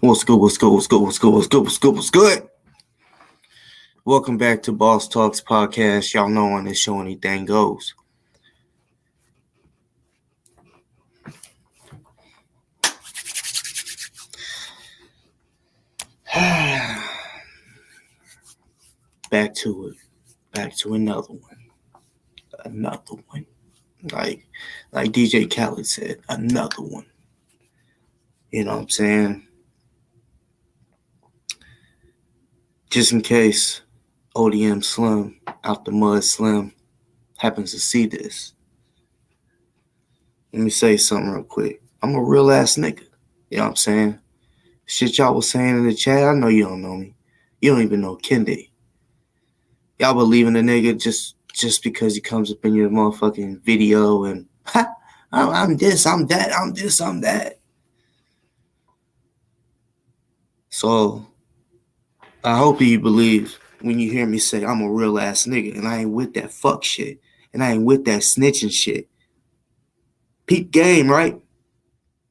What's good, what's good, what's good, what's good, what's good, what's good, what's good? Welcome back to Boss Talks Podcast. Y'all know on this show anything goes. Back to it. Back to another one. Another one. Like DJ Khaled said, another one. You know what I'm saying? Just in case ODM SLIM, out the mud SLIM, happens to see this. Let me say something real quick. I'm a real ass nigga. You know what I'm saying? Shit y'all was saying in the chat, I know you don't know me. You don't even know Kendi. Y'all believe in the nigga just because he comes up in your motherfucking video and I'm this, I'm that, I'm this, I'm that. So I hope you believe when you hear me say I'm a real ass nigga and I ain't with that fuck shit and I ain't with that snitching shit. Peep game, right?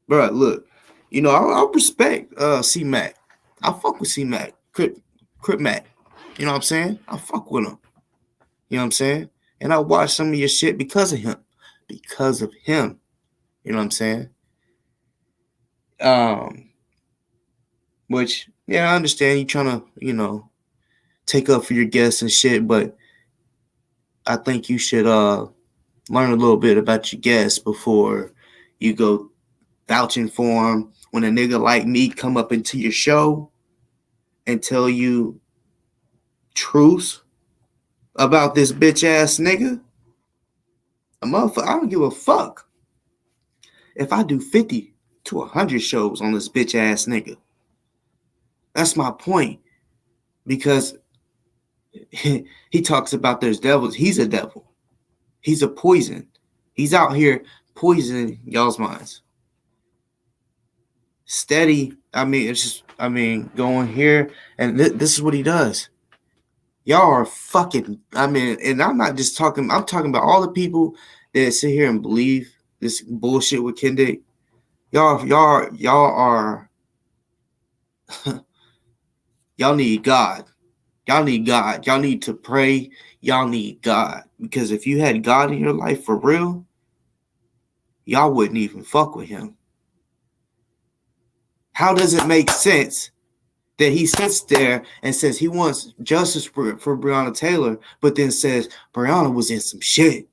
Bro, look, you know, I respect C-Mac. I fuck with C-Mac, Crip Mac. You know what I'm saying? I fuck with him. You know what I'm saying? And I watch some of your shit because of him. Because of him. You know what I'm saying? Which, yeah, I understand you trying to, you know, take up for your guests and shit, but I think you should learn a little bit about your guests before you go vouching for them. When a nigga like me come up into your show and tell you truths about this bitch ass nigga, a motherfucker, I don't give a fuck if I do 50 to 100 shows on this bitch ass nigga. That's my point. Because he talks about there's devils. He's a devil. He's a poison. He's out here poisoning y'all's minds. Steady. Going here. And this is what he does. Y'all are fucking, and I'm not just talking, I'm talking about all the people that sit here and believe this bullshit with Kendi. Y'all are, y'all need God. Y'all need God. Y'all need to pray. Y'all need God. Because if you had God in your life for real, y'all wouldn't even fuck with him. How does it make sense that he sits there and says he wants justice for Breonna Taylor, but then says Breonna was in some shit?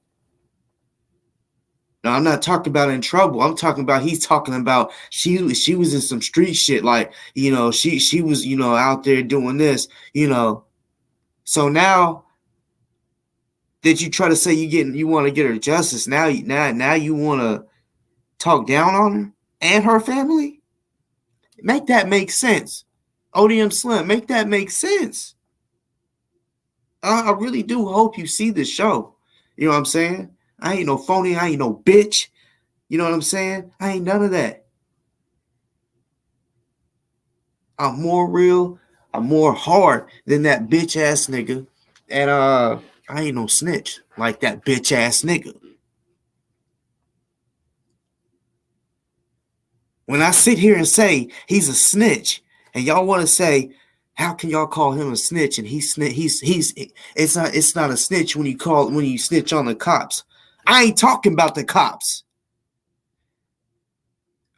Now, I'm not talking about in trouble. I'm talking about he's talking about she was in some street shit. Like, you know, she was, you know, out there doing this, you know. So now that you try to say you want to get her justice, now you want to talk down on her and her family? Make that make sense. ODM SLIM, make that make sense. I really do hope you see this show. You know what I'm saying? I ain't no phony. I ain't no bitch. You know what I'm saying? I ain't none of that. I'm more real. I'm more hard than that bitch ass nigga. And I ain't no snitch like that bitch ass nigga. When I sit here and say he's a snitch, and y'all want to say, how can y'all call him a snitch? And it's not a snitch when you snitch on the cops. I ain't talking about the cops.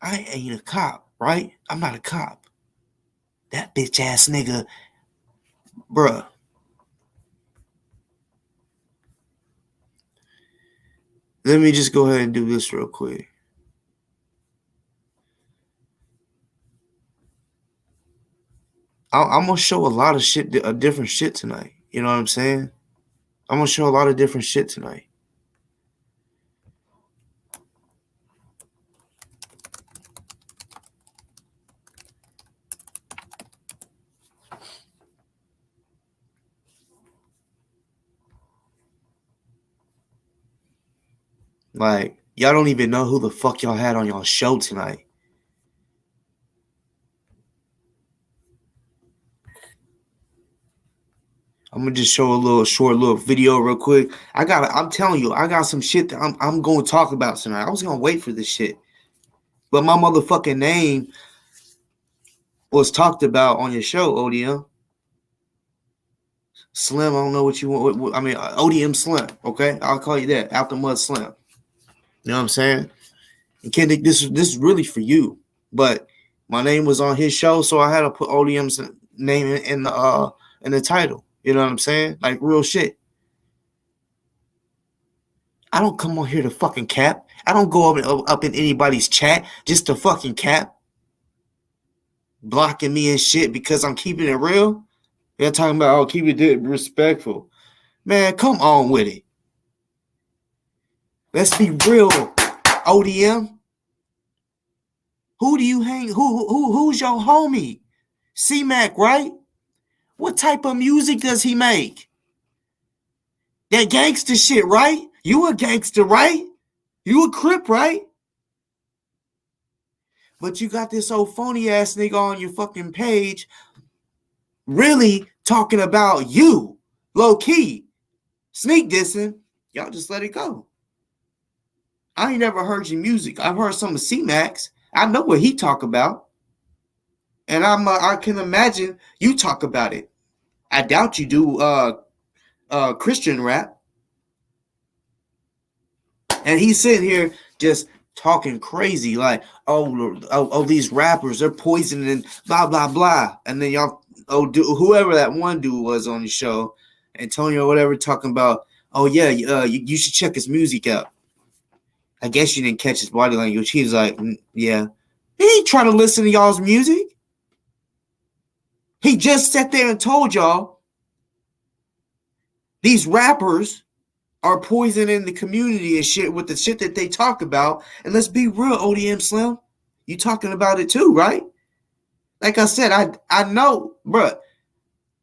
I ain't a cop, right? I'm not a cop. That bitch ass nigga, bruh. Let me just go ahead and do this real quick. I'm going to show a lot of shit, different shit tonight. You know what I'm saying? I'm going to show a lot of different shit tonight. Like, y'all don't even know who the fuck y'all had on y'all show tonight. I'm gonna just show a short little video real quick. I'm telling you, I got some shit that I'm going to talk about tonight. I was gonna wait for this shit, but my motherfucking name was talked about on your show, ODM. Slim, I don't know what you want. I mean, ODM Slim, okay? I'll call you that. Out the mud Slim. You know what I'm saying? And Kendick, this is really for you. But my name was on his show, so I had to put ODM's name in the title. You know what I'm saying? Like real shit. I don't come on here to fucking cap. I don't go up in anybody's chat just to fucking cap. Blocking me and shit because I'm keeping it real. They're talking about, oh, keep it respectful. Man, come on with it. Let's be real, ODM. Who do you hang? Who's your homie? C-Mac, right? What type of music does he make? That gangster shit, right? You a gangster, right? You a Crip, right? But you got this old phony ass nigga on your fucking page really talking about you, low key, sneak dissing. Y'all just let it go. I ain't never heard your music. I've heard some of C-Mac's. I know what he talk about. And I can imagine you talk about it. I doubt you do Christian rap. And he's sitting here just talking crazy like, oh, these rappers, they're poisoning, blah, blah, blah. And then y'all, whoever that one dude was on the show, Antonio or whatever, talking about, oh, yeah, you should check his music out. I guess you didn't catch his body language. He was like, yeah. He ain't trying to listen to y'all's music. He just sat there and told y'all these rappers are poisoning the community and shit with the shit that they talk about. And let's be real, ODM Slim. You talking about it too, right? Like I said, I know, bruh.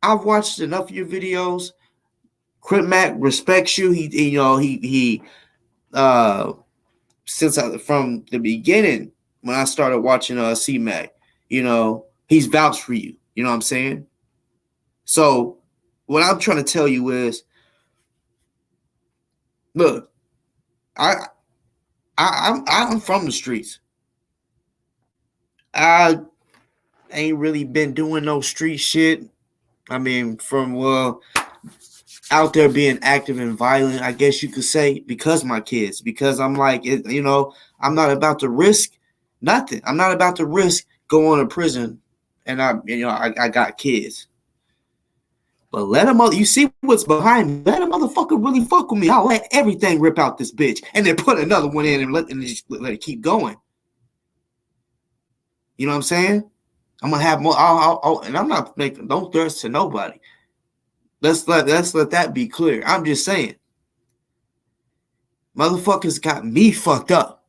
I've watched enough of your videos. Crip Mac respects you. From the beginning, when I started watching C-Mac, he's vouched for you. You know what I'm saying? So what I'm trying to tell you is, look, I'm from the streets. I ain't really been doing no street shit. I mean, from out there being active and violent, I guess you could say, because my kids. Because I'm like, I'm not about to risk nothing. I'm not about to risk going to prison, and I got kids. But let a mother, you see what's behind me. Let a motherfucker really fuck with me. I'll let everything rip out this bitch, and then put another one in and let it keep going. You know what I'm saying? I'm gonna have more. And I'm not making no threats to nobody. Let's let that be clear. I'm just saying, motherfuckers got me fucked up.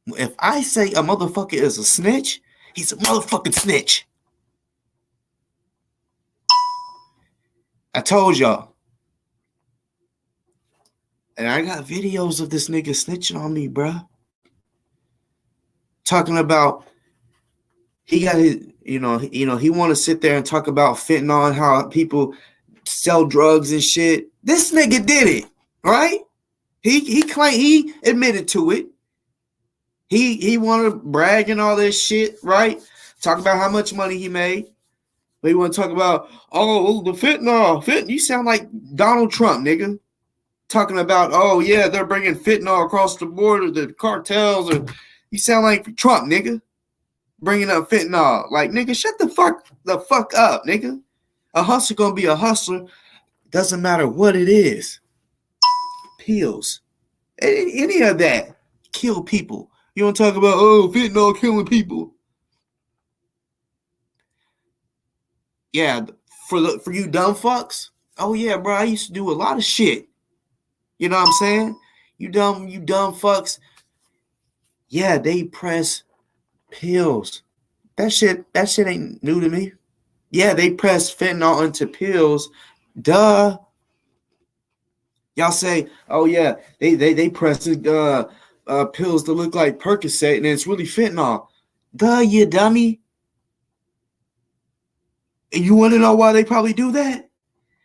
If I say a motherfucker is a snitch, he's a motherfucking snitch. I told y'all. And I got videos of this nigga snitching on me, bruh. Talking about he got his, he want to sit there and talk about fentanyl and how people sell drugs and shit. This nigga did it, right? He claimed, he admitted to it. He wanted to brag and all this shit, right? Talk about how much money he made. But he want to talk about, the fentanyl. You sound like Donald Trump, nigga. Talking about, oh, yeah, they're bringing fentanyl across the border, the cartels. You sound like Trump, nigga. Bringing up fentanyl. Like, nigga, shut the fuck up, nigga. A hustler gonna be a hustler. Doesn't matter what it is. Pills. Any of that. Kill people. You want to talk about, fentanyl killing people. Yeah, for you dumb fucks. Oh yeah, bro, I used to do a lot of shit. You know what I'm saying? You dumb fucks. Yeah, they press pills. That shit ain't new to me. Yeah, they press fentanyl into pills. Duh. Y'all say, oh yeah, they press pills that look like Percocet and it's really fentanyl. Duh, you dummy. And you want to know why they probably do that?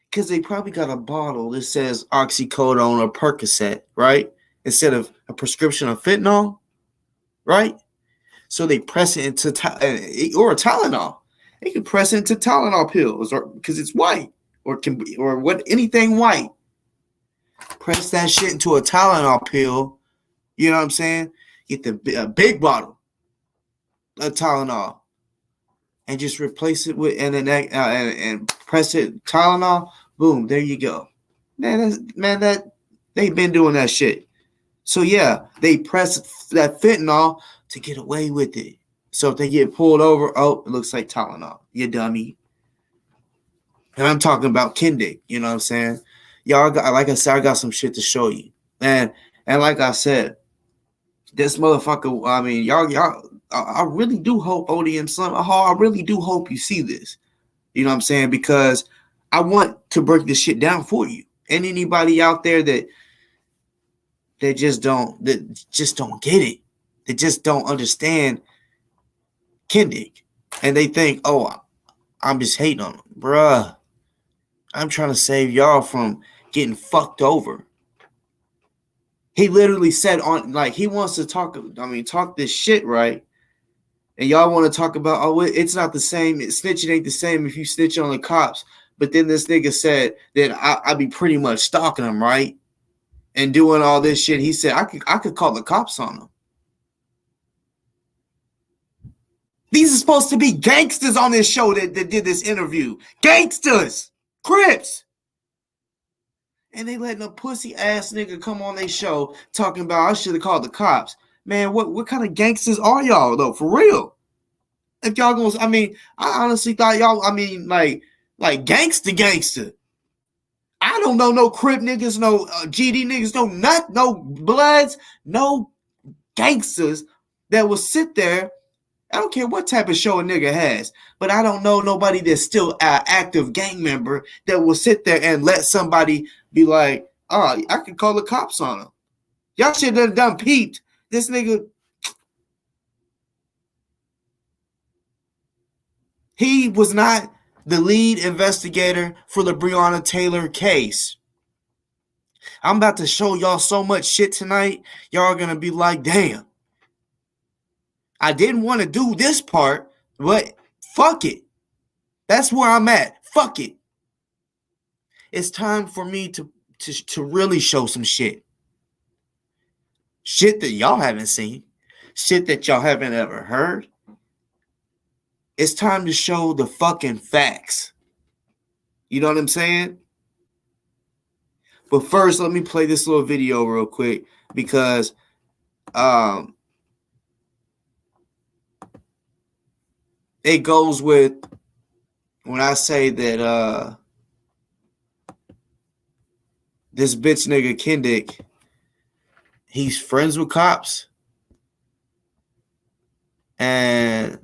Because they probably got a bottle that says oxycodone or Percocet, right? Instead of a prescription of fentanyl, right? So they press it into or Tylenol. They can press into Tylenol pills, or because it's white, or can be, or what, anything white. Press that shit into a Tylenol pill. You know what I'm saying? Get the big bottle of Tylenol and just replace it with and press it Tylenol. Boom, there you go. That they've been doing that shit. So yeah, they press that fentanyl to get away with it. So if they get pulled over, oh, it looks like Tylenol. You dummy. And I'm talking about Kendick. You know what I'm saying? Y'all got, like I said, I got some shit to show you. And like I said, this motherfucker, I mean, y'all, I really do hope ODM SLIM, I really do hope you see this. You know what I'm saying? Because I want to break this shit down for you. And anybody out there that just don't get it. They just don't understand Kendick. And they think, oh, I'm just hating on him. Bruh, I'm trying to save y'all from getting fucked over. He literally said on, like, he wants to talk this shit, right? And y'all want to talk about, oh, it's not the same. Snitching ain't the same if you snitch on the cops. But then this nigga said that I be pretty much stalking him, right? And doing all this shit. He said, I could call the cops on him. These are supposed to be gangsters on this show that did this interview. Gangsters. Crips. And they letting a pussy ass nigga come on their show talking about I should have called the cops. Man, what kind of gangsters are y'all though? For real. If y'all gonna, I mean, I honestly thought y'all, I mean, like gangster. I don't know no Crip niggas, no GD niggas, no Bloods, no gangsters that will sit there. I don't care what type of show a nigga has, but I don't know nobody that's still an active gang member that will sit there and let somebody be like, oh, I can call the cops on him. Y'all should have done peeped. This nigga, he was not the lead investigator for the Breonna Taylor case. I'm about to show y'all so much shit tonight. Y'all are going to be like, damn. I didn't want to do this part, but fuck it. That's where I'm at. Fuck it. It's time for me to really show some shit. Shit that y'all haven't seen. Shit that y'all haven't ever heard. It's time to show the fucking facts. You know what I'm saying? But first, let me play this little video real quick because it goes with when I say that this bitch nigga Kendick, he's friends with cops. And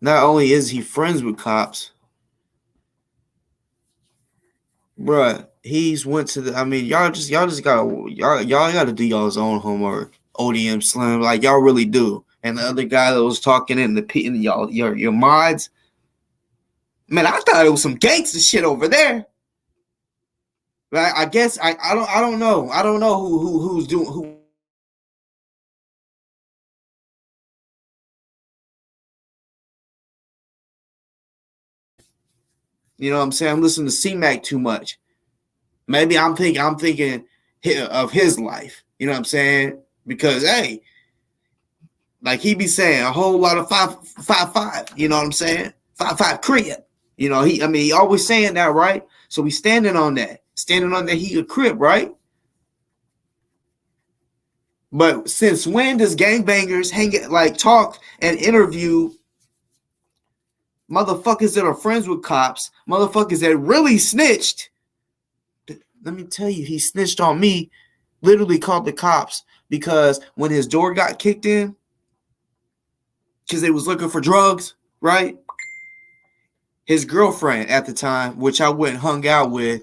not only is he friends with cops, bruh, he's went to the, I mean, y'all gotta do y'all's own homework. ODM SLIM, like y'all really do. And the other guy that was talking in y'all, your mods, man, I thought it was some gangster shit over there. But I guess I don't know. I don't know who's doing who. You know what I'm saying? I'm listening to C-Mac too much. Maybe I'm thinking of his life. You know what I'm saying? Because hey, like he be saying a whole lot of 555. You know what I'm saying? 5-5 crib. You know he always saying that, right? So we standing on that. Standing on that he a crib, right? But since when does gangbangers talk and interview motherfuckers that are friends with cops, motherfuckers that really snitched? Let me tell you, he snitched on me, literally called the cops because when his door got kicked in, because they was looking for drugs, right? His girlfriend at the time, which I went and hung out with,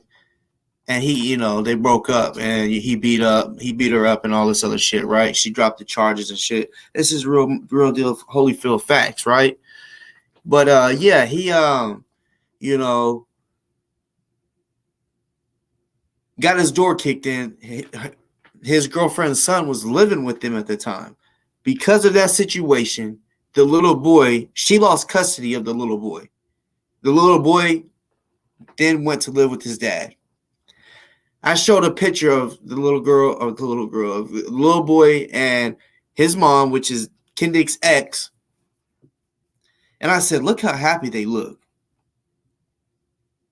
and he, they broke up and he beat her up and all this other shit, right? She dropped the charges and shit. This is real deal Holyfield facts, right? But yeah, he got his door kicked in. His girlfriend's son was living with him at the time. Because of that situation, the little boy, she lost custody of the little boy. The little boy then went to live with his dad. I showed a picture of the little boy and his mom, which is Kendrick's ex. And I said, look how happy they look.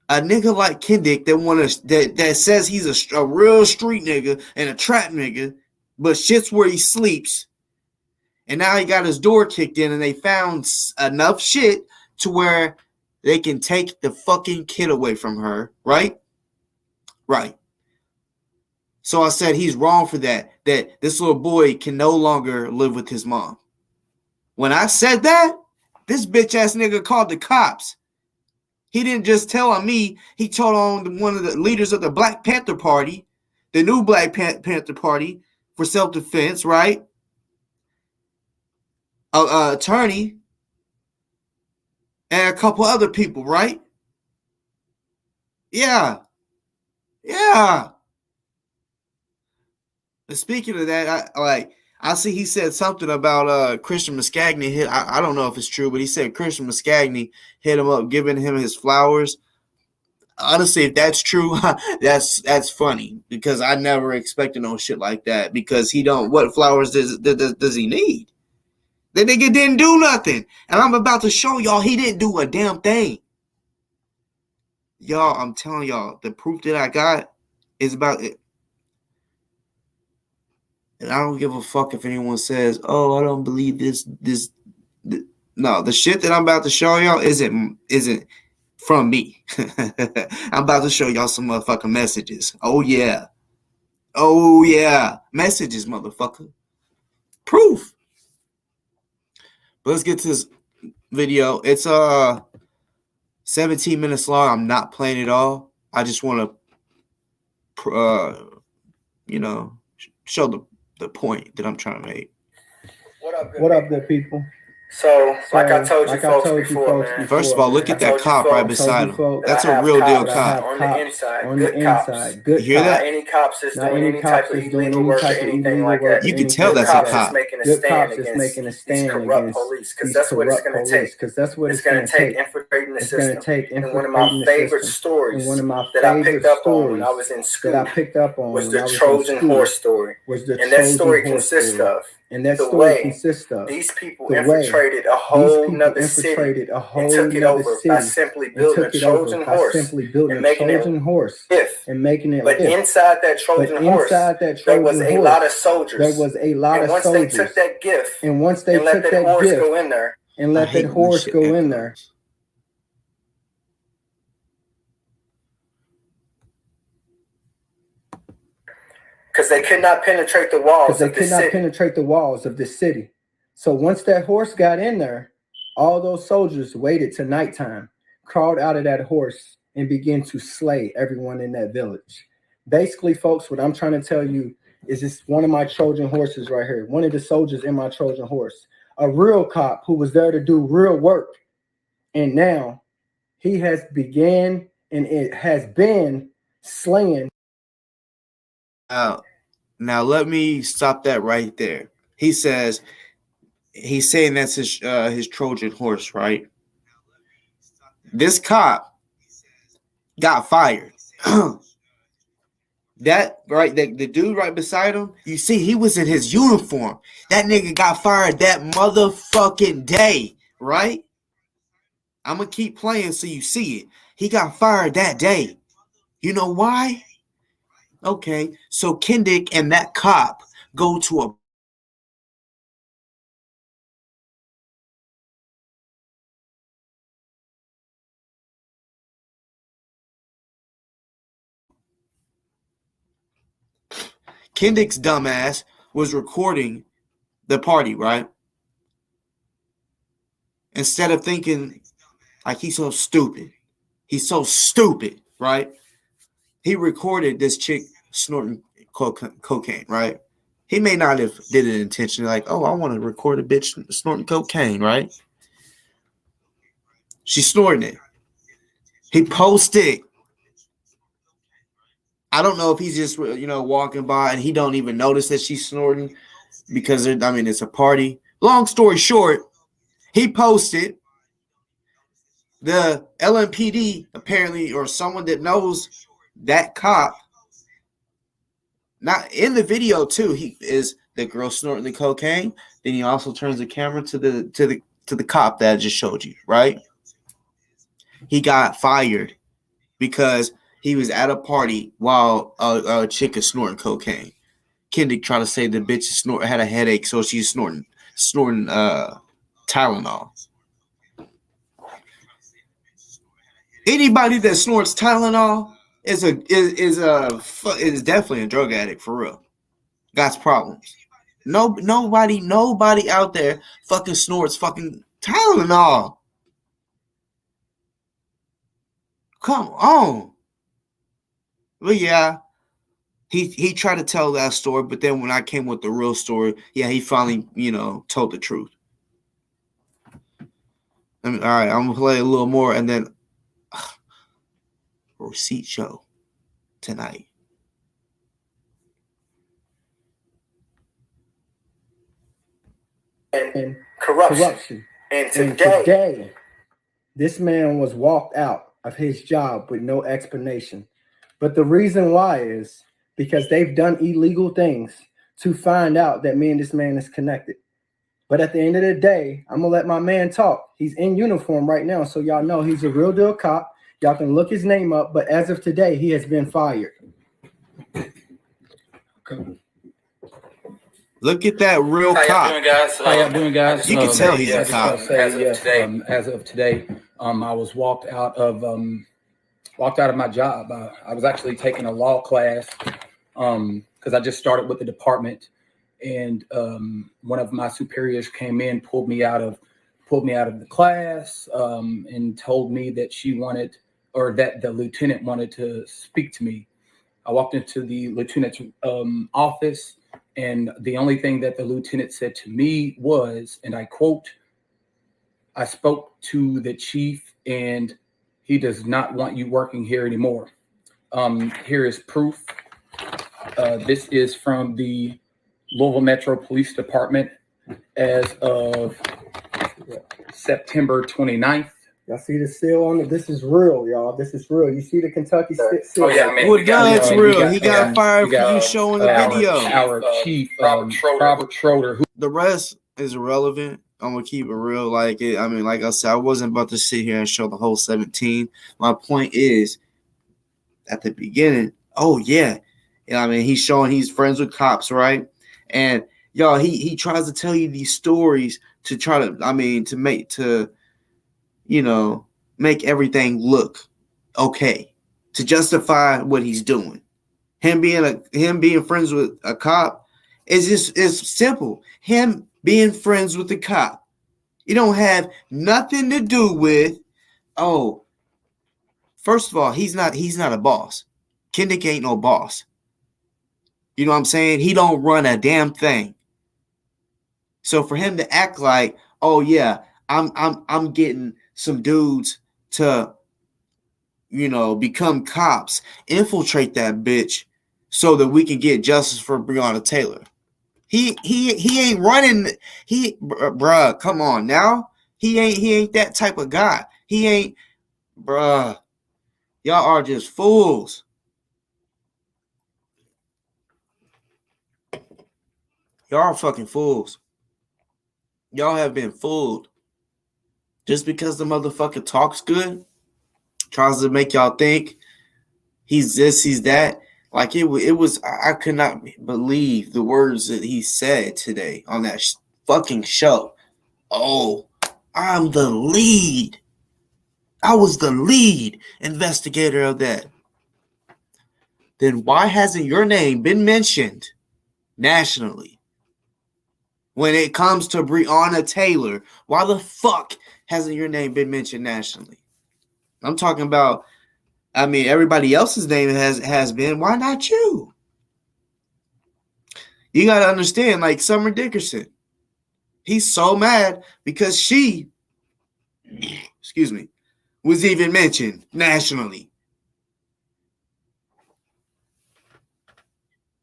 A nigga like Kendrick that says he's a real street nigga and a trap nigga, but shit's where he sleeps. And now he got his door kicked in, and they found enough shit to where they can take the fucking kid away from her, right? Right. So I said he's wrong for that this little boy can no longer live with his mom. When I said that, this bitch ass nigga called the cops. He didn't just tell on me. He told on one of the leaders of the Black Panther Party, the new Black Panther Party, for self-defense, right? Attorney, and a couple other people, right? Yeah. But speaking of that, I see he said something about Christian Muscagni I don't know if it's true, but he said Christian Muscagni hit him up, giving him his flowers. Honestly, if that's true, that's funny, because I never expected no shit like that, because what flowers does he need? The nigga didn't do nothing. And I'm about to show y'all he didn't do a damn thing. Y'all, I'm telling y'all, the proof that I got is about it. And I don't give a fuck if anyone says, oh, I don't believe this. No, the shit that I'm about to show y'all isn't from me. I'm about to show y'all some motherfucking messages. Oh, yeah. Messages, motherfucker. Proof. But let's get to this video. It's 17 minutes long. I'm not playing it all. I just want to, show the point that I'm trying to make. What up, good people? So, like I told you folks before, man. First of all, look at that cop right beside him. That's a real deal cop. On the inside, good cops. You hear that? Not any cops is doing any type of illegal work or anything like that. You can tell that's a cop. Good cops is making a stand against these corrupt police, because that's what it's going to take. Because that's what it's going to take, infiltrating the system. And one of my favorite stories that I picked up on when I was in school was the Trojan horse story. And that story consists of these people infiltrated a whole nother city and took it over by simply building a Trojan horse and making it But inside that Trojan horse, there was a lot of soldiers. And once they took that gift and let that horse go in there, because they could not penetrate the walls of the city. So once that horse got in there, all those soldiers waited till nighttime, crawled out of that horse, and began to slay everyone in that village. Basically, folks, what I'm trying to tell you is this: one of my Trojan horses right here, one of the soldiers in my Trojan horse, a real cop who was there to do real work. And now he has began and it has been slaying. Now let me stop that right there. He's saying that's his Trojan horse, right? This cop got fired. The dude right beside him, you see, he was in his uniform. That nigga got fired that motherfucking day, right? I'm gonna keep playing so you see it. He got fired that day. You know why? Okay, so Kendrick and that cop go to a Kendrick's dumbass was recording the party, right? Instead of thinking like he's so stupid. He's so stupid, right? He recorded this chick snorting cocaine, right? He may not have did it intentionally, like, oh, I want to record a bitch snorting cocaine, right? She's snorting it. He posted. I don't know if he's just, walking by and he don't even notice that she's snorting because, it's a party. Long story short, He posted the LMPD apparently, or someone that knows that cop. Not in the video too. He is the girl snorting the cocaine. Then he also turns the camera to the cop that I just showed you, right? He got fired because he was at a party while a chick is snorting cocaine. Kendick tried to say the bitch had a headache, so she's snorting Tylenol. Anybody that snorts Tylenol is definitely a drug addict for real. Got problems. Nobody out there fucking snorts fucking Tylenol. Come on. But yeah, he tried to tell that story, but then when I came with the real story, yeah, he finally, told the truth. All right, I'm gonna play a little more, and then receipt show tonight. And corruption. And today, this man was walked out of his job with no explanation. But the reason why is because they've done illegal things to find out that me and this man is connected. But at the end of the day, I'm going to let my man talk. He's in uniform right now, so y'all know he's a real deal cop. Y'all can look his name up, but as of today, he has been fired. Okay. Look at that real cop. How y'all doing, guys? You can tell he's a cop. As of today, I was walked out of my job. I was actually taking a law class because I just started with the department, and one of my superiors came in, pulled me out of the class, and told me that that the lieutenant wanted to speak to me. I walked into the lieutenant's office, and the only thing that the lieutenant said to me was, and I quote, "I spoke to the chief and he does not want you working here anymore." Here is proof. This is from the Louisville Metro Police Department as of September 29th. Y'all see the seal on it? This is real, y'all. This is real. You see the Kentucky seal? Oh, yeah, man. Well, it's real. He got fired for you showing the video. Our chief, Robert Schroeder. The rest is irrelevant. I'm going to keep it real. Like I said, I wasn't about to sit here and show the whole 17. My point is, at the beginning, he's showing he's friends with cops, right? And, y'all, he tries to tell you these stories to try to, make everything look okay, to justify what he's doing. Him being friends with a cop it's simple. Him being friends with the cop. You don't have nothing to do with, first of all, he's not a boss. Kendick ain't no boss. You know what I'm saying? He don't run a damn thing. So for him to act like, I'm getting some dudes to, become cops, infiltrate that bitch so that we can get justice for Breonna Taylor. He ain't running. Bruh, come on now. He ain't that type of guy. He ain't, bruh. Y'all are just fools. Y'all are fucking fools. Y'all have been fooled. Just because the motherfucker talks good, tries to make y'all think he's this, he's that. Like it was, I could not believe the words that he said today on that fucking show. Oh, I'm the lead. I was the lead investigator of that. Then why hasn't your name been mentioned nationally? When it comes to Breonna Taylor, why the fuck hasn't your name been mentioned nationally? I'm talking about, everybody else's name has been. Why not you? You got to understand, like Summer Dickerson. He's so mad because she, was even mentioned nationally.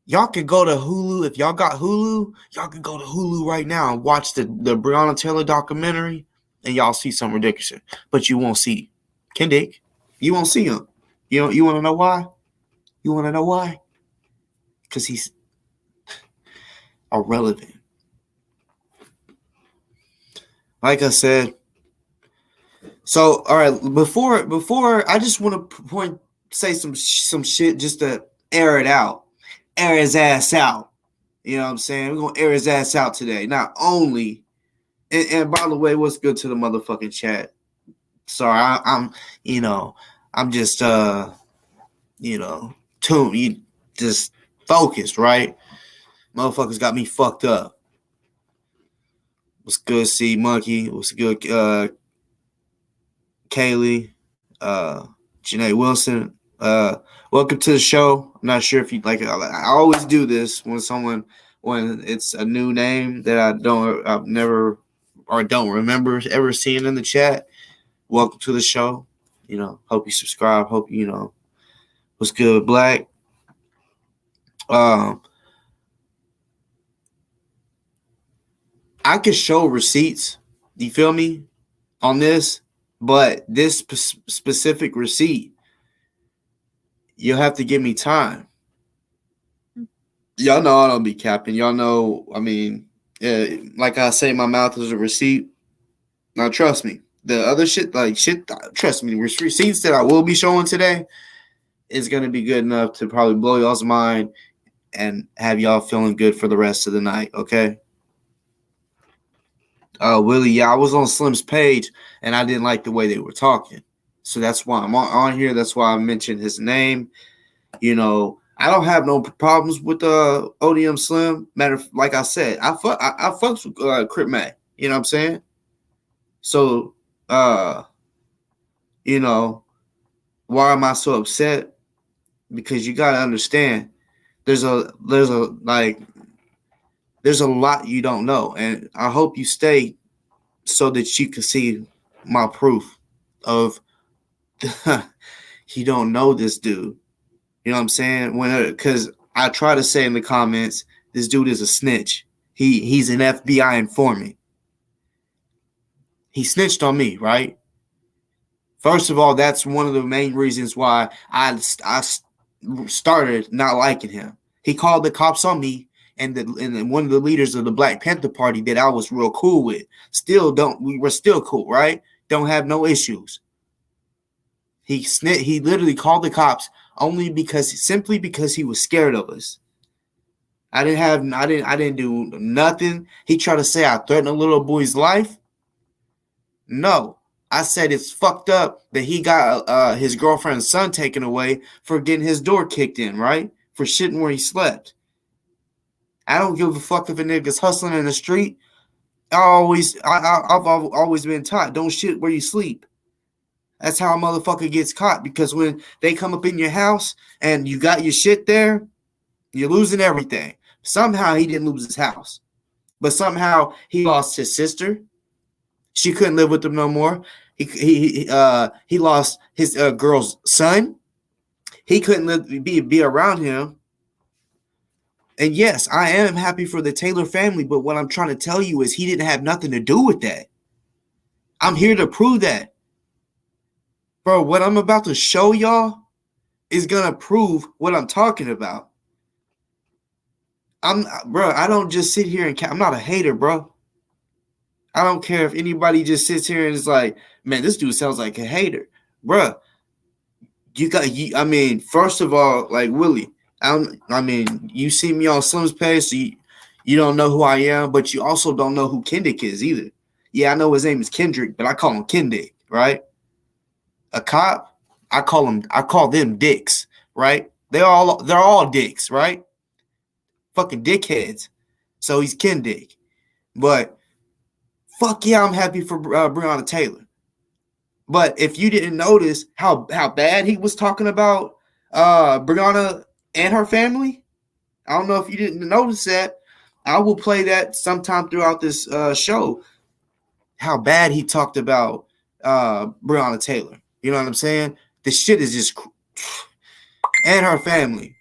Y'all can go to Hulu. If y'all got Hulu, y'all can go to Hulu right now and watch the Breonna Taylor documentary. and y'all see Summer Dickerson, but you won't see Kendick. You won't see him. You want to know why? You want to know why? Because he's irrelevant. Like I said. So, all right, before I just want to say some shit just to air it out. Air his ass out. You know what I'm saying? We're going to air his ass out today. Not only, and by the way, what's good to the motherfucking chat? Sorry, I'm just, tuned, just focused, right? Motherfuckers got me fucked up. What's good, C Monkey? What's good, Kaylee? Janae Wilson. Welcome to the show. I'm not sure if you like it. I always do this when it's a new name that I've never or don't remember ever seeing in the chat. Welcome to the show. Hope you subscribe. Hope what's good, Black. I could show receipts. You feel me on this, but this specific receipt, you'll have to give me time. Y'all know I don't be capping. Y'all know, like I say, my mouth is a receipt. Now, trust me. The other shit, trust me, receipts that I will be showing today is going to be good enough to probably blow y'all's mind and have y'all feeling good for the rest of the night, okay? Willie, yeah, I was on Slim's page, and I didn't like the way they were talking. So that's why I'm on here. That's why I mentioned his name. I don't have no problems with ODM Slim. Like I said, I fucks with Crip Mac. You know what I'm saying? So, why am I so upset? Because you gotta understand, there's a lot you don't know, and I hope you stay so that you can see my proof of you don't know this dude. You know what I'm saying? Because I try to say in the comments, this dude is a snitch. He's an FBI informant. He snitched on me, right? First of all, that's one of the main reasons why I started not liking him. He called the cops on me, and one of the leaders of the Black Panther Party that I was real cool with. We were still cool, right? Don't have no issues. He literally called the cops simply because he was scared of us. I didn't do nothing. He tried to say I threatened a little boy's life. No, I said it's fucked up that he got his girlfriend's son taken away for getting his door kicked in, right? For shitting where he slept. I don't give a fuck if a nigga's hustling in the street. I've always been taught, don't shit where you sleep. That's how a motherfucker gets caught, because when they come up in your house and you got your shit there, you're losing everything. Somehow he didn't lose his house, but somehow he lost his sister. She couldn't live with him no more. He lost his girl's son. He couldn't be around him. And yes, I am happy for the Taylor family, but what I'm trying to tell you is he didn't have nothing to do with that. I'm here to prove that. Bro, what I'm about to show y'all is going to prove what I'm talking about. I don't just sit here and I'm not a hater, bro. I don't care if anybody just sits here and is like, man, this dude sounds like a hater. Bro, first of all, like Willie, you see me on Slim's page, so you don't know who I am, but you also don't know who Kendick is either. Yeah, I know his name is Kendrick, but I call him Kendick, right? A cop, I call them dicks, right? They're all dicks, right? Fucking dickheads. So he's Kendick. But fuck yeah, I'm happy for Breonna Taylor. But if you didn't notice how bad he was talking about Breonna and her family, I don't know if you didn't notice that. I will play that sometime throughout this show. How bad he talked about Breonna Taylor. You know what I'm saying? The shit is just and her family.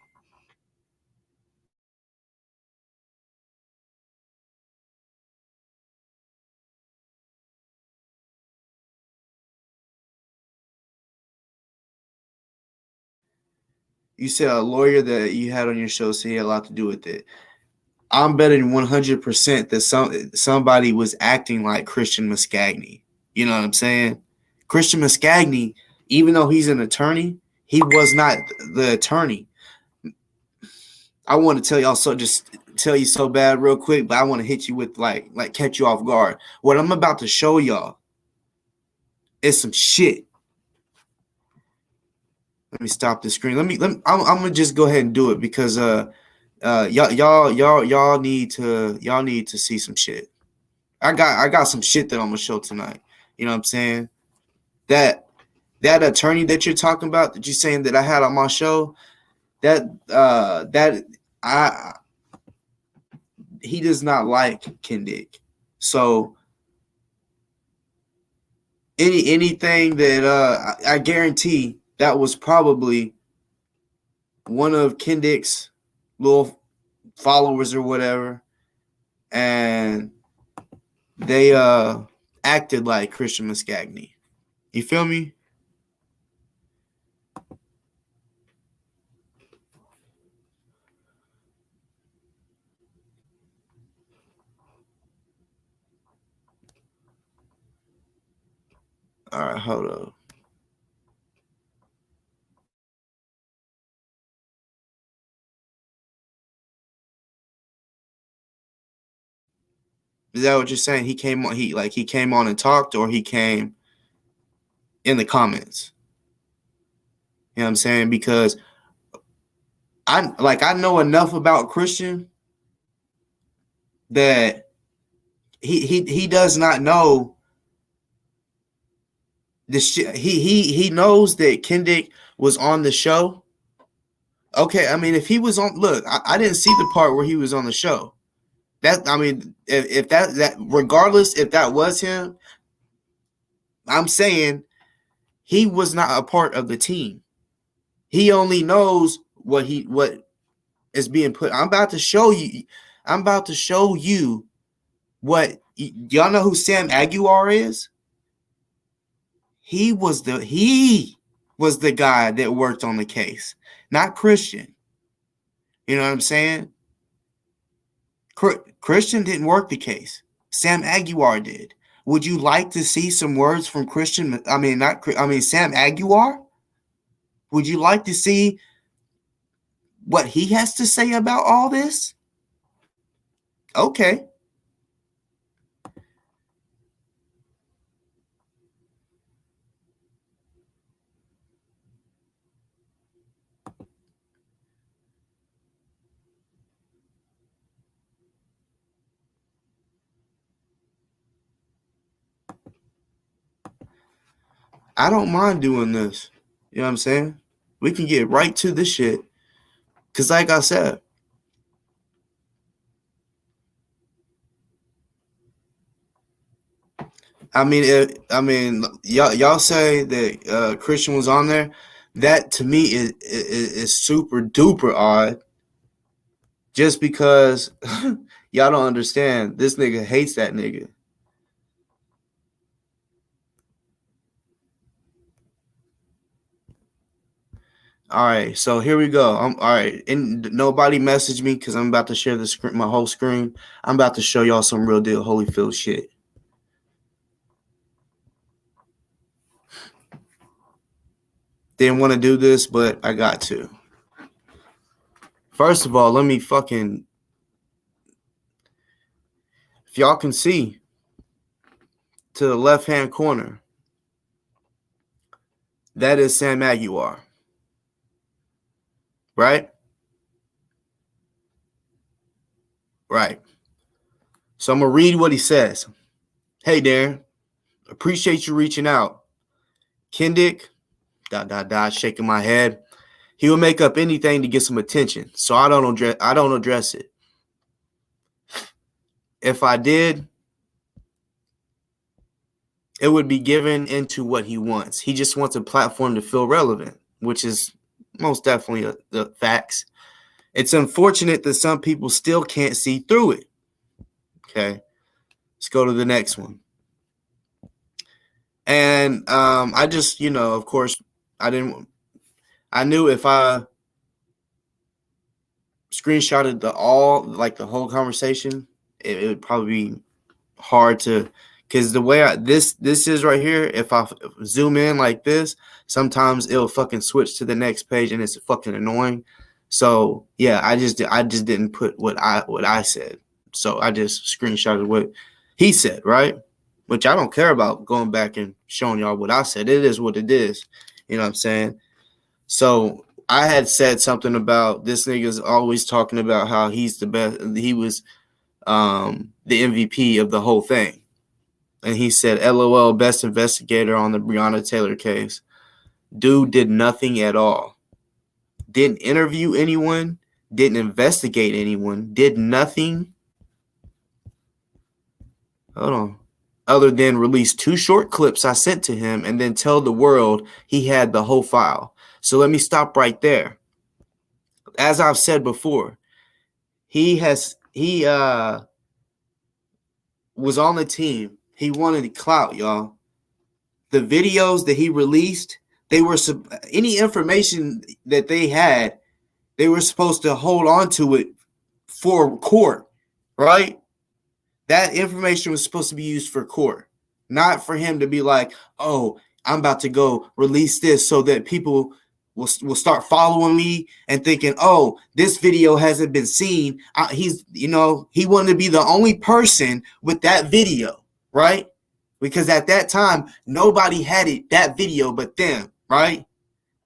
You said a lawyer that you had on your show said he had a lot to do with it. I'm betting 100% that somebody was acting like Christian Muscagni. You know what I'm saying? Christian Muscagni, even though he's an attorney, he was not the attorney. I want to tell y'all tell you so bad real quick, but I want to hit you with like catch you off guard. What I'm about to show y'all is some shit. Let me stop the screen. I'm gonna just go ahead and do it because y'all need to see some shit. I got some shit that I'm gonna show tonight. You know what I'm saying? That attorney that you're talking about, that you're saying that I had on my show, he does not like Kendick. So anything that I guarantee that was probably one of Kendick's little followers or whatever, and they acted like Christian Muscagni. You feel me? All right, hold up. Is that what you're saying? He came on and talked, or he came in the comments? You know what I'm saying? Because I know enough about Christian that he does not know the shit. He knows that Kendick was on the show. Okay, I mean, if he was on, look, I didn't see the part where he was on the show. That, I mean, if that regardless if that was him, I'm saying he was not a part of the team. He only knows what is being put. I'm about to show you what y'all know who Sam Aguiar is. He was the guy that worked on the case, not Christian. You know what I'm saying? Christian didn't work the case. Sam Aguiar did. Would you like to see some words from Sam Aguiar? Would you like to see what he has to say about all this? Okay. I don't mind doing this. You know what I'm saying? We can get right to this shit. Because like I said, y'all say that Christian was on there. That to me is super duper odd. Just because y'all don't understand, this nigga hates that nigga. All right, so here we go. All right, and nobody message me because I'm about to share the screen, my whole screen. I'm about to show y'all some real deal Holyfield shit. Didn't want to do this, but I got to. First of all, let me fucking, if y'all can see to the left-hand corner, that is Sam Aguiar. Right? Right. So I'm going to read what he says. Hey, Darren, appreciate you reaching out. Kendick, ... shaking my head. He will make up anything to get some attention, so I don't address it. If I did, it would be given into what he wants. He just wants a platform to feel relevant, which is most definitely the facts. It's unfortunate that some people still can't see through it. Okay, let's go to the next one. And I just, of course, I knew if I screenshotted the whole conversation, it would probably be hard to, because the way this is right here, if I zoom in like this, sometimes it'll fucking switch to the next page and it's fucking annoying. So yeah, I just didn't put what I said. So I just screenshotted what he said, right? Which I don't care about going back and showing y'all what I said. It is what it is. You know what I'm saying? So I had said something about this nigga's always talking about how he's the best. He was the MVP of the whole thing. And he said, LOL, best investigator on the Breonna Taylor case. Dude did nothing at all. Didn't interview anyone. Didn't investigate anyone. Did nothing. Hold on. Other than release 2 short clips I sent to him and then tell the world he had the whole file. So let me stop right there. As I've said before, he was on the team. He wanted the clout, y'all. The videos that he released, they were any information that they had, they were supposed to hold on to it for court, right? That information was supposed to be used for court, not for him to be like, oh, I'm about to go release this so that people will start following me and thinking, oh, this video hasn't been seen. He wanted to be the only person with that video, right? Because at that time, nobody had that video but them, right?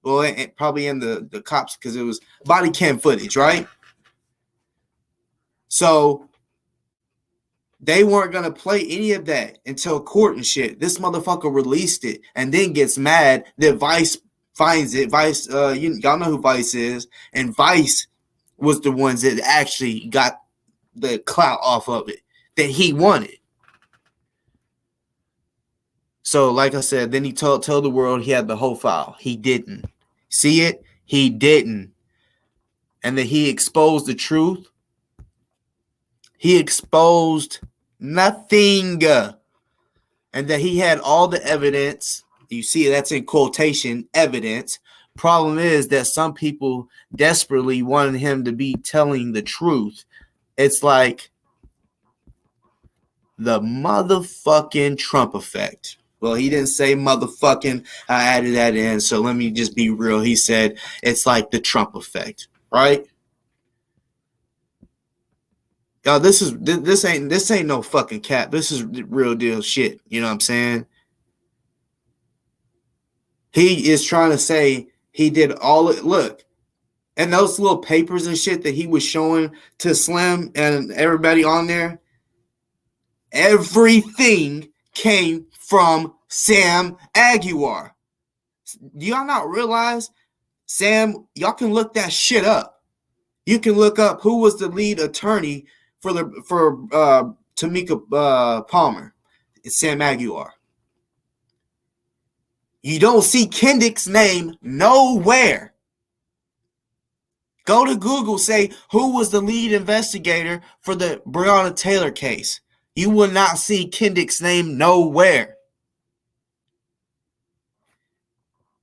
Well, it probably in the cops, because it was body cam footage, right? So they weren't going to play any of that until court and shit. This motherfucker released it and then gets mad that Vice finds it. Vice, y'all know who Vice is. And Vice was the ones that actually got the clout off of it that he wanted. So, like I said, then he told the world he had the whole file. He didn't. See it? He didn't. And that he exposed the truth. He exposed nothing. And that he had all the evidence. You see, that's in quotation, evidence. Problem is that some people desperately wanted him to be telling the truth. It's like the motherfucking Trump effect. Well, he didn't say motherfucking. I added that in, so let me just be real. He said it's like the Trump effect, right? Y'all, this ain't no fucking cap. This is real deal shit. You know what I'm saying? He is trying to say he did all it. Look, and those little papers and shit that he was showing to Slim and everybody on there, everything came from Sam Aguilar. Do y'all not realize Sam? Y'all can look that shit up. You can look up who was the lead attorney for Tamika Palmer. It's Sam Aguilar. You don't see Kendrick's name nowhere. Go to Google, say who was the lead investigator for the Breonna Taylor case. You will not see Kendrick's name nowhere.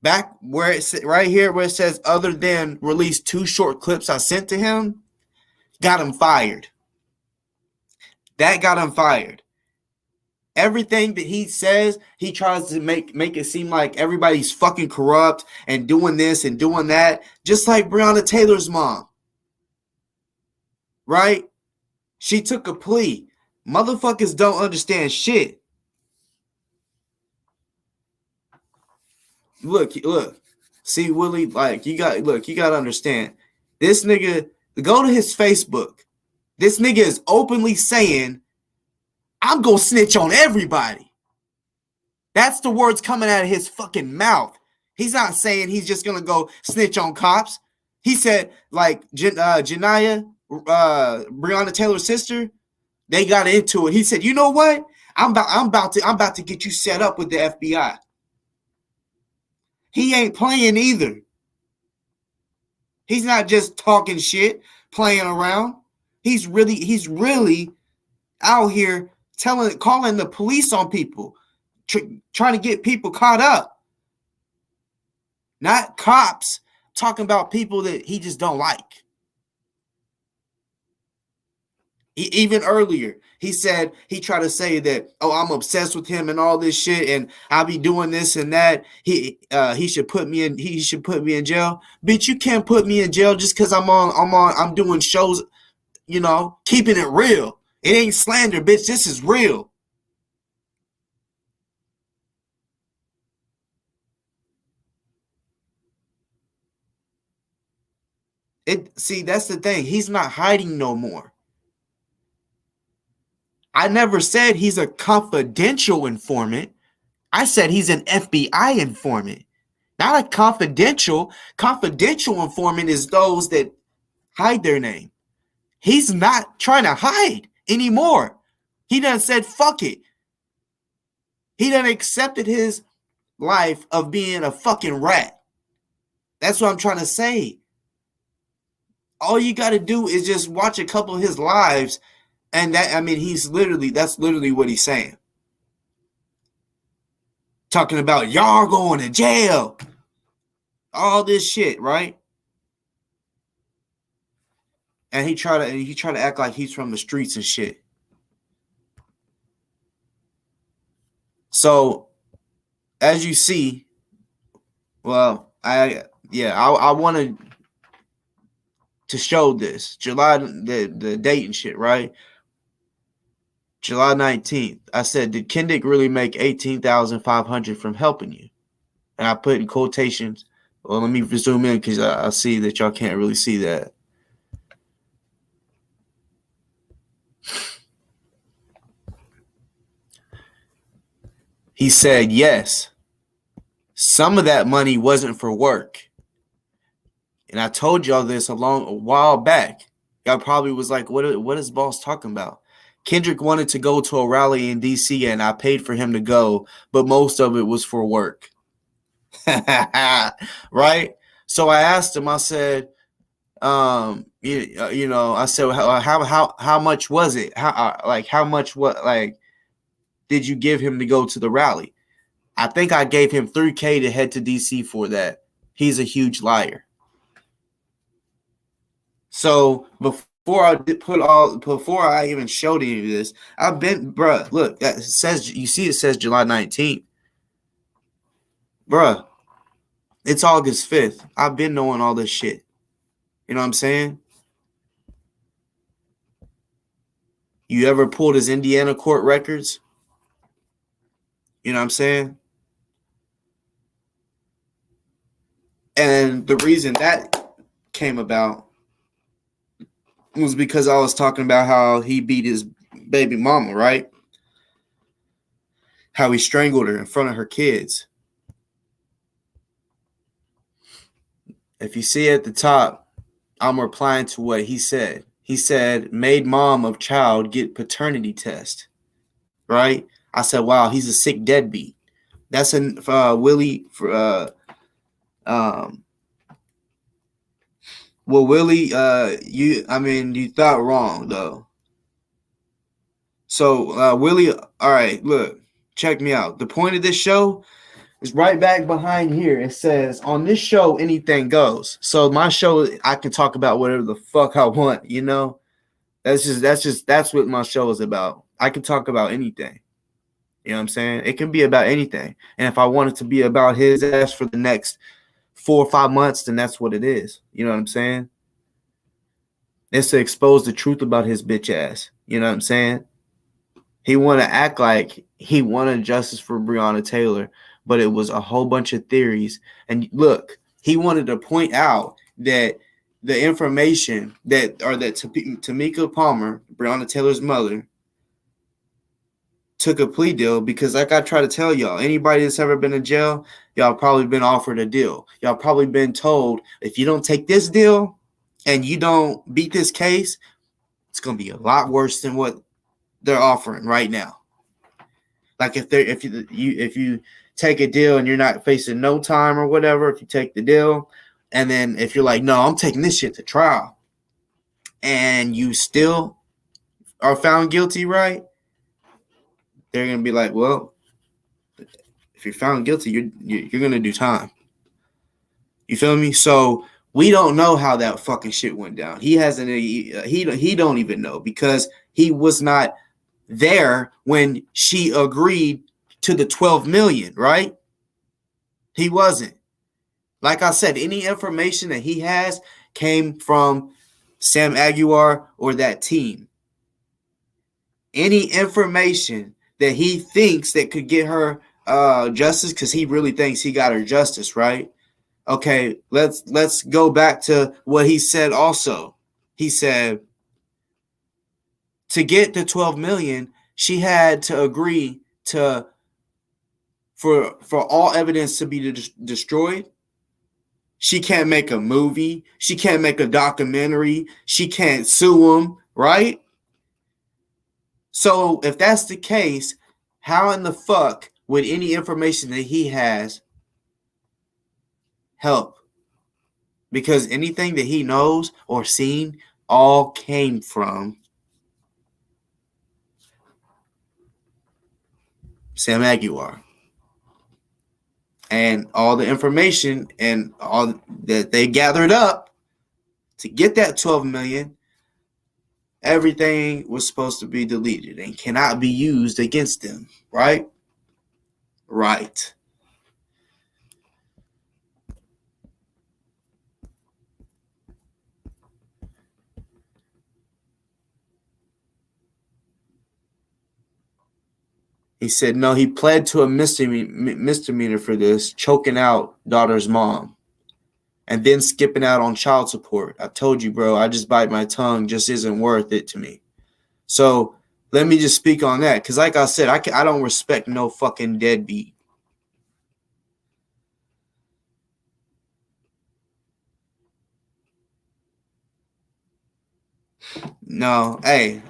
Back where it's right here where it says other than release 2 short clips I sent to him, got him fired. That got him fired. Everything that he says, he tries to make it seem like everybody's fucking corrupt and doing this and doing that, just like Breonna Taylor's mom. Right? She took a plea. Motherfuckers don't understand shit. Look. See, Willie, like, you got to understand. This nigga, go to his Facebook. This nigga is openly saying, I'm going to snitch on everybody. That's the words coming out of his fucking mouth. He's not saying he's just going to go snitch on cops. He said, like, Janiyah, Breonna Taylor's sister, they got into it. He said, you know what? I'm about to get you set up with the FBI. He ain't playing either. He's not just talking shit, playing around. He's really out here calling the police on people, trying to get people caught up. Not cops, talking about people that he just don't like. Even earlier, he said he tried to say that, oh, I'm obsessed with him and all this shit, and I'll be doing this and that. He should put me in. He should put me in jail. Bitch, you can't put me in jail just because I'm doing shows. You know, keeping it real. It ain't slander, bitch. This is real. See, that's the thing. He's not hiding no more. I never said he's a confidential informant. I said he's an FBI informant, not a confidential. Confidential informant is those that hide their name. He's not trying to hide anymore. He done said, fuck it. He done accepted his life of being a fucking rat. That's what I'm trying to say. All you got to do is just watch a couple of his lives. And that's literally what he's saying. Talking about y'all going to jail. All this shit, right? And he try to act like he's from the streets and shit. So, as you see, well, I wanted to show this July, the date and shit, right? July 19th. I said, did Kendick really make $18,500 from helping you? And I put in quotations. Well, let me zoom in because I see that y'all can't really see that. He said, yes, some of that money wasn't for work. And I told y'all this a while back. Y'all probably was like, what is Boss talking about? Kendrick wanted to go to a rally in D.C. and I paid for him to go, but most of it was for work. Right? So I asked him, I said, I said, how much was it? How much did you give him to go to the rally? I think I gave him $3,000 to head to DC for that. He's a huge liar. So before I even showed any of this, I've been, bruh, look, it says July 19th. Bruh, it's August 5th. I've been knowing all this shit. You know what I'm saying? You ever pulled his Indiana court records? You know what I'm saying? And the reason that came about was because I was talking about how he beat his baby mama, right? How he strangled her in front of her kids. If you see at the top, I'm replying to what he said. He said, made mom of child get paternity test, right? I said, wow, he's a sick deadbeat. That's in Willie for well, Willie, you thought wrong though. So Willie, all right, look, check me out. The point of this show is right back behind here. It says on this show anything goes. So my show, I can talk about whatever the fuck I want, you know? That's what my show is about. I can talk about anything. You know what I'm saying? It can be about anything. And if I want it to be about his ass for the next 4 or 5 months, then that's what it is. You know what I'm saying? It's to expose the truth about his bitch ass. You know what I'm saying? He want to act like he wanted justice for Breonna Taylor, but it was a whole bunch of theories. And look, he wanted to point out that the information that Tamika Palmer, Breonna Taylor's mother, took a plea deal because, like I try to tell y'all, anybody that's ever been in jail, y'all probably been offered a deal. Y'all probably been told, if you don't take this deal and you don't beat this case, it's gonna be a lot worse than what they're offering right now. Like if you take a deal and you're not facing no time or whatever, if you take the deal, and then if you're like, no, I'm taking this shit to trial, and you still are found guilty, right? They're gonna be like, well, if you're found guilty, you're gonna do time. You feel me? So we don't know how that fucking shit went down. He hasn't. He don't even know because he was not there when she agreed to the 12 million, right? He wasn't. Like I said, any information that he has came from Sam Aguiar or that team. Any information that he thinks that could get her justice, because he really thinks he got her justice, right? Okay, let's go back to what he said also. He said to get the 12 million, she had to agree to for all evidence to be destroyed. She can't make a movie. She can't make a documentary. She can't sue him, right? So if that's the case, how in the fuck would any information that he has help? Because anything that he knows or seen all came from Sam Aguiar. And all the information and all that they gathered up to get that 12 million, everything was supposed to be deleted and cannot be used against them, right? Right. He said, no, he pled to a misdemeanor for this, choking out daughter's mom, and then skipping out on child support. I told you, bro, I just bite my tongue, just isn't worth it to me. So let me just speak on that, because like I said, I don't respect no fucking deadbeat. No, hey,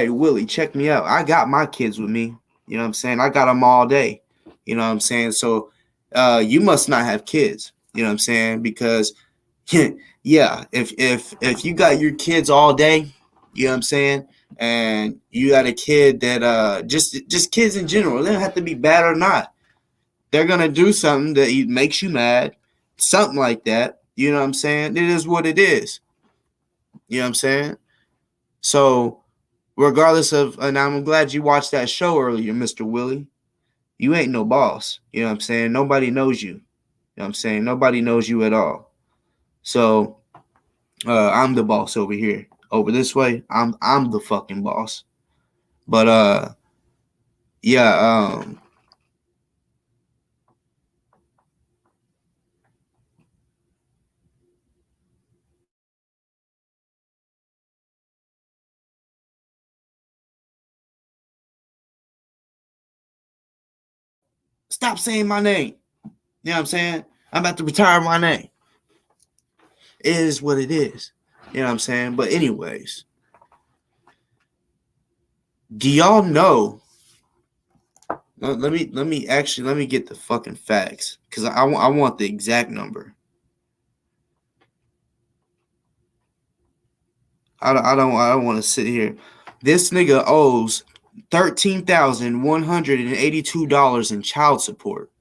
Willie, check me out. I got my kids with me. You know what I'm saying? I got them all day. You know what I'm saying? So you must not have kids. You know what I'm saying? Because yeah, if you got your kids all day, you know what I'm saying? And you got a kid that just kids in general, they don't have to be bad or not. They're gonna do something that makes you mad, something like that. You know what I'm saying? It is what it is. You know what I'm saying? So regardless of, and I'm glad you watched that show earlier, Mr. Willie. You ain't no boss. You know what I'm saying? Nobody knows you. You know what I'm saying? Nobody knows you at all. So I'm the boss over here. Over this way, I'm the fucking boss. But yeah, stop saying my name. You know what I'm saying? I'm about to retire my name. It is what it is. You know what I'm saying? But anyways, do y'all know? Let me get the fucking facts, because I want the exact number. I don't want to sit here. This nigga owes $13,182 in child support.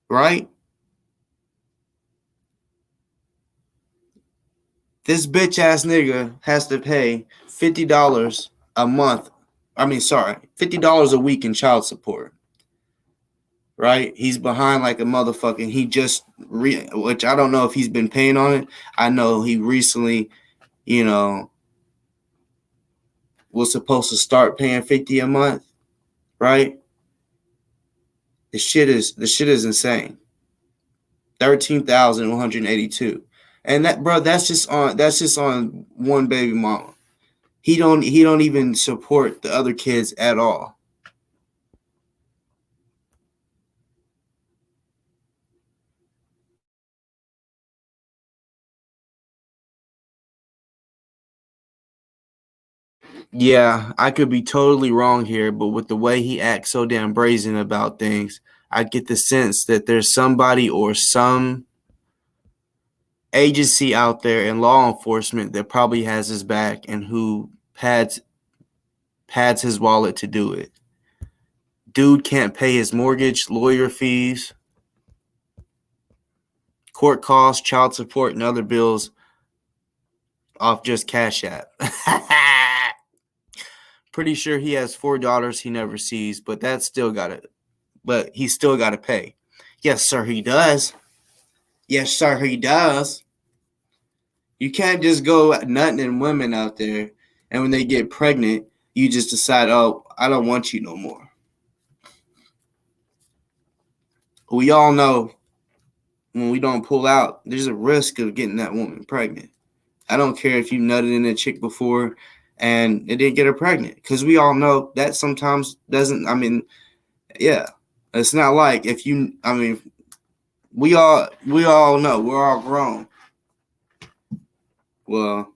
Right? This bitch ass nigga has to pay $50 a month. $50 a week in child support. Right? He's behind like a motherfucking. He just which I don't know if he's been paying on it. I know he recently, was supposed to start paying $50 a month, right? The shit is insane. 13,182. And that's just on one baby mama. He don't even support the other kids at all. Yeah, I could be totally wrong here, but with the way he acts so damn brazen about things, I get the sense that there's somebody or some agency out there in law enforcement that probably has his back and who pads his wallet to do it. Dude can't pay his mortgage, lawyer fees, court costs, child support, and other bills off just Cashapp. Pretty sure he has 4 daughters he never sees, but he's still got to pay. Yes, sir, he does. Yes, sir, he does. You can't just go nutting in women out there, and when they get pregnant, you just decide, oh, I don't want you no more. We all know when we don't pull out, there's a risk of getting that woman pregnant. I don't care if you nutted in a chick before and it didn't get her pregnant, because we all know that sometimes doesn't. I mean, yeah, it's not like if you. I mean, we all know, we're all grown. Well,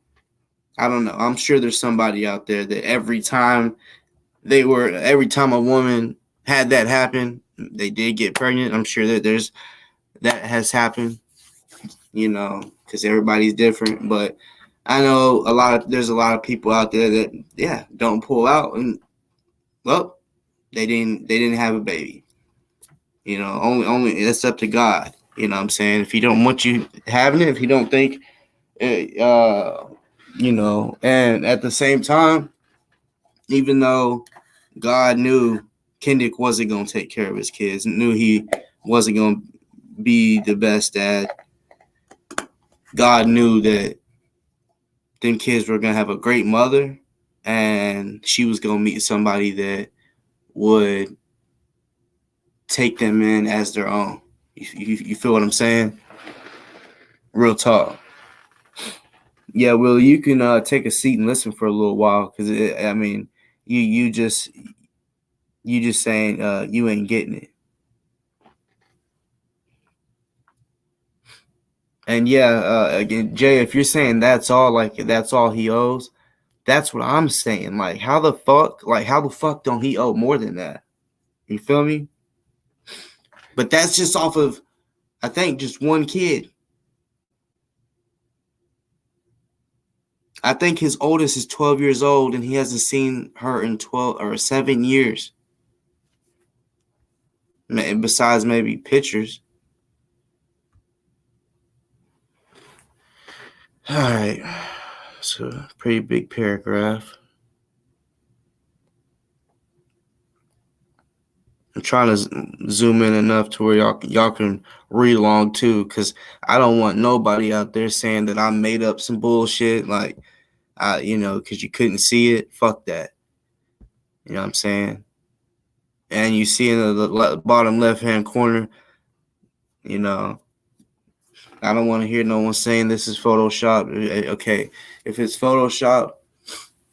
I don't know. I'm sure there's somebody out there that every time a woman had that happen, they did get pregnant. I'm sure that that has happened, because everybody's different. But I know there's a lot of people out there that, don't pull out, and well, they didn't have a baby. Only it's up to God. You know what I'm saying? If he don't want you having it, if he don't think, and at the same time, even though God knew Kendrick wasn't going to take care of his kids, knew he wasn't going to be the best dad, God knew that them kids were going to have a great mother, and she was going to meet somebody that would take them in as their own. You feel what I'm saying? Real talk. Yeah, Will, you can take a seat and listen for a little while, because you just saying you ain't getting it. And again, Jay, if you're saying that's all he owes, that's what I'm saying. Like, how the fuck don't he owe more than that? You feel me? But that's just off of, I think, just one kid. I think his oldest is 12 years old, and he hasn't seen her in 12 or 7 years. Besides maybe pictures. All right. It's a pretty big paragraph. I'm trying to zoom in enough to where y'all can read along too, because I don't want nobody out there saying that I made up some bullshit, like, because you couldn't see it. Fuck that. You know what I'm saying? And you see in the bottom left-hand corner, I don't want to hear no one saying this is Photoshop. Okay, if it's Photoshop,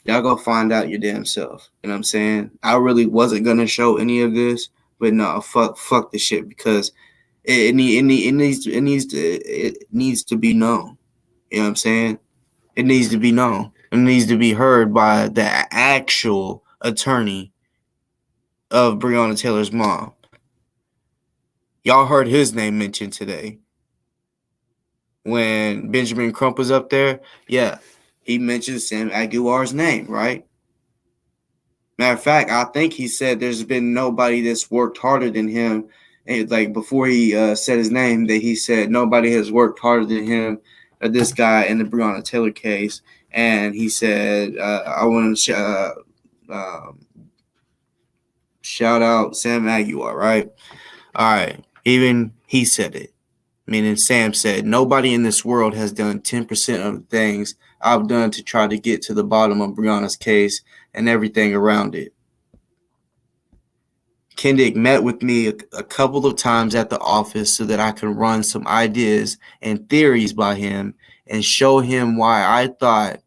y'all go find out your damn self. You know what I'm saying? I really wasn't gonna show any of this, but no, fuck this shit, because it needs to be known. You know what I'm saying? It needs to be known. It needs to be heard by the actual attorney of Breonna Taylor's mom. Y'all heard his name mentioned today. When Benjamin Crump was up there, he mentioned Sam Aguilar's name, right? Matter of fact, I think he said there's been nobody that's worked harder than him. And like, before he said his name, that he said nobody has worked harder than him, or this guy, in the Breonna Taylor case. And he said, I want to shout out Sam Aguilar, right? All right. Even he said it. Meaning Sam said, nobody in this world has done 10% of the things I've done to try to get to the bottom of Breonna's case and everything around it. Kendrick met with me a couple of times at the office so that I could run some ideas and theories by him and show him why I thought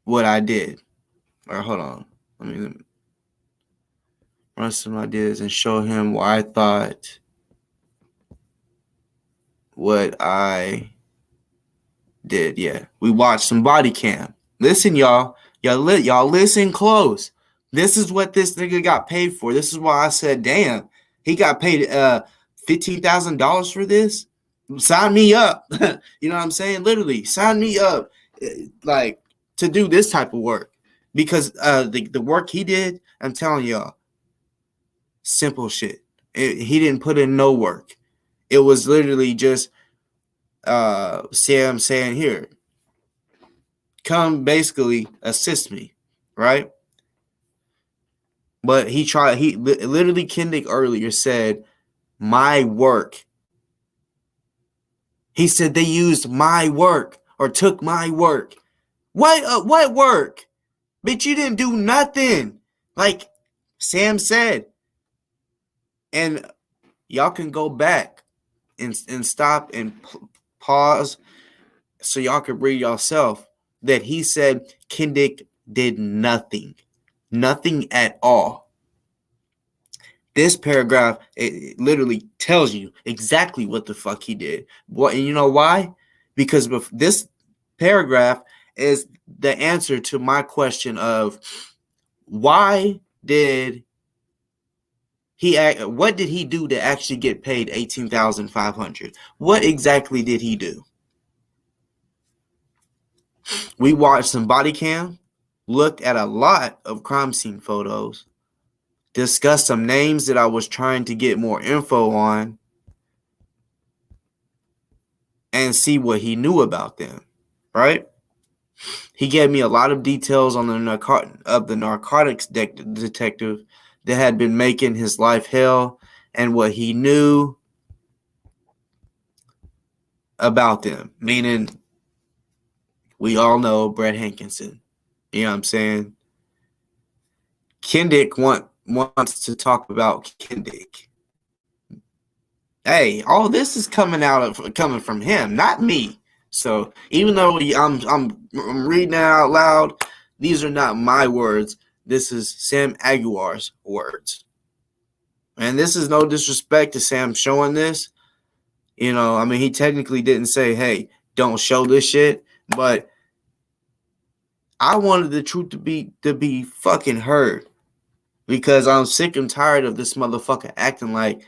what I did. Or hold on. Let me run some ideas and show him why I thought what I did. Yeah. We watched some body cam. Listen, y'all. Y'all listen close. This is what this nigga got paid for. This is why I said, damn, he got paid $15,000 for this. Sign me up. You know what I'm saying? Literally, sign me up, like, to do this type of work. Because the work he did, I'm telling y'all, simple shit. He didn't put in no work. It was literally just Sam saying, here, come basically assist me, right? But he literally, Kendick earlier said, my work. He said they used my work or took my work. What work? Bitch, you didn't do nothing. Like Sam said. And y'all can go back and stop and pause so y'all can read yourself that he said Kendick did nothing. Nothing at all. This paragraph, it literally tells you exactly what the fuck he did. What, and you know why? Because this paragraph is the answer to my question of why did what did he do to actually get paid $18,500? What exactly did he do? We watched some body cam, looked at a lot of crime scene photos, discussed some names that I was trying to get more info on, and see what he knew about them, right? He gave me a lot of details on the narcotics detective that had been making his life hell and what he knew about them, meaning we all know Brett Hankinson. You know what I'm saying? Kendick wants to talk about Kendick. Hey, all this is coming from him, not me. So even though I'm reading it out loud, these are not my words. This is Sam Aguilar's words. And this is no disrespect to Sam showing this. You know, I mean, he technically didn't say, hey, don't show this shit. But I wanted the truth to be fucking heard. Because I'm sick and tired of this motherfucker acting like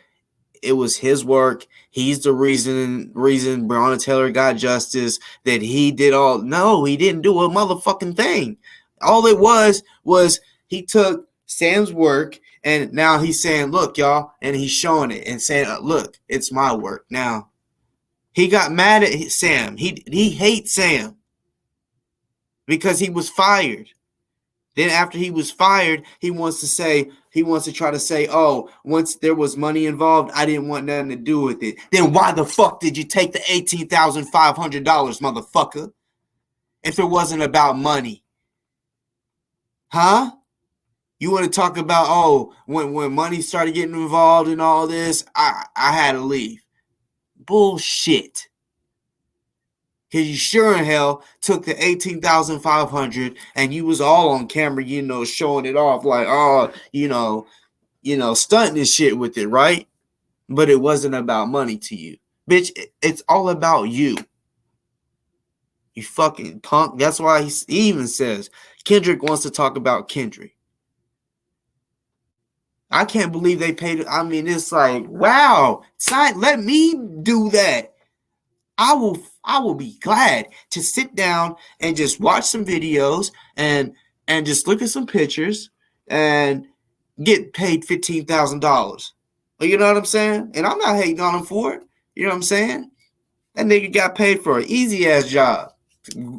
it was his work. He's the reason Breonna Taylor got justice, that he did all. No, he didn't do a motherfucking thing. All it was he took Sam's work and now he's saying, look, y'all, and he's showing it and saying, look, it's my work. Now, he got mad at Sam. He hates Sam because he was fired. Then after he was fired, he wants to try to say, oh, once there was money involved, I didn't want nothing to do with it. Then why the fuck did you take the $18,500, motherfucker, if it wasn't about money? Huh? You want to talk about, oh, when money started getting involved in all this, I had to leave. Bullshit. Because you sure in hell took the $18,500 and you was all on camera, you know, showing it off like, oh, you know, stunting and shit with it, right? But it wasn't about money to you. Bitch, it's all about you. You fucking punk. That's why he even says Kendrick wants to talk about Kendrick. I can't believe they paid. I mean, it's like, wow, let me do that. I will be glad to sit down and just watch some videos and just look at some pictures and get paid $15,000. You know what I'm saying? And I'm not hating on him for it. You know what I'm saying? That nigga got paid for an easy ass job,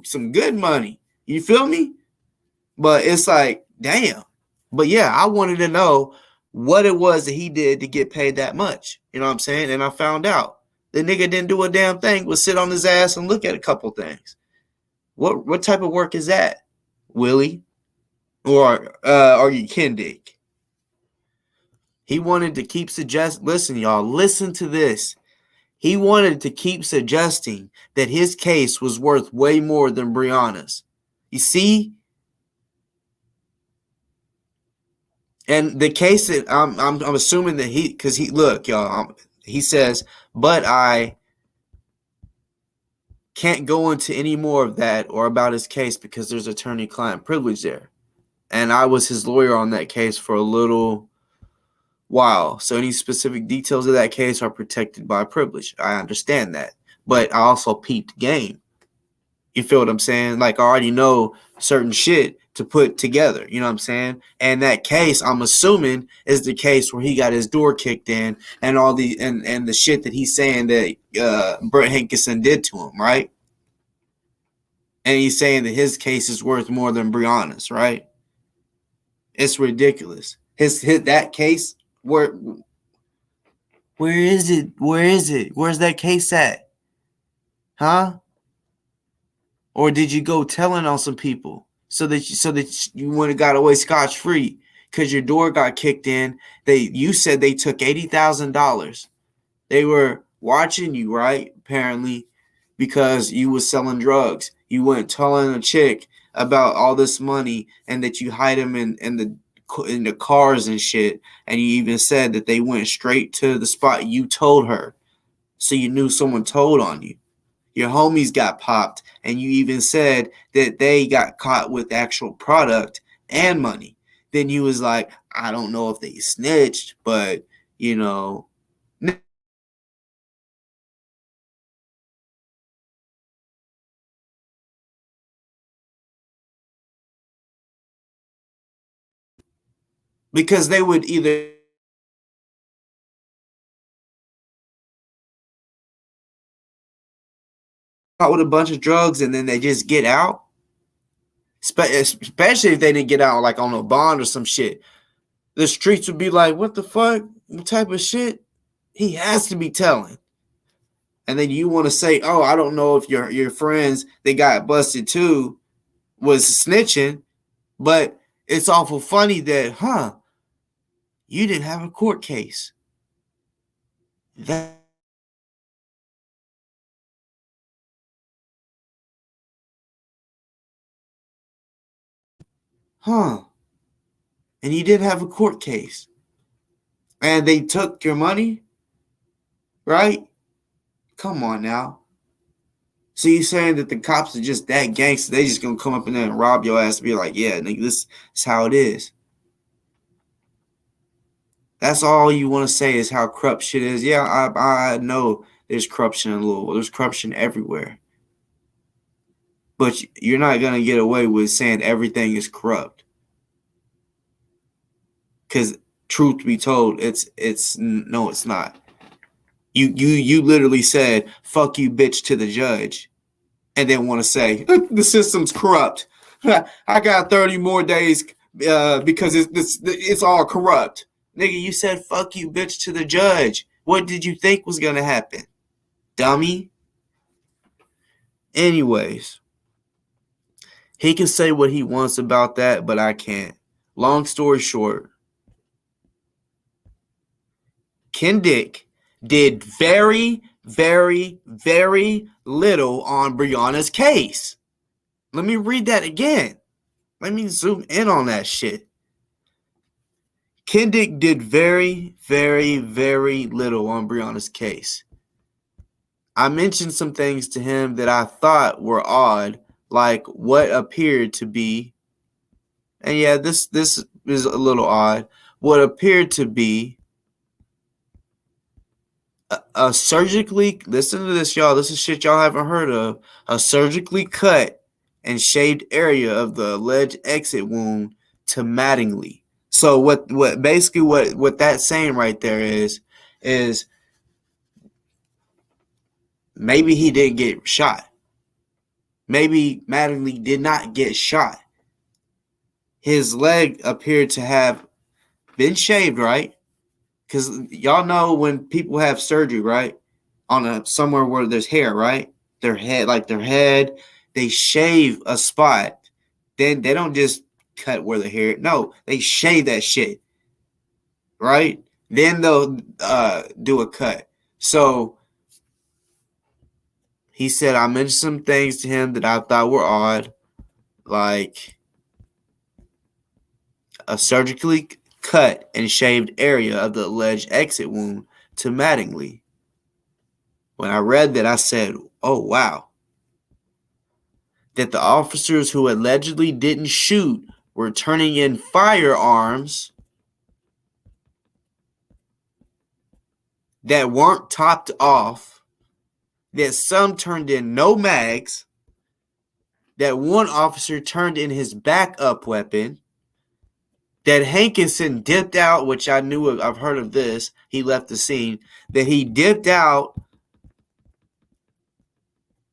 some good money. You feel me? But it's like, damn. But yeah, I wanted to know what it was that he did to get paid that much. You know what I'm saying? And I found out. The nigga didn't do a damn thing but sit on his ass and look at a couple things. What type of work is that, Willie? Or are you Kendick? He wanted to keep listen, y'all, listen to this. He wanted to keep suggesting that his case was worth way more than Breonna's. You see? And the case that I'm assuming that look, y'all, he says, but I can't go into any more of that or about his case because there's attorney-client privilege there. And I was his lawyer on that case for a little while. So any specific details of that case are protected by privilege. I understand that. But I also peeped game. You feel what I'm saying? Like, I already know certain shit to put together. You know what I'm saying? And that case, I'm assuming, is the case where he got his door kicked in and all the and the shit that he's saying that Brett Hankinson did to him, right? And he's saying that his case is worth more than Breonna's, right? It's ridiculous. His that case, where is it? Where is it? Where's that case at? Huh? Or did you go telling on some people so that you wouldn't have got away scotch free because your door got kicked in? You said they took $80,000. They were watching you, right? Apparently, because you was selling drugs. You went telling a chick about all this money and that you hide them in the cars and shit. And you even said that they went straight to the spot you told her, so you knew someone told on you. Your homies got popped, and you even said that they got caught with actual product and money. Then you was like, I don't know if they snitched, but, you know. Because they would either out with a bunch of drugs and then they just get out. Especially if they didn't get out like on a bond or some shit. The streets would be like, what the fuck? What type of shit? He has to be telling. And then you want to say, oh, I don't know if your friends that got busted too was snitching, but it's awful funny that, you didn't have a court case. And you didn't have a court case. And they took your money, right? Come on now. So you saying that the cops are just that gangster? They just gonna come up in there and rob your ass and be like, yeah, nigga, this is how it is. That's all you want to say is how corrupt shit is. Yeah, I know there's corruption in Louisville. There's corruption everywhere. But you're not gonna get away with saying everything is corrupt. Because truth be told, it's not. You literally said "fuck you, bitch" to the judge, and then want to say the system's corrupt. I got 30 more days because it's all corrupt. Nigga, you said "fuck you, bitch" to the judge. What did you think was gonna happen, dummy? Anyways, he can say what he wants about that, but I can't. Long story short, Ken Dick did very, very, very little on Breonna's case. Let me read that again. Let me zoom in on that shit. Ken Dick did very, very, very little on Breonna's case. I mentioned some things to him that I thought were odd, like what appeared to be, and yeah, this is a little odd, what appeared to be a surgically, listen to this, y'all, this is shit y'all haven't heard of, a surgically cut and shaved area of the alleged exit wound to Mattingly. So what basically what that's saying right there is maybe he didn't get shot. Maybe Mattingly did not get shot. His leg appeared to have been shaved, right? Because y'all know when people have surgery, right? On somewhere where there's hair, right? Their head, they shave a spot. Then they don't just cut where the hair. No, they shave that shit, right? Then they'll do a cut. So he said I mentioned some things to him that I thought were odd, like a surgically cut and shaved area of the alleged exit wound to Mattingly. When I read that, I said, oh, wow. That the officers who allegedly didn't shoot were turning in firearms that weren't topped off, that some turned in no mags, that one officer turned in his backup weapon, that Hankinson dipped out, which I knew of, I've heard of this, he left the scene, that he dipped out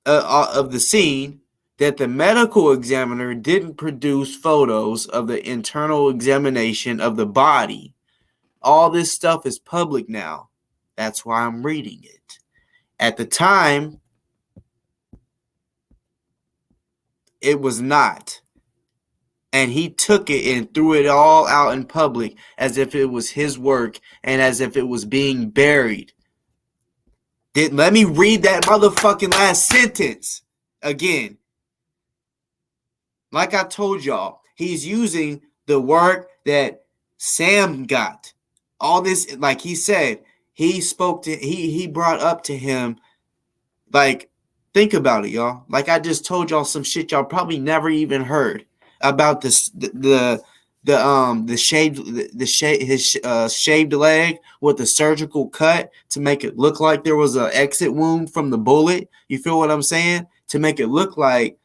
of the scene, that the medical examiner didn't produce photos of the internal examination of the body. All this stuff is public now. That's why I'm reading it. At the time, it was not. And he took it and threw it all out in public as if it was his work and as if it was being buried. Let me read that motherfucking last sentence again. Like I told y'all, he's using the work that Sam got. All this, like he said, he brought up to him, like, think about it, y'all. Like I just told y'all some shit y'all probably never even heard about this, his shaved leg with the surgical cut to make it look like there was an exit wound from the bullet. You feel what I'm saying? To make it look like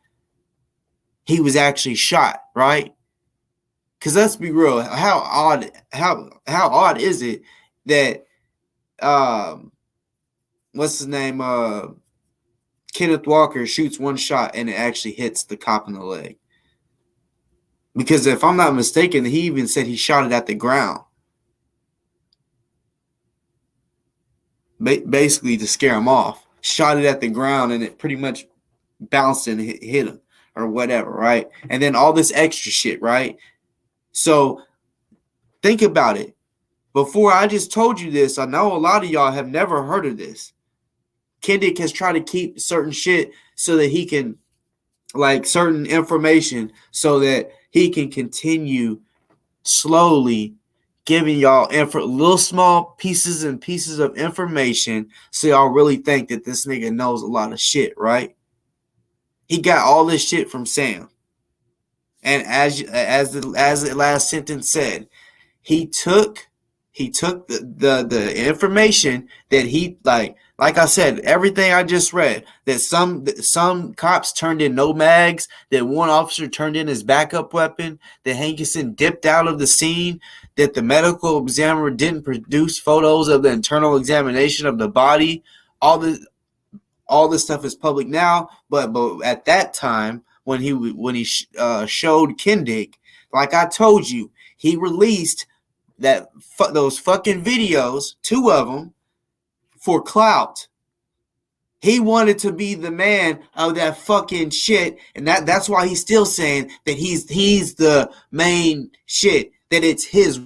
he was actually shot, right? Because let's be real, how odd is it that what's his name? Kenneth Walker shoots one shot and it actually hits the cop in the leg. Because if I'm not mistaken, he even said he shot it at the ground. Basically to scare him off. Shot it at the ground and it pretty much bounced and hit him or whatever, right? And then all this extra shit, right? So think about it. Before I just told you this, I know a lot of y'all have never heard of this. Kendick has tried to keep certain shit so that he can, like certain information, so that he can continue slowly giving y'all little small pieces of information so y'all really think that this nigga knows a lot of shit, right? He got all this shit from Sam. And as the last sentence said, he took the information that he like I said, everything I just read, that some cops turned in no mags, that one officer turned in his backup weapon, that Hankinson dipped out of the scene, that the medical examiner didn't produce photos of the internal examination of the body. All this stuff is public now, but at that time when he showed Kendick, like I told you, he released those fucking videos, 2 of them, for clout. He wanted to be the man of that fucking shit, and that's why he's still saying that he's the main shit, that it's his.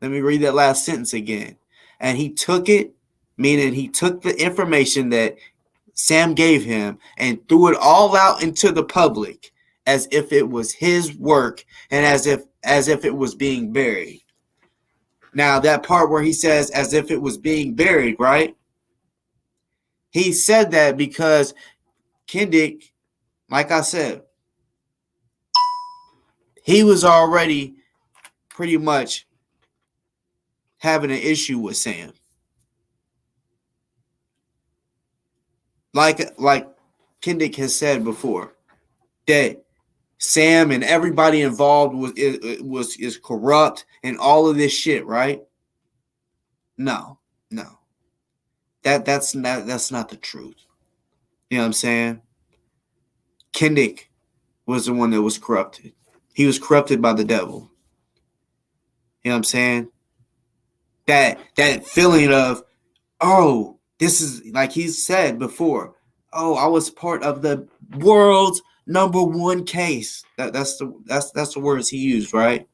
Let me read that last sentence again. And he took it, meaning he took the information that Sam gave him and threw it all out into the public as if it was his work and as if it was being buried. Now, that part where he says as if it was being buried, right? He said that because Kendick, like I said, he was already pretty much having an issue with Sam. Like Kendick has said before, that Sam and everybody involved is corrupt and all of this shit, right? No. That's not the truth. You know what I'm saying? Kendick was the one that was corrupted. He was corrupted by the devil. You know what I'm saying? That feeling of, oh, this is, like he said before, oh, I was part of the world's #1 case. That's the words he used, right?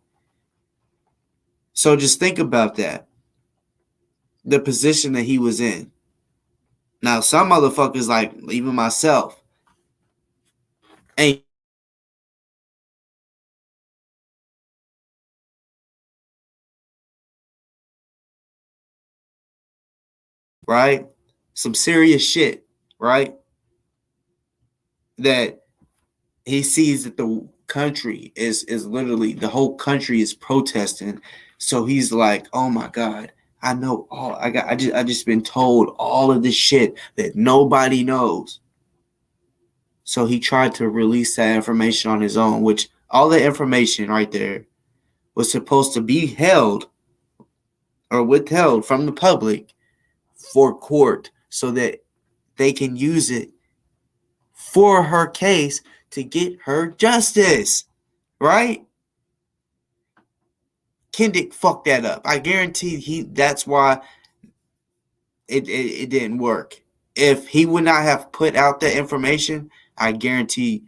So just think about that. The position that he was in. Now, some motherfuckers, like even myself, ain't right? Some serious shit, right? That he sees that the country is literally, the whole country is protesting So he's like, oh my God, I know all I just been told all of this shit that nobody knows. So he tried to release that information on his own, which all the information right there was supposed to be held or withheld from the public for court so that they can use it for her case to get her justice, right? Kendick fucked that up. I guarantee that's why it didn't work. If he would not have put out that information, I guarantee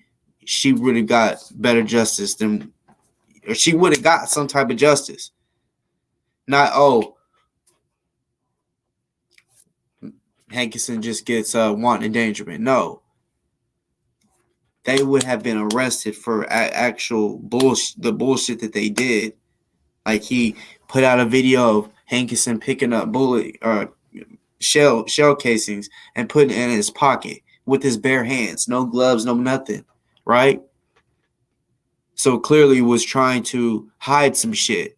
she would have got better justice than, or she would have got some type of justice. Not, oh, Hankinson just gets wanton endangerment. No. They would have been arrested for actual bullshit, the bullshit that they did. Like he put out a video of Hankinson picking up bullet or shell casings and putting it in his pocket with his bare hands, no gloves, no nothing, right? So clearly was trying to hide some shit.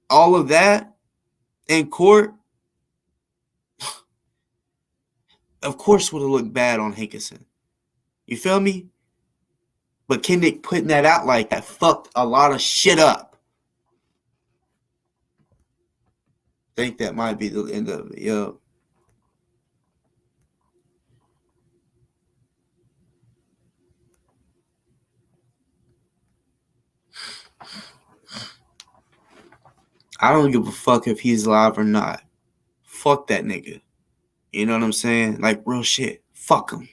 All of that in court, of course, would have looked bad on Hankinson. You feel me? But Kendick putting that out like that fucked a lot of shit up. I think that might be the end of it, yo. I don't give a fuck if he's alive or not. Fuck that nigga. You know what I'm saying? Like real shit. Fuck him.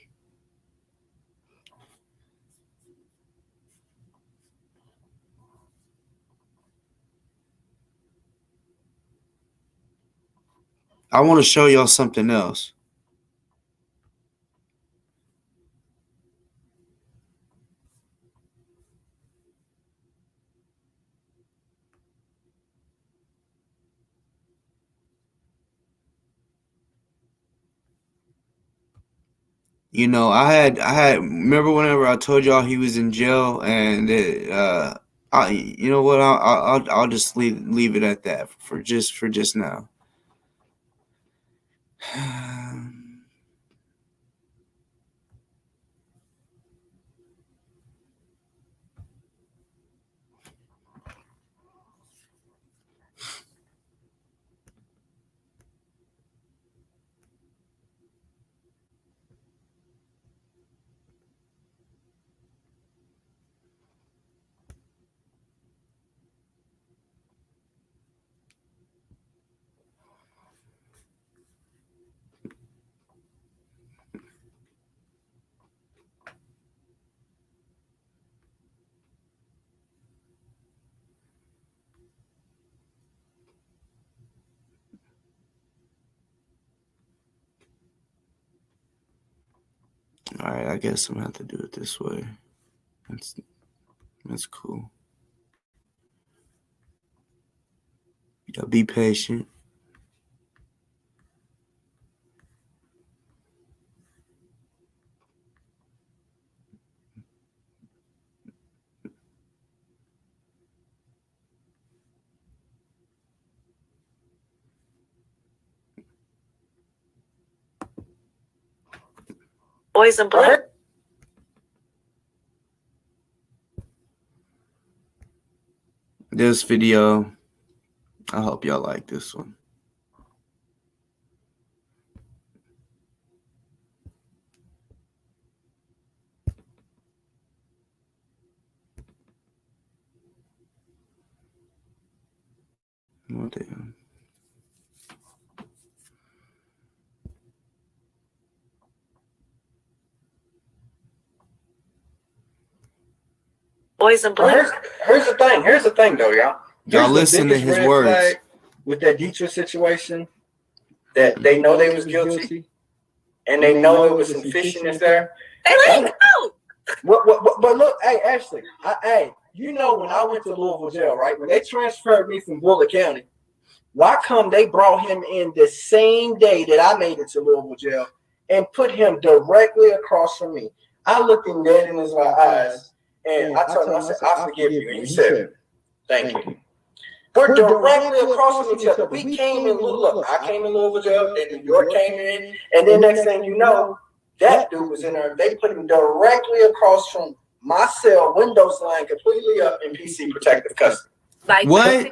I want to show y'all something else. You know, I had remember whenever I told y'all he was in jail, and you know what? I'll just leave it at that for just now. All right, I guess I'm gonna have to do it this way. That's cool. Y'all be patient. Boys in Blue. This video, I hope y'all like this one. Oh, damn. Boys in Blue. Here's the thing, though, y'all. Y'all listen to his words. With that Dietrich situation, that they know they was guilty, and they know there was some fishiness there. They let him out. But look, hey, Ashley, you know when I went to Louisville jail, right? When they transferred me from Bullitt County, why come they brought him in the same day that I made it to Louisville jail and put him directly across from me? I looked him dead in his eyes, and I told him, I said, I forgive you. And he said, thank you. We're directly across from each other. We came in, look, I came in Louisville jail, and New York came in, and then next thing you know, that dude was in there. They put him directly across from my cell, windows line completely up in PC protective custody. Like what?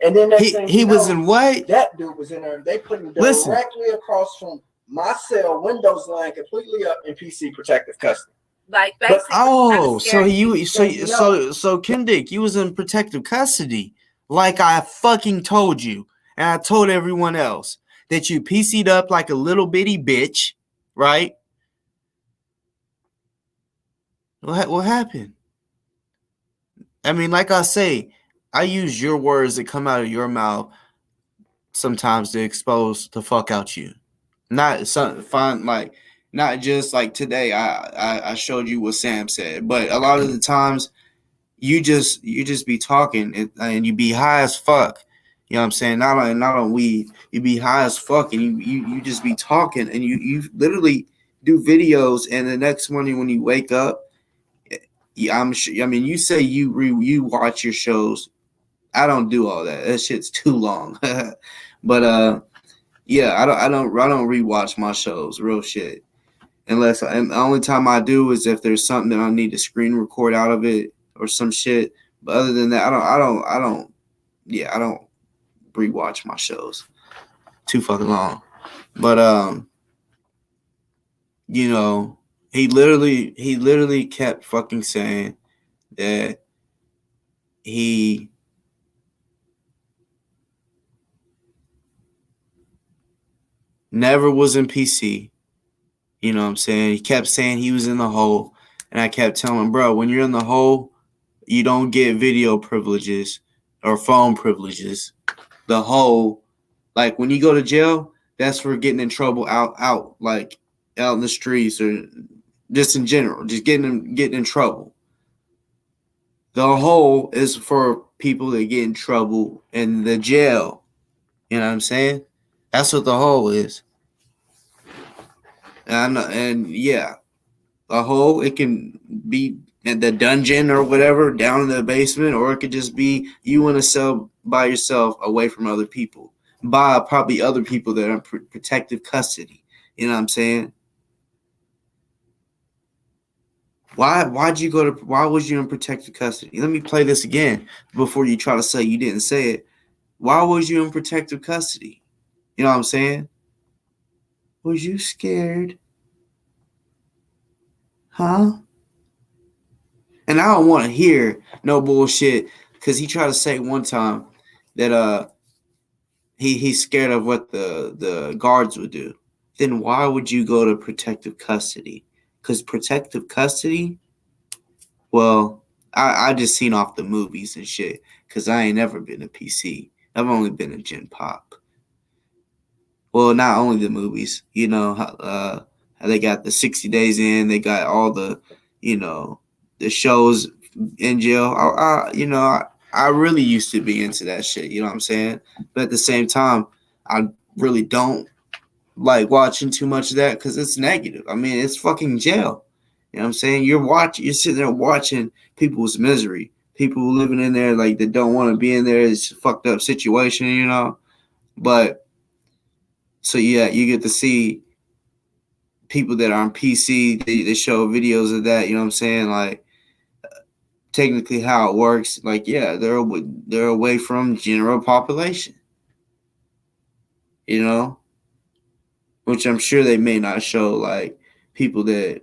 And then next thing he you was know, in what? that dude was in there. They put him directly across from my cell, windows line completely up in PC protective custody. Like basically, so Kendick, you was in protective custody, like I fucking told you, and I told everyone else that you PC'd up like a little bitty bitch, right? What happened? I mean, like I say, I use your words that come out of your mouth sometimes to expose the fuck out you. Not something fun, like not just like today. I showed you what Sam said, but a lot of the times you just be talking and you be high as fuck. You know what I'm saying? Not on weed. You be high as fuck and you just be talking and you literally do videos and the next morning when you wake up, I'm sure. I mean, you say you watch your shows. I don't do all that. That shit's too long. But yeah, I don't rewatch my shows, real shit. And the only time I do is if there's something that I need to screen record out of it or some shit. But other than that, I don't rewatch my shows. Too fucking long. But you know, he literally kept fucking saying that he never was in PC. You know what I'm saying? He kept saying he was in the hole. And I kept telling him, bro, when you're in the hole, you don't get video privileges or phone privileges. The hole, like when you go to jail, that's for getting in trouble out like out in the streets or just in general, just getting in trouble. The hole is for people that get in trouble in the jail. You know what I'm saying? That's what the hole is. And yeah, a hole, it can be in the dungeon or whatever, down in the basement, or it could just be you in a cell by yourself away from other people, by probably other people that are in protective custody. You know what I'm saying? Why was you in protective custody? Let me play this again before you try to say you didn't say it. Why was you in protective custody? You know what I'm saying? Was you scared? Huh? And I don't want to hear no bullshit because he tried to say one time that he's scared of what the guards would do. Then why would you go to protective custody? Because protective custody, well, I just seen off the movies and shit because I ain't never been a PC. I've only been a Gen Pop. Well, not only the movies, you know, how they got the 60 days in, they got all the, you know, the shows in jail. I really used to be into that shit, you know what I'm saying? But at the same time, I really don't like watching too much of that because it's negative. I mean, it's fucking jail. You know what I'm saying? You're sitting there watching people's misery. People living in there like that don't want to be in there. It's a fucked up situation, you know? But so yeah, you get to see people that are on PC. They show videos of that. You know what I'm saying? Like technically how it works. Like yeah, they're away from general population. You know, which I'm sure they may not show like people that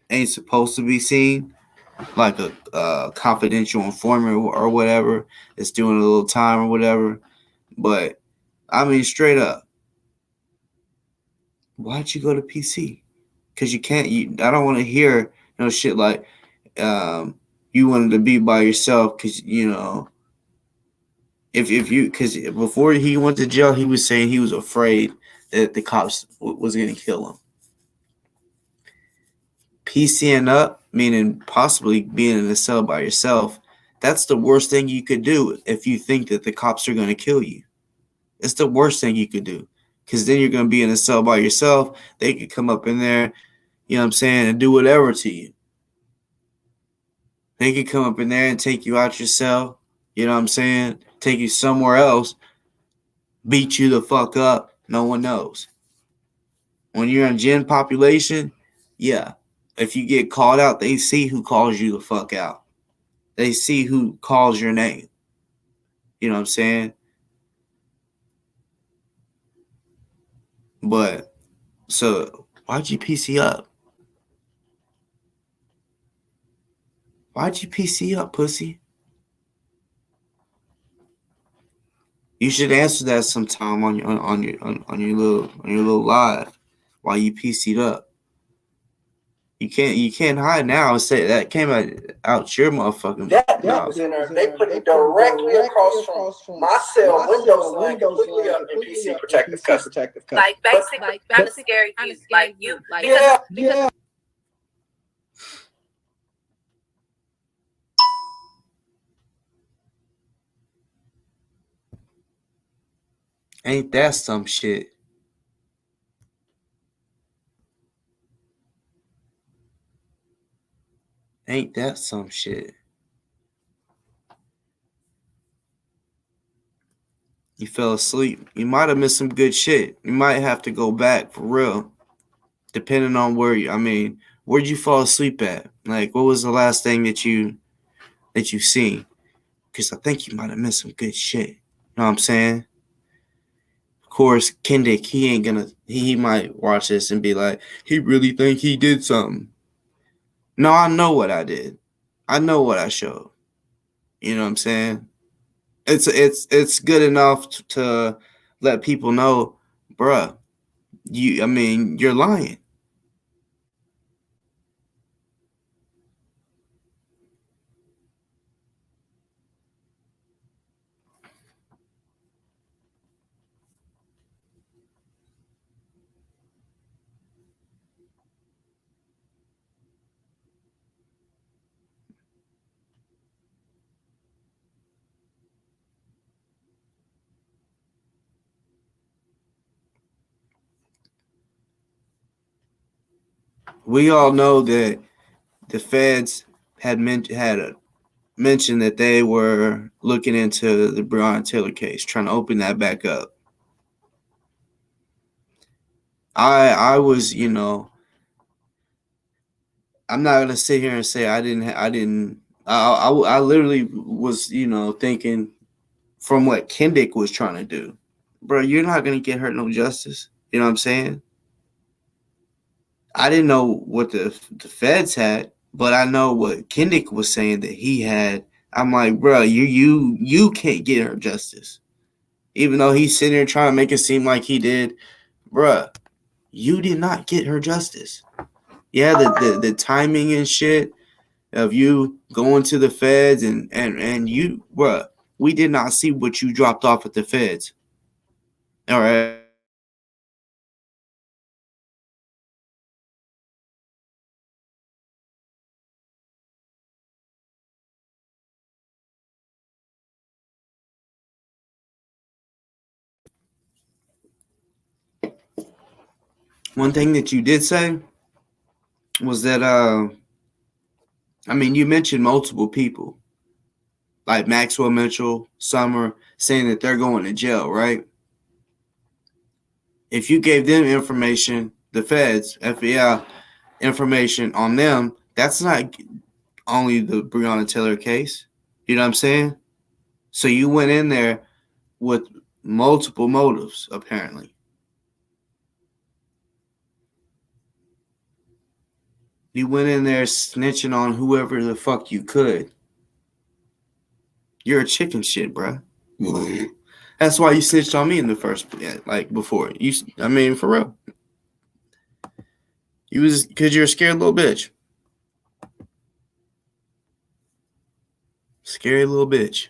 ain't supposed to be seen, like a confidential informant or whatever that's doing a little time or whatever. But I mean, straight up. Why'd you go to PC? Because you can't. I don't want to hear no shit like you wanted to be by yourself because you know if you because before he went to jail he was saying he was afraid that the cops was going to kill him. PCing up, meaning possibly being in a cell by yourself, that's the worst thing you could do if you think that the cops are going to kill you. It's the worst thing you could do. Because then you're going to be in a cell by yourself. They could come up in there, you know what I'm saying, and do whatever to you. They could come up in there and take you out your cell. You know what I'm saying? Take you somewhere else, beat you the fuck up. No one knows. When you're in gen population, yeah. If you get called out, they see who calls you the fuck out. They see who calls your name. You know what I'm saying? But, so, why'd you PC up? Why'd you PC up, pussy? You should answer that sometime on your little live while you PC'd up. You can't hide now and say that came out your motherfucking. That was in there. They put it directly across from my cell windows line, completely up in PC protective custody. Like basically, kind of scary. Like you, Yeah. Ain't that some shit? Ain't that some shit? You fell asleep. You might have missed some good shit. You might have to go back for real. Depending on where where'd you fall asleep at? Like, what was the last thing that you seen? Because I think you might have missed some good shit. You know what I'm saying? Of course, Kendick, he might watch this and be like, he really think he did something. No, I know what I did. I know what I showed. You know what I'm saying? It's good enough to let people know, bruh, you're lying. We all know that the feds had mentioned that they were looking into the Breonna Taylor case, trying to open that back up. I was, I'm not gonna sit here and say I didn't. I literally was, thinking from what Kendick was trying to do, bro. You're not gonna get her no justice. You know what I'm saying? I didn't know what the feds had, but I know what Kendick was saying that he had. I'm like, bro, you can't get her justice, even though he's sitting there trying to make it seem like he did, bro. You did not get her justice. Yeah, the timing and shit of you going to the feds and you, bruh, we did not see what you dropped off at the feds. All right. One thing that you did say was that, you mentioned multiple people, like Maxwell Mitchell, Summer, saying that they're going to jail, right? If you gave them information, the feds, FBI, information on them, that's not only the Breonna Taylor case. You know what I'm saying? So you went in there with multiple motives, apparently. You went in there snitching on whoever the fuck you could. You're a chicken shit, bro. That's why you snitched on me in the first, before. For real. You was because you're a scared little bitch. Scary little bitch.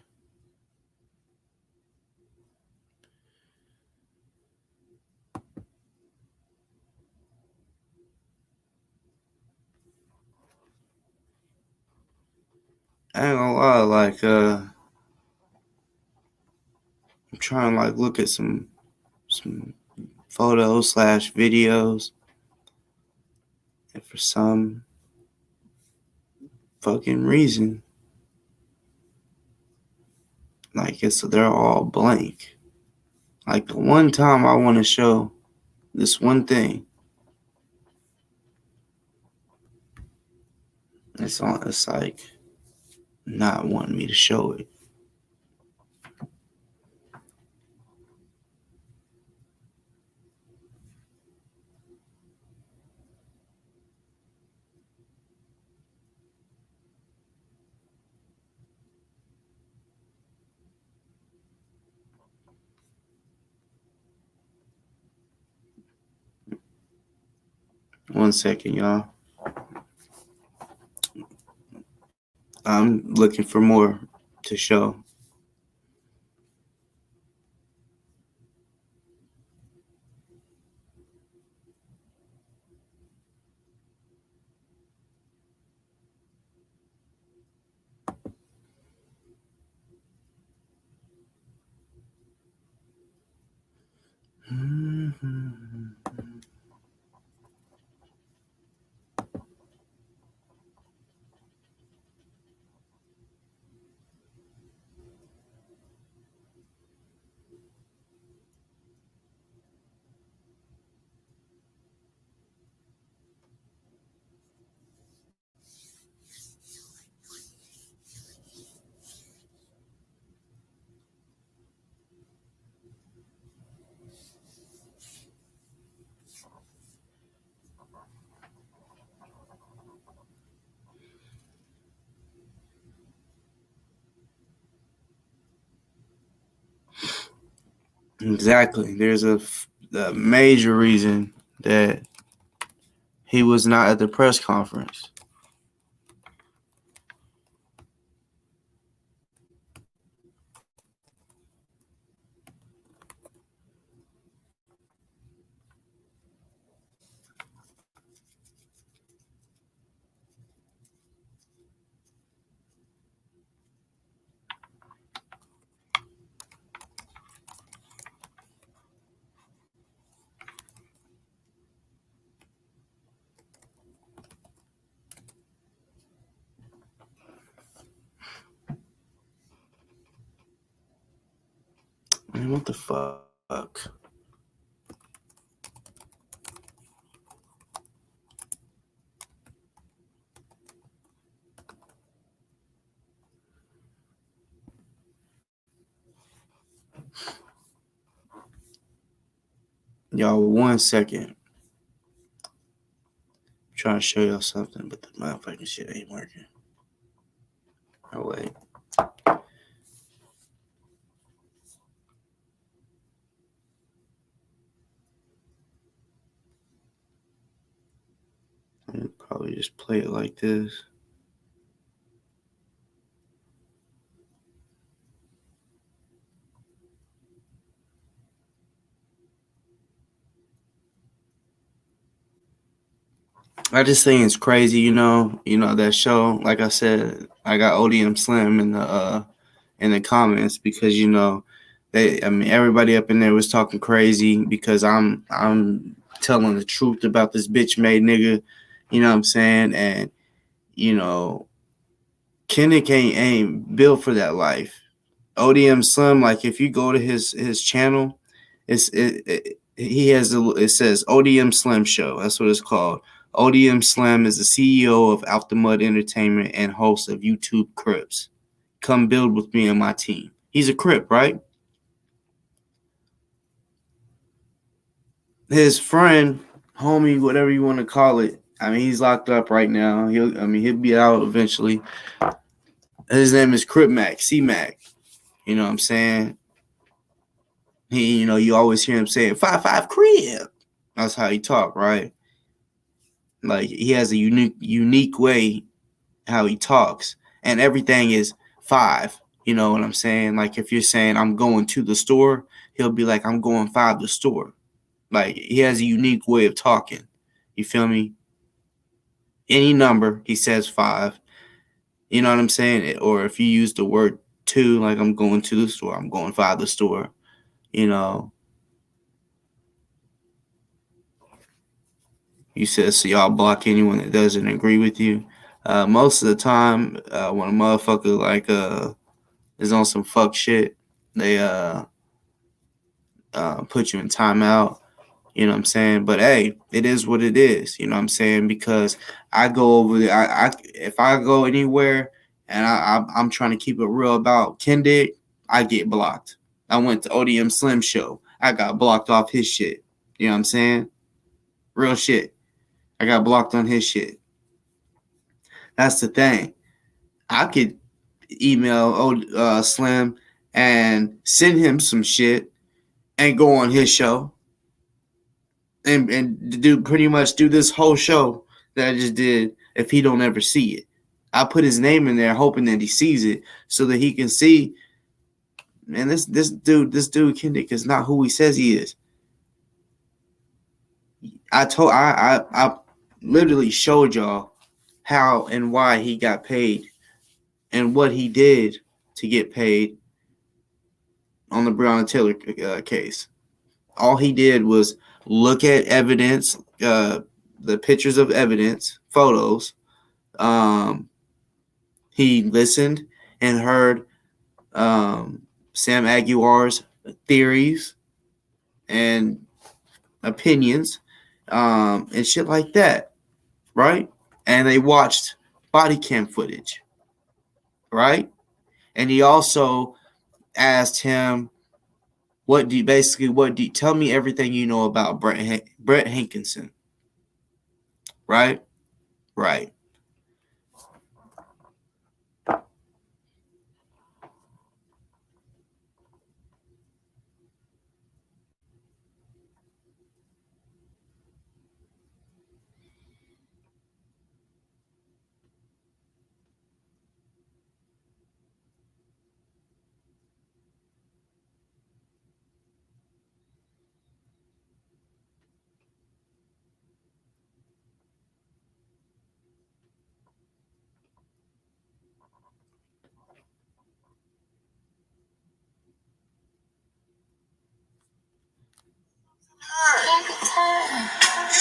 I ain't gonna lie, I'm trying to look at some photos / videos, and for some fucking reason, Like they're all blank. Like the one time I want to show this one thing, it's like not wanting me to show it. One second, y'all. I'm looking for more to show. Exactly. There's a major reason that he was not at the press conference. Man, what the fuck? Y'all, 1 second. I'm trying to show y'all something, but the motherfucking shit ain't working. Oh, wait. I'll probably just play it like this. I just think it's crazy, you know that show. Like I said, I got ODM SLIM in the comments because everybody up in there was talking crazy because I'm telling the truth about this bitch made nigga, you know what I'm saying? And Kinnick ain't built for that life. ODM SLIM, like if you go to his channel, it says ODM SLIM Show. That's what it's called. ODM SLIM is the CEO of Out the Mud Entertainment and host of YouTube Crips. Come build with me and my team. He's a Crip, right? His friend, homie, whatever you want to call it. I mean, he's locked up right now. He'll be out eventually. His name is Crip Mac, C-Mac. You know what I'm saying? He, you always hear him saying 5-5 Crip. That's how he talk, right? Like he has a unique way how he talks, and everything is 5. You know what I'm saying? Like if you're saying I'm going to the store, he'll be like I'm going 5 to the store. Like he has a unique way of talking. You feel me? Any number, he says 5. You know what I'm saying? Or if you use the word 2, like I'm going to the store, I'm going 5 to the store. You said so y'all block anyone that doesn't agree with you. Most of the time, when a motherfucker is on some fuck shit, they put you in timeout. You know what I'm saying? But hey, it is what it is. You know what I'm saying? Because I go over there. If I go anywhere and I'm trying to keep it real about Kendick, I get blocked. I went to ODM SLIM show. I got blocked off his shit. You know what I'm saying? Real shit. I got blocked on his shit. That's the thing. I could email Slim and send him some shit and go on his show. And do pretty much do this whole show that I just did if he don't ever see it. I put his name in there hoping that he sees it so that he can see, man, this dude Kendick is not who he says he is. I literally showed y'all how and why he got paid and what he did to get paid on the Breonna Taylor case. All he did was look at evidence, the pictures of evidence, photos. He listened and heard Sam Aguilar's theories and opinions and shit like that, right? And they watched body cam footage, right? And he also asked him, tell me everything you know about Brett Hankinson, right? Right.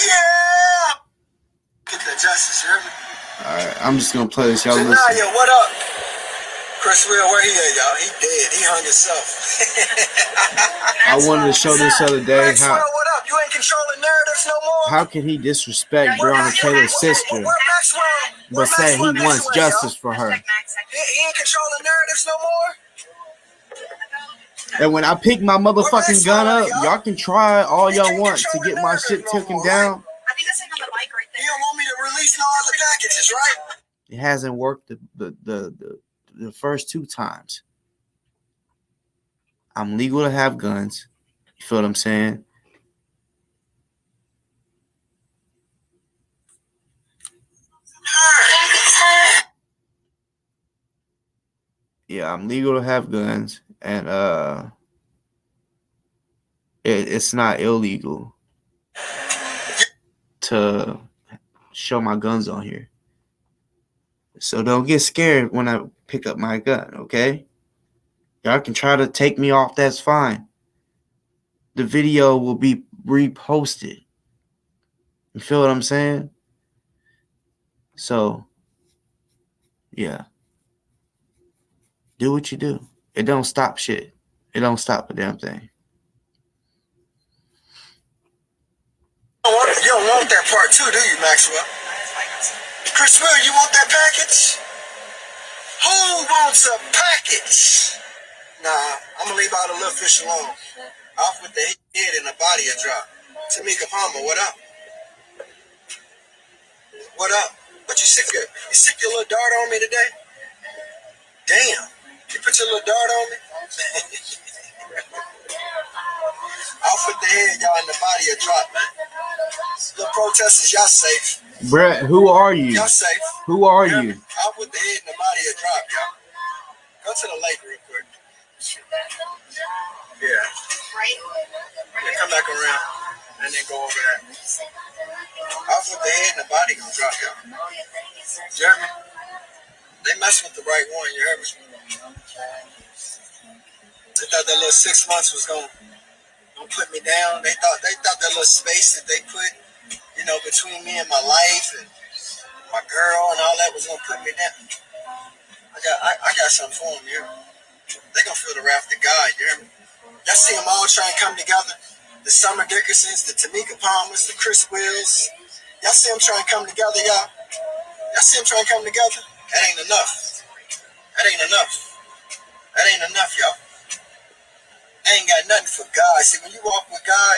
Yeah. Get the justice, you hear me? Alright, I'm just gonna play this. Y'all listen. Janaya, what up? Chris Will, where he at, y'all? He dead. He hung himself. I wanted to show this other day Maxwell, what up? You ain't controlling narratives no more? how can he disrespect Breonna Taylor's sister but say he wants justice for her? He ain't controlling narratives no more? And when I pick my motherfucking gun up, y'all can try all y'all want to get my shit taken down. I think that's like on the bike right there. You don't want me to release all the packages, right? It hasn't worked the first two times. I'm legal to have guns. You feel what I'm saying? Yeah, I'm legal to have guns, and it's not illegal to show my guns on here. So don't get scared when I pick up my gun, okay? Y'all can try to take me off, that's fine. The video will be reposted. You feel what I'm saying? So, yeah. Do what you do. It don't stop shit. It don't stop a damn thing. You don't want that part too, do you, Maxwell? Chris Will, you want that package? Who wants a package? Nah, I'm gonna leave all the little fish alone. Off with the head and the body a drop. Tamika Palmer, what up? What up? What you sick your little dart on me today? Damn. You put your little dart on me? Off with the head, y'all, and the body a drop, man. Little protesters, y'all safe. Brett, who are you? Y'all safe. Who are you? Off with the head and the body a drop, y'all. Go to the lake real quick. Yeah. Yeah, come back around and then go over there. Off with the head and the body gonna drop, y'all. You heard me? They messing with the right one, you heard me? They thought that little 6 months was gonna put me down. They thought that little space that they put, between me and my life and my girl and all that was gonna put me down. I got something for them here. They're going to feel the wrath of God, you hear me? Y'all see them all trying to come together. The Summer Dickersons, the Tamika Palmers, the Chris Wills. Y'all see them trying to come together, y'all? Y'all see them trying to come together? That ain't enough. That ain't enough. That ain't enough, y'all. They ain't got nothing for God. See, when you walk with God,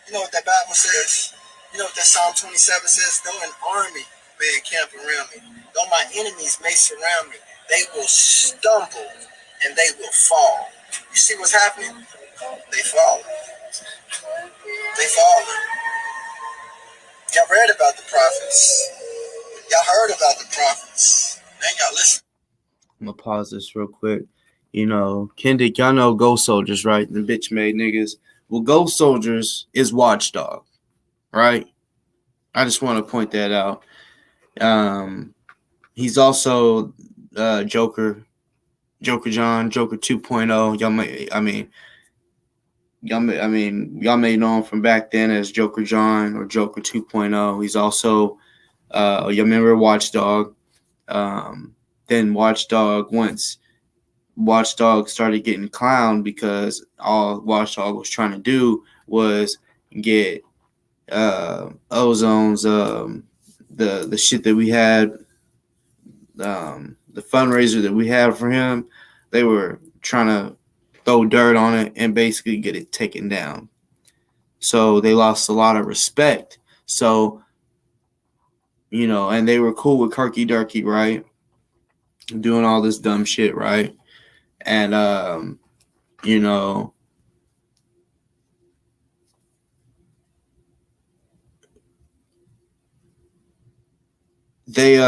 you know what that Bible says? You know what that Psalm 27 says? Though an army may encamp around me, though my enemies may surround me, they will stumble and they will fall. You see what's happening? They fall. They fall. Y'all read about the prophets. Y'all heard about the prophets. Man, y'all listen. I'm gonna pause this real quick. You know, Kendrick, y'all know Ghost Soldiers, right? The bitch made niggas. Well, Ghost Soldiers is Watchdog, right? I just want to point that out. He's also Joker John, Joker 2.0. Y'all may know him from back then as Joker John or Joker 2.0. He's also y'all remember Watchdog. Then once Watchdog started getting clowned because all Watchdog was trying to do was get Ozone's the shit that we had, the fundraiser that we had for him. They were trying to throw dirt on it and basically get it taken down. So they lost a lot of respect. So, you know, and they were cool with Kirky Durkee, right? Doing all this dumb shit, right? And you know, they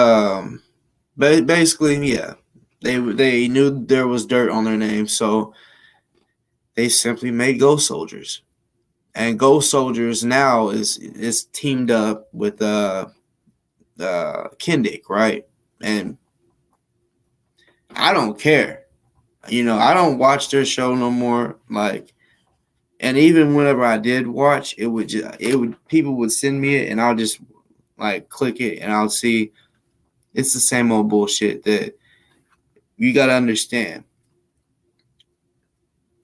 basically, yeah, they knew there was dirt on their name, so they simply made Ghost Soldiers. And Ghost Soldiers now is teamed up with Kendrick, right? And I don't care. You know, I don't watch their show no more. Like, and even whenever I did watch, people would send me it, and I'll just like click it, and I'll see it's the same old bullshit that you got to understand.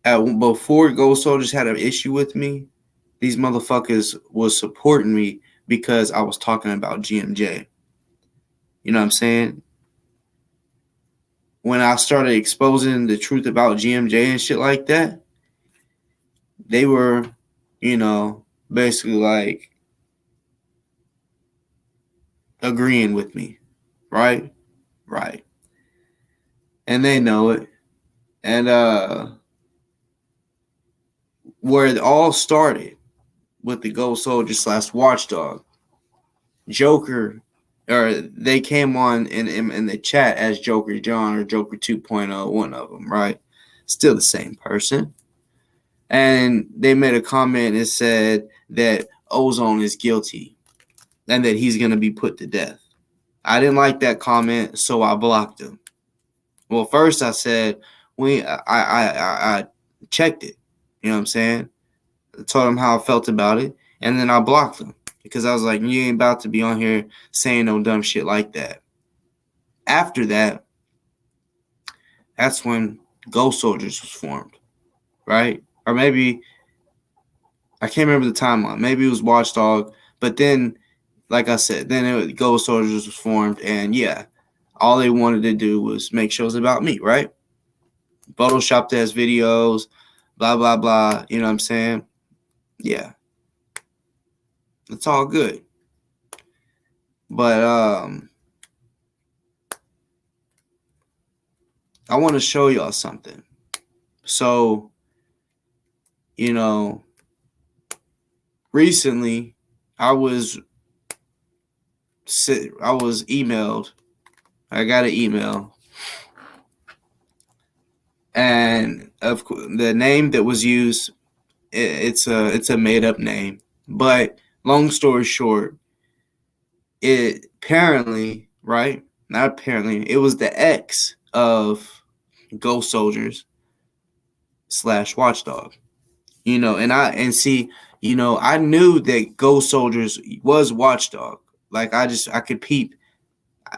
Before Ghost Soldiers had an issue with me, these motherfuckers was supporting me because I was talking about GMJ. You know what I'm saying? When I started exposing the truth about GMJ and shit like that, they were, you know, basically like agreeing with me, right? Right. And they know it. And where it all started with the Ghost Soldier / Watchdog, Joker, or they came on in the chat as Joker John or Joker 2.0, one of them, right? Still the same person. And they made a comment and said that Ozone is guilty and that he's going to be put to death. I didn't like that comment, so I blocked him. Well, first I said, I checked it. You know what I'm saying? I told him how I felt about it, and then I blocked him because I was like, you ain't about to be on here saying no dumb shit like that. After that, that's when Ghost Soldiers was formed, right? Or maybe, I can't remember the timeline. Maybe it was Watchdog, but then, like I said, then Ghost Soldiers was formed, and yeah, all they wanted to do was make shows about me, right? Photoshopped ass videos, blah, blah, blah. You know what I'm saying? Yeah. It's all good. But I want to show y'all something. So, you know, recently I was emailed. I got an email. And of course, the name that was used, it's a made up name. But long story short, it apparently, right? Not apparently, it was the ex of Ghost Soldiers / Watchdog. You know, and see, you know, I knew that Ghost Soldiers was Watchdog. Like I could peep.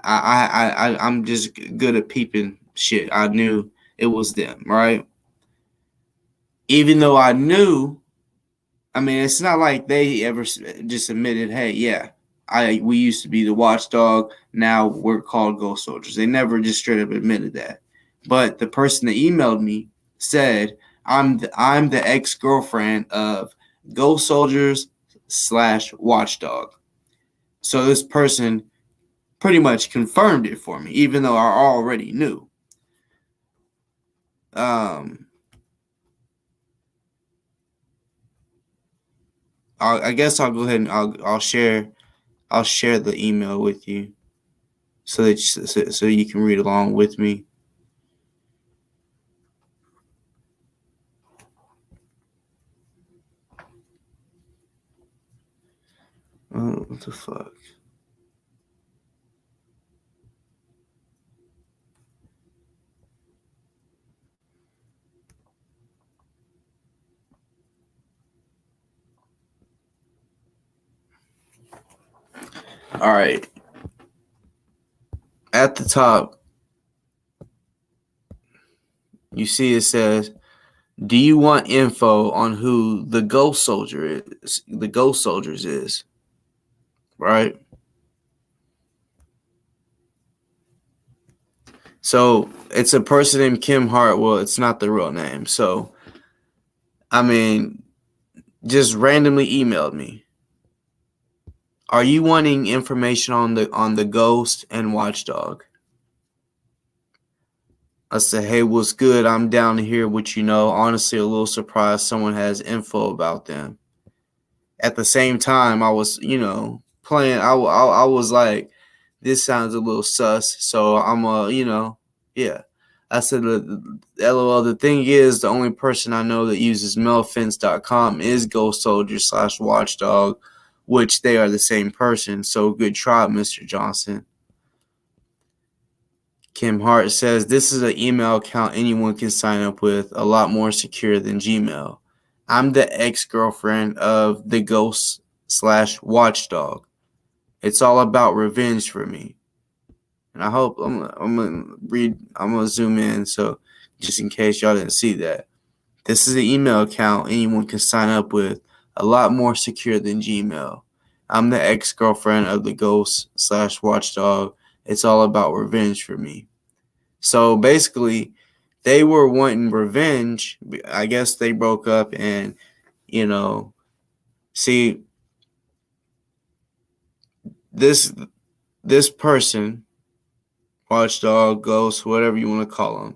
I'm just good at peeping shit. I knew it was them, right? Even though I knew, I mean, it's not like they ever just admitted, hey, yeah, we used to be the watchdog, now we're called Ghost Soldiers. They never just straight up admitted that. But the person that emailed me said, I'm the ex-girlfriend of Ghost Soldiers / Watchdog. So this person pretty much confirmed it for me, even though I already knew. I guess I'll go ahead and I'll share the email with you so that so you can read along with me. Oh, what the fuck? All right. At the top, you see it says, "Do you want info on who the Ghost Soldier is? The Ghost Soldiers is, right?" So it's a person named Kim Hart. Well, it's not the real name. So, I mean, just randomly emailed me. Are you wanting information on the Ghost and Watchdog? I said, hey, what's good? I'm down to hear what you know. Honestly, a little surprised someone has info about them. At the same time, I was, playing. I was like, this sounds a little sus. So I'm yeah. I said, LOL, the thing is, the only person I know that uses mailfence.com is Ghost Soldier / Watchdog, which they are the same person. So good try, Mr. Johnson. Kim Hart says, this is an email account anyone can sign up with, a lot more secure than Gmail. I'm the ex-girlfriend of the Ghost / Watchdog. It's all about revenge for me. And I hope I'm gonna zoom in so just in case y'all didn't see that. This is an email account anyone can sign up with, a lot more secure than Gmail. I'm the ex-girlfriend of the Ghost / Watchdog. It's all about revenge for me. So basically, they were wanting revenge. I guess they broke up and, see, this person, watchdog, ghost, whatever you want to call them,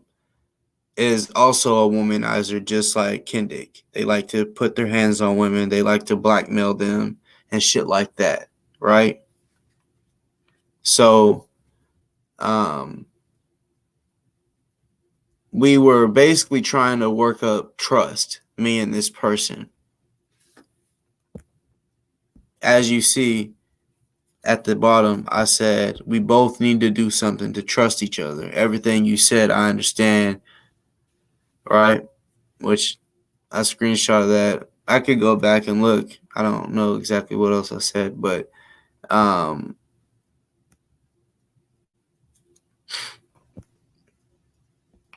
is also a womanizer just like Kendick. They like to put their hands on women. They like to blackmail them and shit like that, right? So, we were basically trying to work up trust, me and this person. As you see at the bottom, I said, we both need to do something to trust each other. Everything you said, I understand, right? Which I screenshot that. I could go back and look. I don't know exactly what else I said, but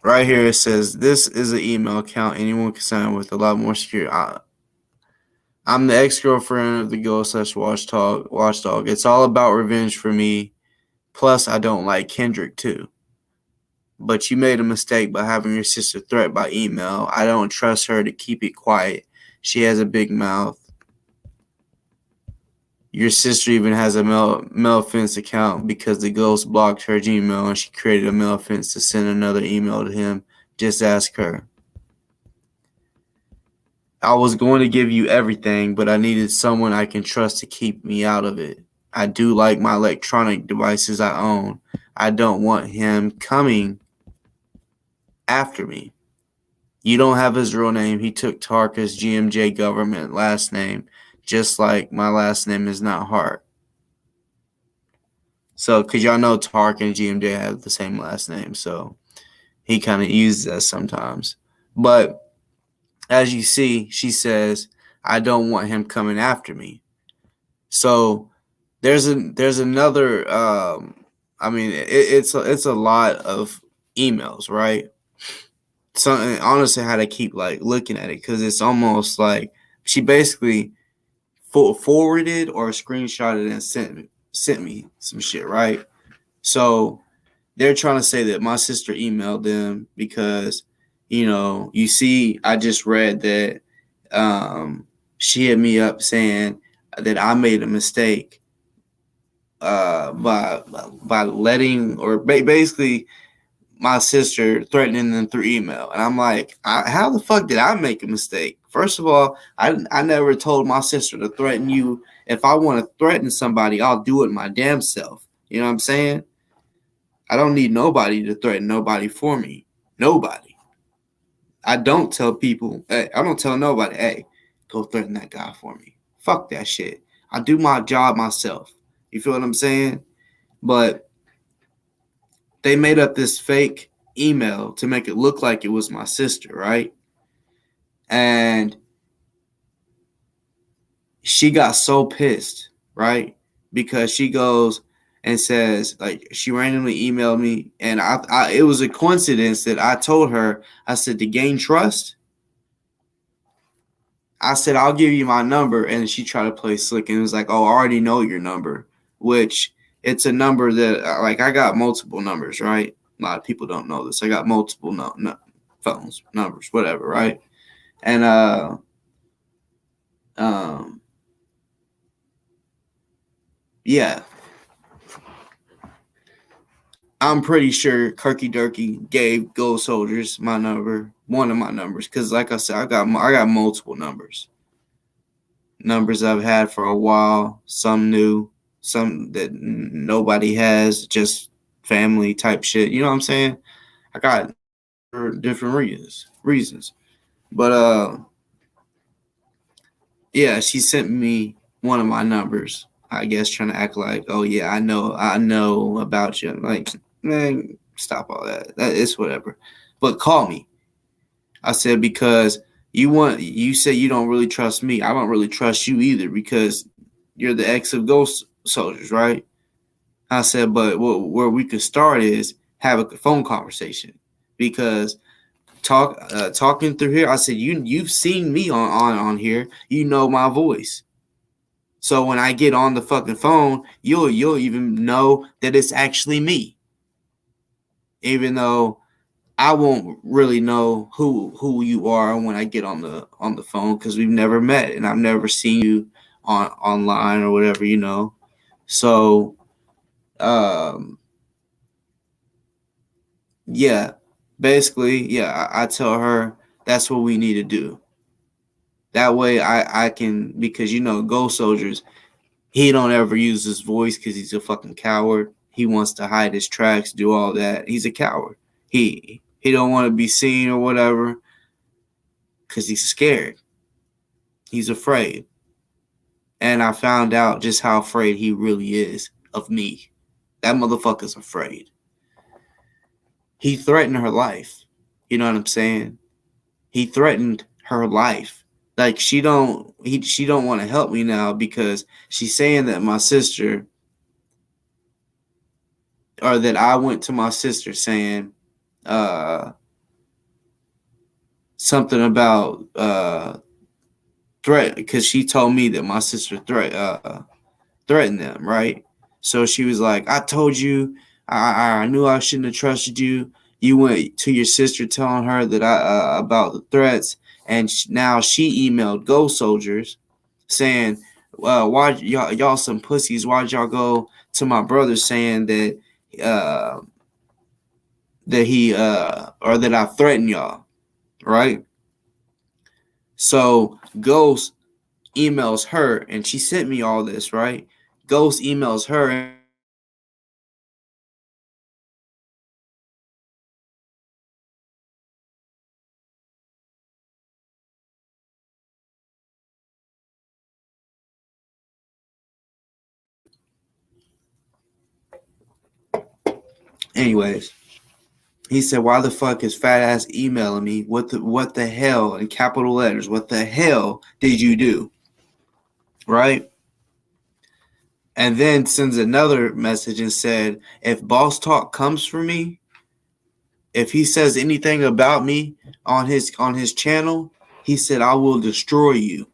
right here it says, this is an email account anyone can sign with, a lot more secure. I'm the ex-girlfriend of the Ghost / Watchdog. It's all about revenge for me. Plus, I don't like Kendrick too. But you made a mistake by having your sister threat by email. I don't trust her to keep it quiet. She has a big mouth. Your sister even has a mail fence account because the ghost blocked her Gmail and she created a mail fence to send another email to him. Just ask her. I was going to give you everything, but I needed someone I can trust to keep me out of it. I do like my electronic devices I own. I don't want him coming after me. You don't have his real name. He took Tarka's GMJ government last name, just like my last name is not Hart. So, because y'all know Tark and GMJ have the same last name, so he kind of uses that sometimes. But as you see, she says, I don't want him coming after me. So there's another, it's a lot of emails, right? So honestly, how to keep like looking at it, because it's almost like she basically forwarded or screenshotted and sent me some shit, right? So they're trying to say that my sister emailed them because, you see, I just read that she hit me up saying that I made a mistake by letting, or basically my sister threatening them through email. And I'm like, how the fuck did I make a mistake? First of all, I never told my sister to threaten you. If I want to threaten somebody, I'll do it my damn self. You know what I'm saying? I don't need nobody to threaten nobody for me. Nobody. I don't tell people, hey, I don't tell nobody, hey, go threaten that guy for me. Fuck that shit. I do my job myself. You feel what I'm saying? But they made up this fake email to make it look like it was my sister, right? And she got so pissed, right? Because she goes and says, like, she randomly emailed me, and it was a coincidence that I told her, I said, to gain trust, I said, I'll give you my number. And she tried to play slick and was like, oh, I already know your number, which it's a number that, like, I got multiple numbers, right? A lot of people don't know this. I got multiple phones, numbers, whatever, right? And yeah, I'm pretty sure Kirky Durkee gave Gold Soldiers my number, one of my numbers, because like I said, I got multiple numbers I've had for a while, some new, some that nobody has, just family type shit. You know what I'm saying? I got for different reasons. But yeah, she sent me one of my numbers, I guess, trying to act like, oh yeah, I know about you. Like, man, stop all that. It's whatever. But call me. I said, because you say you don't really trust me. I don't really trust you either, because you're the ex of Ghost Soldiers, right? I said, but where we could start is have a phone conversation, because talking through here, I said, you've seen me on here, you know my voice. So when I get on the fucking phone, you'll even know that it's actually me, even though I won't really know who you are when I get on the phone, because we've never met and I've never seen you online or whatever, So, yeah, basically, yeah, I tell her that's what we need to do. That way, I can, because Ghost Soldiers, he don't ever use his voice because he's a fucking coward. He wants to hide his tracks, do all that. He's a coward. He don't want to be seen or whatever, because he's scared. He's afraid. And I found out just how afraid he really is of me. That motherfucker's afraid. He threatened her life. You know what I'm saying? He threatened her life. Like, she don't want to help me now, because she's saying that my sister, or that I went to my sister saying something about threat, because she told me that my sister threatened them, right? So she was like, I told you, I knew I shouldn't have trusted you. You went to your sister telling her that I about the threats, and now she emailed Ghost Soldiers saying, why y'all some pussies? Why'd y'all go to my brother saying that he or that I threatened y'all, right? So Ghost emails her, and she sent me all this, right? Ghost emails her. Anyways, he said, why the fuck is fat ass emailing me? What the hell, in capital letters, what the hell did you do? Right? And then sends another message and said, if Boss Talk comes for me, if he says anything about me on his channel, he said, I will destroy you.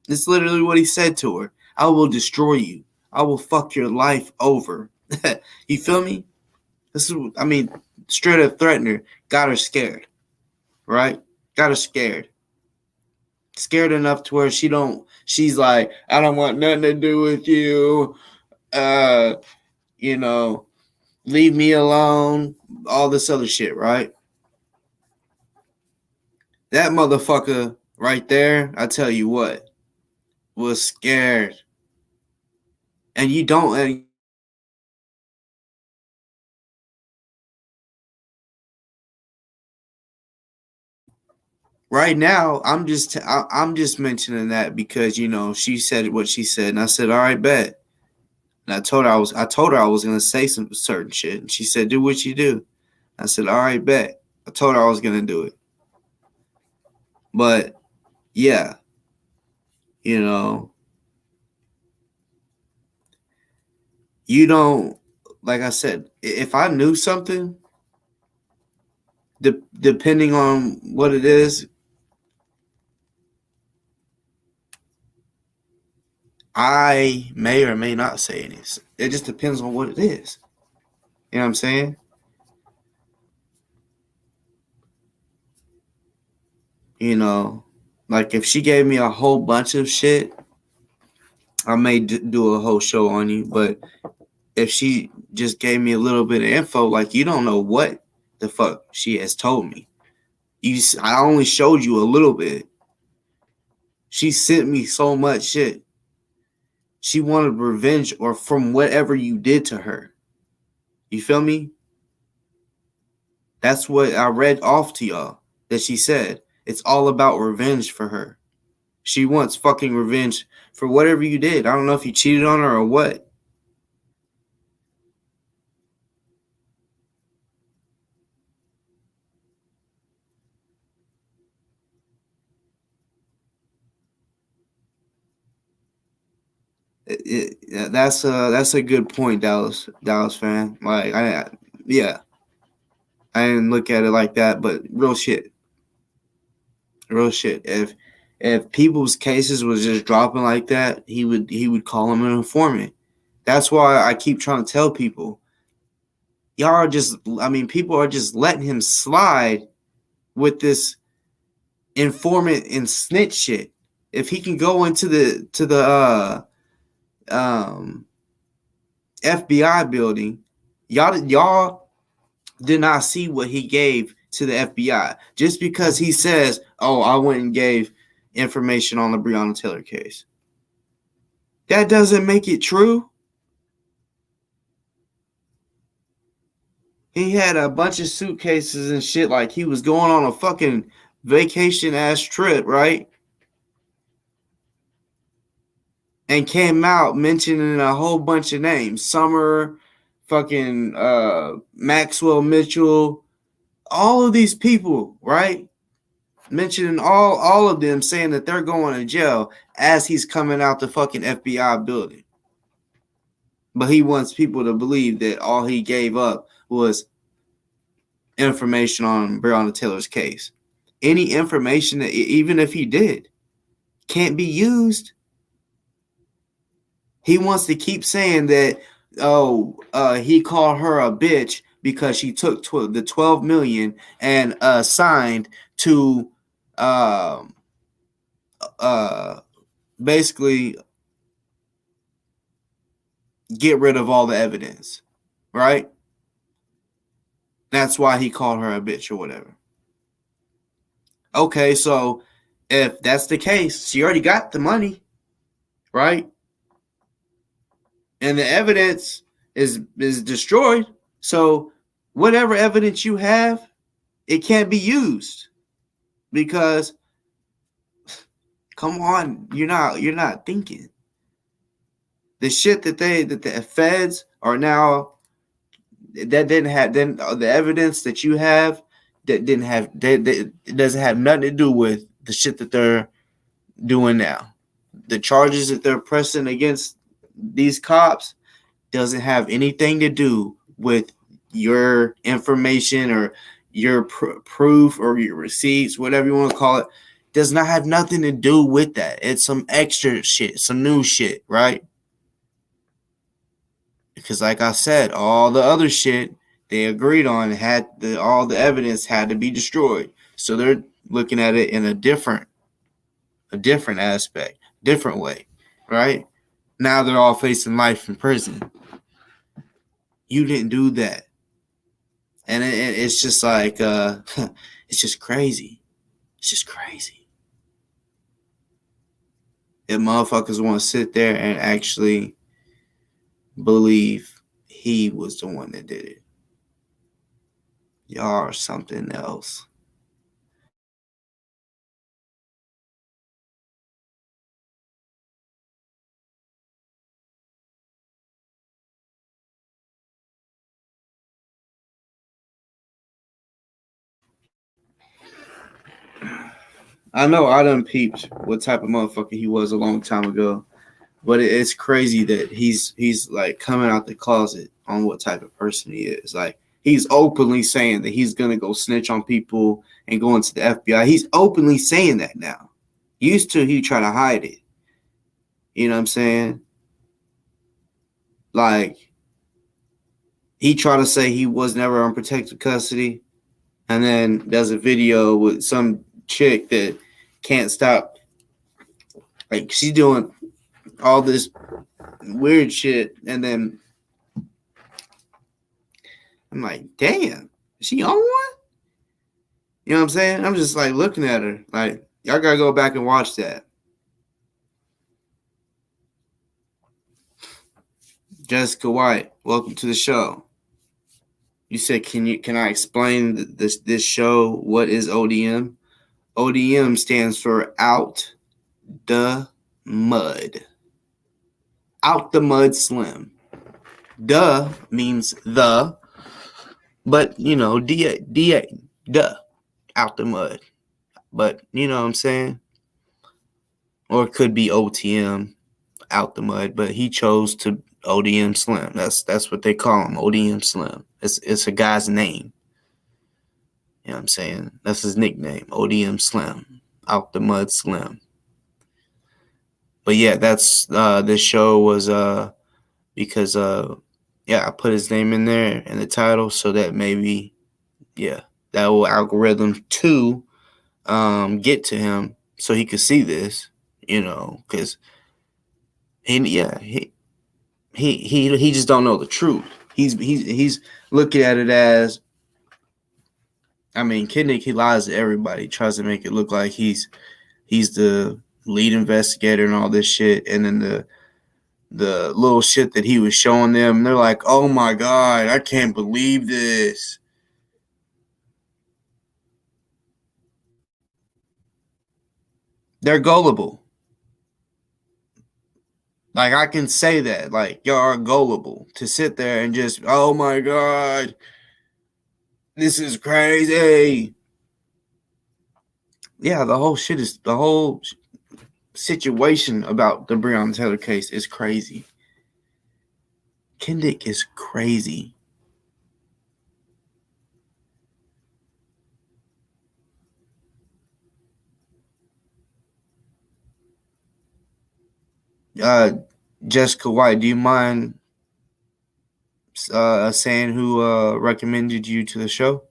That's literally what he said to her. I will destroy you. I will fuck your life over. You feel me? This is, I mean, straight up threatened her. Got her scared. Right? Got her scared. Scared enough to where she's like, I don't want nothing to do with you. You know, leave me alone. All this other shit, right? That motherfucker right there, I tell you what, was scared. And you don't. And right now, I'm just mentioning that because, you know, she said what she said, and I said, all right, bet. And I told her I was gonna say some certain shit, and she said, do what you do. I said, all right, bet. I told her I was gonna do it. But yeah, you know, you don't, like I said, if I knew something, depending on what it is, I may or may not say anything. It just depends on what it is. You know what I'm saying? You know, like if she gave me a whole bunch of shit, I may do a whole show on you. But if she just gave me a little bit of info, like you don't know what the fuck she has told me. I only showed you a little bit. She sent me so much shit. She wanted revenge or from whatever you did to her. You feel me? That's what I read off to y'all that she said. It's all about revenge for her. She wants fucking revenge for whatever you did. I don't know if you cheated on her or what. That's a good point, Dallas fan. Like I didn't look at it like that, but real shit. If people's cases was just dropping like that, he would call him an informant. That's why I keep trying to tell people, y'all are just, I mean, people are just letting him slide with this informant and snitch shit. If he can go into the FBI building, y'all did not see what he gave to the FBI. Just because he says, oh, I went and gave information on the Breonna Taylor case. That doesn't make it true. He had a bunch of suitcases and shit like he was going on a fucking vacation ass trip, right? And came out mentioning a whole bunch of names. Summer, fucking Maxwell Mitchell, all of these people, right? Mentioning all of them, saying that they're going to jail as he's coming out the fucking FBI building. But he wants people to believe that all he gave up was information on Breonna Taylor's case. Any information that, even if he did, can't be used. He wants to keep saying that, he called her a bitch because she took the $12 million and signed to basically get rid of all the evidence, right? That's why he called her a bitch or whatever. Okay, so if that's the case, she already got the money, right? And the evidence is destroyed. So whatever evidence you have, it can't be used because, come on, you're not thinking. The shit that the feds are now, that didn't have, then the evidence that you have that didn't have, it doesn't have nothing to do with the shit that they're doing now. The charges that they're pressing against these cops doesn't have anything to do with your information or your proof or your receipts, whatever you want to call it, does not have nothing to do with that. It's some extra shit, some new shit, right? Because like I said, all the other shit they agreed on all the evidence had to be destroyed. So they're looking at it in a different aspect, different way, right? Now they're all facing life in prison. You didn't do that. And it's just like, it's just crazy. It's just crazy. If motherfuckers want to sit there and actually believe he was the one that did it, y'all are something else. I know I done peeped what type of motherfucker he was a long time ago, but it's crazy that he's like coming out the closet on what type of person he is. Like he's openly saying that he's gonna go snitch on people and go into the FBI. He's openly saying that now. Used to he try to hide it. You know what I'm saying? Like he tried to say he was never on protective custody, and then there's a video with some chick that can't stop. Like she's doing all this weird shit, and then I'm like, damn, is she on one? You know what I'm saying? I'm just like looking at her, like, y'all gotta go back and watch that. Jessica White, welcome to the show. You said, can I explain this show? What is ODM? ODM stands for Out the Mud. Out the Mud Slim. Duh means the, but you know, duh, out the mud. But you know what I'm saying? Or it could be OTM, out the mud, but he chose to ODM Slim. That's what they call him, ODM Slim. It's a guy's name. You know what I'm saying? That's his nickname, ODM Slim, out the mud Slim. But yeah, that's this show was because I put his name in there in the title so that maybe that will algorithm to get to him so he could see this, you know, because he just don't know the truth. He's looking at it as, I mean, Kidnick, he lies to everybody, tries to make it look like he's the lead investigator and all this shit, and then the little shit that he was showing them, they're like, oh my God, I can't believe this. They're gullible. Like, I can say that. Like, y'all are gullible to sit there and just, oh my God, this is crazy. Yeah, the whole situation about the Breonna Taylor case is crazy. Kendick is crazy. Jessica White, do you mind saying who recommended you to the show?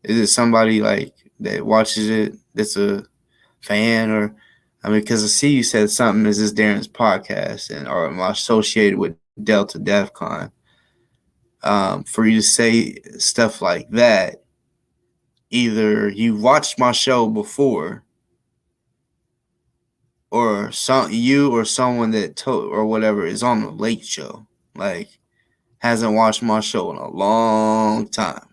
Is it somebody like that watches it that's a fan, or I mean, because I see you said something. Is this Darren's podcast, and or am I associated with Delta DEFCON? For you to say stuff like that, either you watched my show before, or you or someone that told or whatever is on the Late Show, like hasn't watched my show in a long time.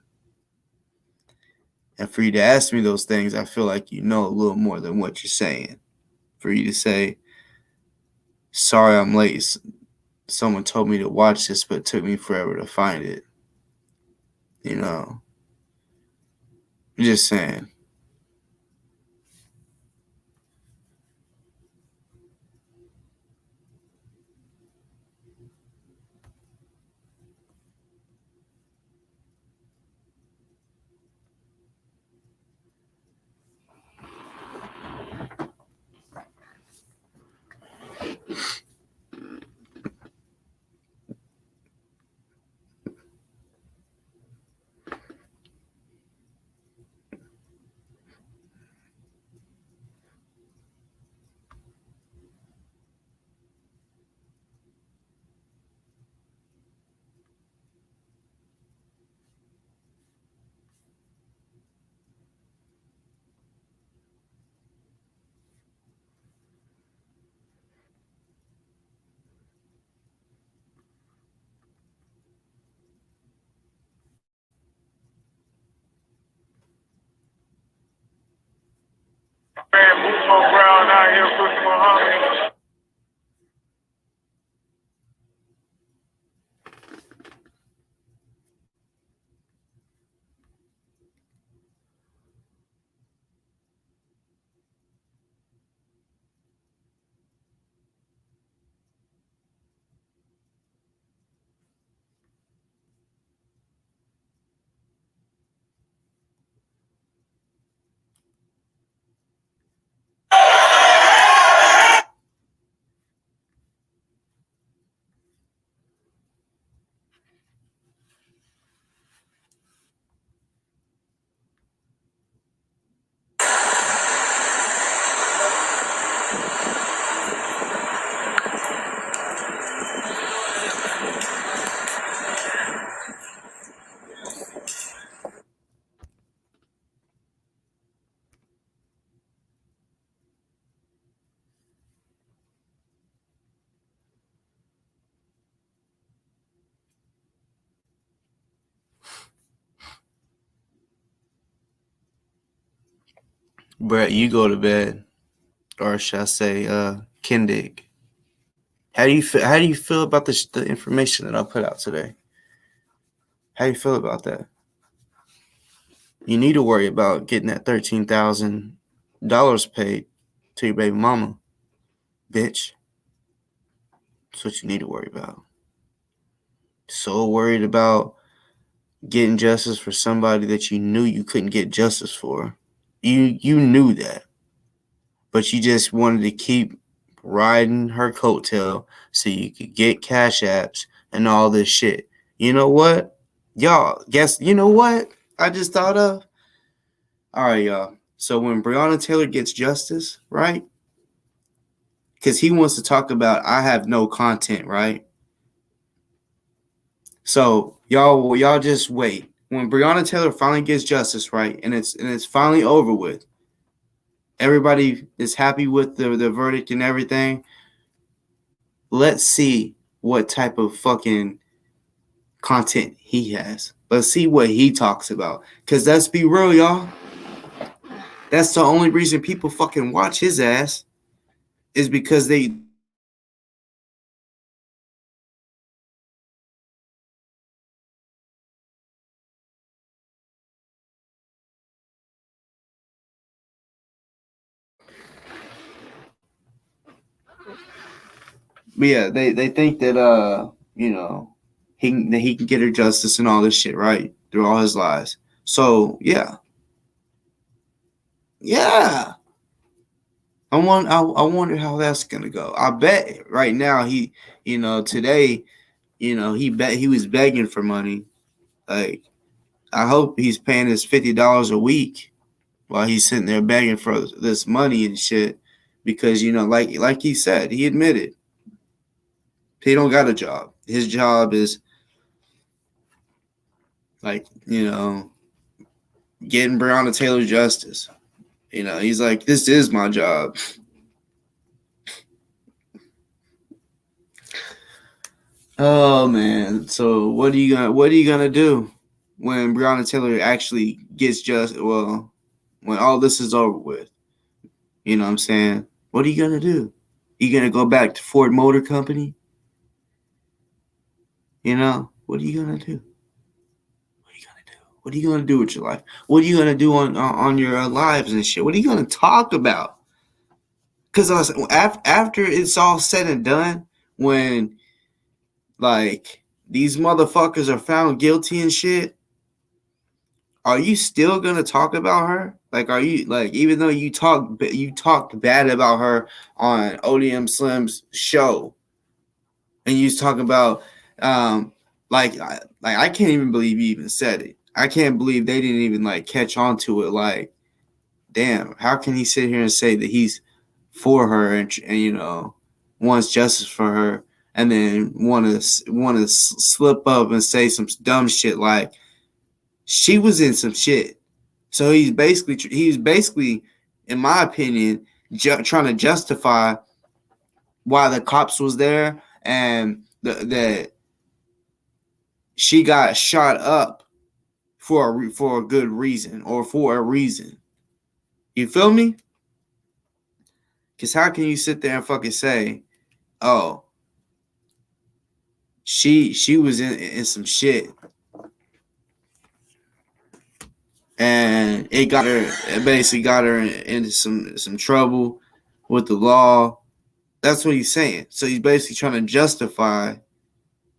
And for you to ask me those things, I feel like you know a little more than what you're saying. For you to say, sorry I'm late, someone told me to watch this, but it took me forever to find it. You know, I'm just saying. Boots on ground out here pushing Muhammad. Brett, you go to bed, or should I say, Kendig? How do you feel? How do you feel about the information that I put out today? How do you feel about that? You need to worry about getting that $13,000 paid to your baby mama, bitch. That's what you need to worry about. So worried about getting justice for somebody that you knew you couldn't get justice for. You knew that, but you just wanted to keep riding her coattail so you could get cash apps and all this shit. You know what? Y'all, guess, you know what I just thought of? All right, y'all. So when Breonna Taylor gets justice, right? Because he wants to talk about I have no content, right? So y'all just wait. When Breonna Taylor finally gets justice, right, and it's finally over with, everybody is happy with the verdict and everything. Let's see what type of fucking content he has. Let's see what he talks about. Because let's be real, y'all. That's the only reason people fucking watch his ass is because they they think that he can get her justice and all this shit, right? Through all his lies. So yeah. I wonder how that's gonna go. I bet right now today, he was begging for money. Like, I hope he's paying his $50 a week while he's sitting there begging for this money and shit. Because like he said, he admitted he don't got a job. His job is getting Breonna Taylor justice. He's like, this is my job. Oh man. So what are you gonna do when Breonna Taylor actually gets when all this is over with? You know what I'm saying? What are you gonna do? You gonna go back to Ford Motor Company? What are you gonna do? What are you gonna do with your life? What are you gonna do on your lives and shit? What are you gonna talk about? Because after it's all said and done, when these motherfuckers are found guilty and shit, are you still gonna talk about her? Are you even though you talked bad about her on ODM SLIM's show, and you was talking about I can't even believe you even said it. I can't believe they didn't even catch on to it. Damn, how can he sit here and say that he's for her and wants justice for her, and then want to slip up and say some dumb shit like she was in some shit. So he's basically, in my opinion, trying to justify why the cops was there and that she got shot up for a good reason or for a reason. You feel me? Because how can you sit there and fucking say, oh, she was in some shit, and it basically got her into some trouble with the law. That's what he's saying. So he's basically trying to justify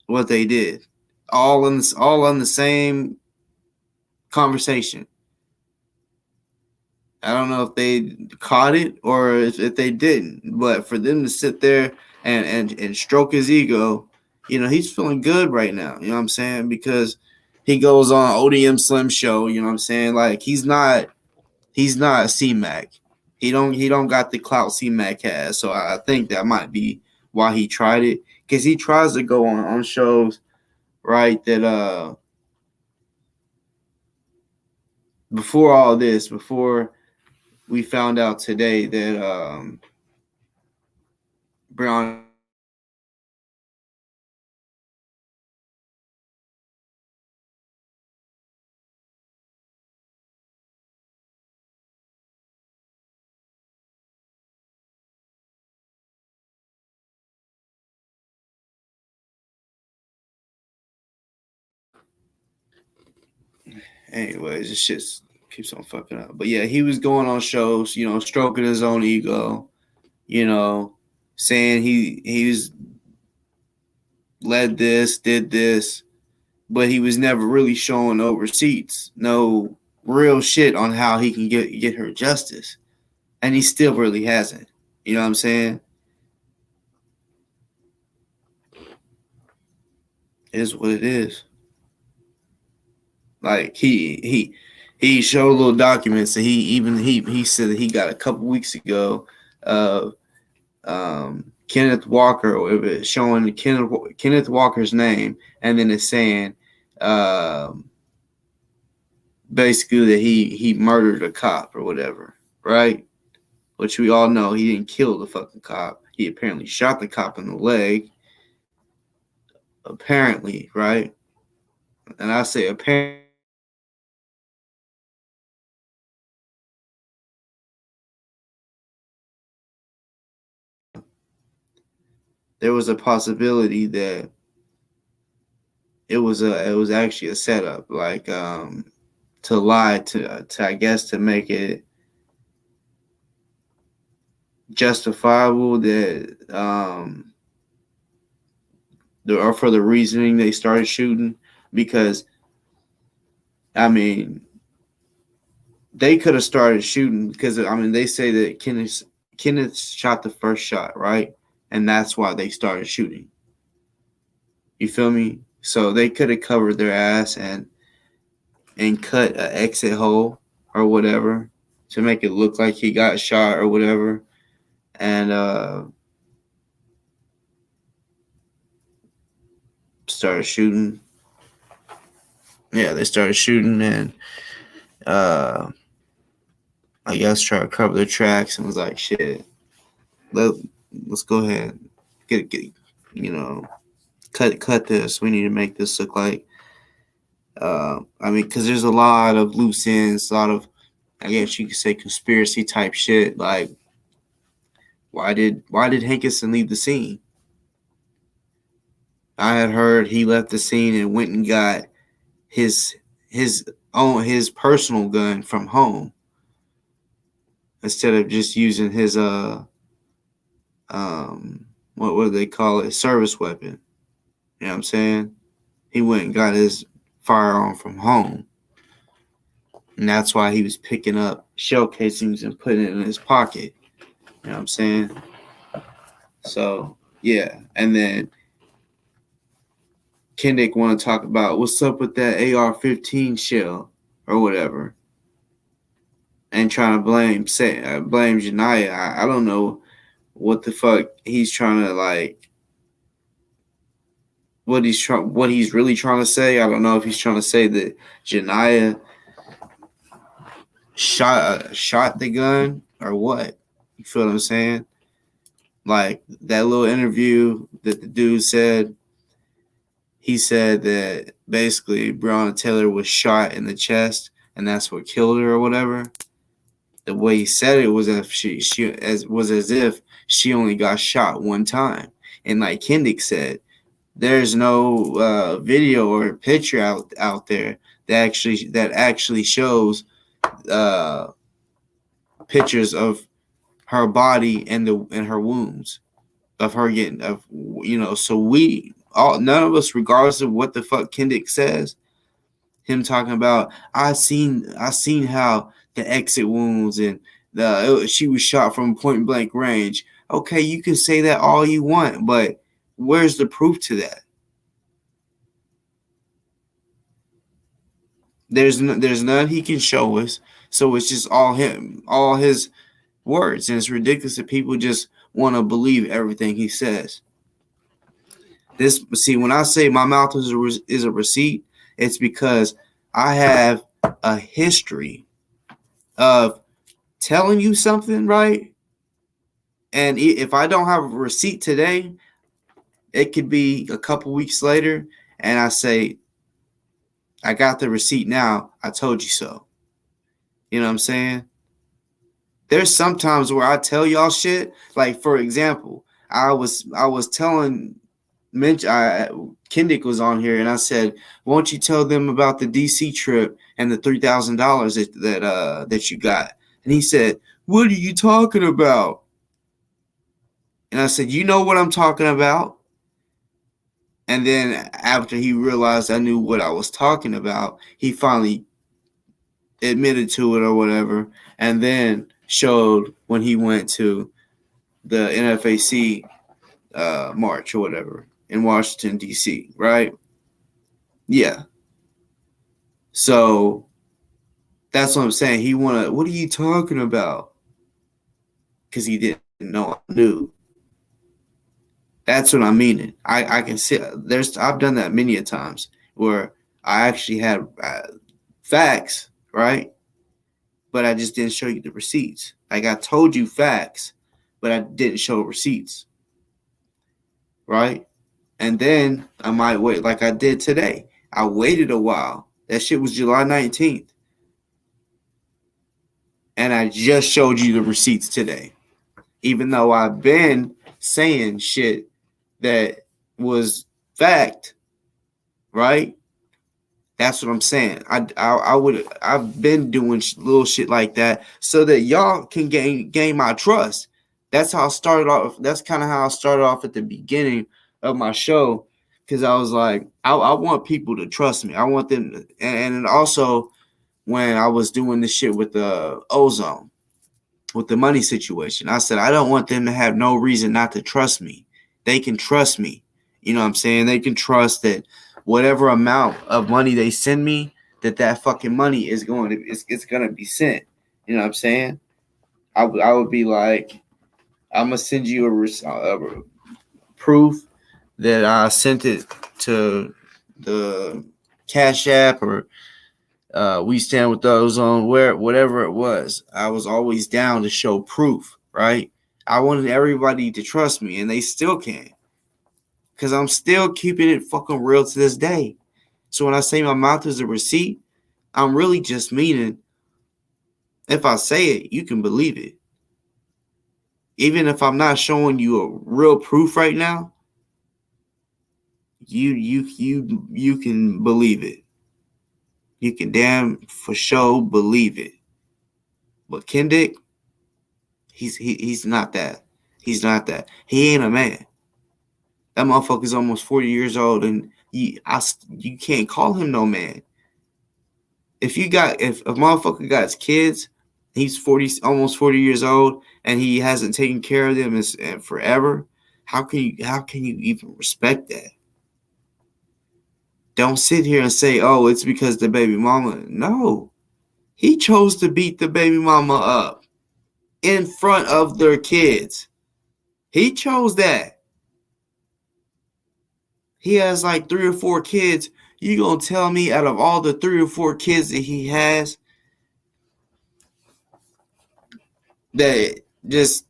what they did, all in the same conversation. I don't know if they caught it or if they didn't, but for them to sit there and stroke his ego, he's feeling good right now. You know what I'm saying? Because he goes on ODM SLIM show. You know what I'm saying? Like he's not a C-Mac. He don't got the clout C-Mac has. So I think that might be why he tried it, because he tries to go on shows, right? That before we found out today that Breonna anyways, this shit keeps on fucking up. But yeah, he was going on shows, stroking his own ego, saying he's led this, did this, but he was never really showing no receipts, no real shit on how he can get her justice. And he still really hasn't. You know what I'm saying? It is what it is. Like he showed little documents that he said that he got a couple weeks ago of Kenneth Walker, showing Kenneth Walker's name, and then it's saying basically that he murdered a cop or whatever, right? Which we all know he didn't kill the fucking cop. He apparently shot the cop in the leg. Apparently, right? And I say apparently. There was a possibility that it was actually a setup, like to lie to I guess to make it justifiable that or for the reasoning they started shooting, because I mean they could have started shooting because they say that Kenneth shot the first shot, right? And that's why they started shooting. You feel me? So they could have covered their ass and cut an exit hole or whatever to make it look like he got shot or whatever. And started shooting. Yeah, they started shooting, and I guess try to cover their tracks and was like, shit, let's go ahead, get cut this. We need to make this look like because there's a lot of loose ends, a lot of, I guess you could say, conspiracy type shit. Like, why did Hankinson leave the scene? I had heard he left the scene and went and got his personal gun from home instead of just using his what do they call it, service weapon. You know what I'm saying? He went and got his firearm from home. And that's why he was picking up shell casings and putting it in his pocket. You know what I'm saying? So, yeah. And then Kendrick want to talk about what's up with that AR-15 shell or whatever. And trying to blame Janiyah. I don't know what the fuck he's trying to, like, what he's really trying to say. I don't know if he's trying to say that Janiyah shot the gun or what. You feel what I'm saying? Like that little interview that the dude said, he said that basically Breonna Taylor was shot in the chest and that's what killed her or whatever. the way he said it was as if she only got shot one time. And like Kendrick said, there's no video or picture out there that actually shows pictures of her body and her wounds of her getting So none of us, regardless of what the fuck Kendrick says, him talking about I seen how the exit wounds and she was shot from point blank range. Okay, you can say that all you want, but where's the proof to that? There's none he can show us. So it's just all him, all his words, and it's ridiculous that people just want to believe everything he says. When I say my mouth is a receipt, it's because I have a history of telling you something, right? And if I don't have a receipt today, it could be a couple weeks later, and I say, I got the receipt now. I told you so. You know what I'm saying? There's sometimes where I tell y'all shit. Like, for example, I was telling Kendrick was on here, and I said, "Won't you tell them about the DC trip and the $3,000 that you got?" And he said, "What are you talking about?" And I said, "You know what I'm talking about." And then after he realized I knew what I was talking about, he finally admitted to it or whatever, and then showed when he went to the NFAC march or whatever in Washington, D.C., right? Yeah. So that's what I'm saying. What are you talking about? Because he didn't know I knew. That's what I'm meaning. I can see I've done that many a times where I actually had facts, right? But I just didn't show you the receipts. Like, I told you facts, but I didn't show receipts, right? And then I might wait, like I did today. I waited a while. That shit was July 19th. And I just showed you the receipts today. Even though I've been saying shit that was fact, right? That's what I'm saying. I've been doing little shit like that so that y'all can gain my trust. That's how I started off. That's kind of how I started off at the beginning of my show, because I was like, I want people to trust me. I want them to, and also when I was doing this shit with the ozone, with the money situation, I said I don't want them to have no reason not to trust me. They can trust me. You know what I'm saying? They can trust that whatever amount of money they send me, that fucking money is going to it's going to be sent. You know what I'm saying? I would be like, I'm gonna send you a proof that I sent it to the Cashapp or We Stand with Those on whatever it was. I was always down to show proof, right? I wanted everybody to trust me, and they still can. Because I'm still keeping it fucking real to this day. So when I say my mouth is a receipt, I'm really just meaning if I say it, you can believe it. Even if I'm not showing you a real proof right now, you can believe it. You can damn for sure believe it. But Kendrick, he's not that. He's not that. He ain't a man. That motherfucker's almost 40 years old, and you can't call him no man. If a motherfucker got his kids, he's almost 40 years old, and he hasn't taken care of them in forever, how can you even respect that? Don't sit here and say, oh, it's because the baby mama. No. He chose to beat the baby mama up in front of their kids. He chose that. He has like 3 or 4 kids. You gonna tell me out of all the 3 or 4 kids that he has that just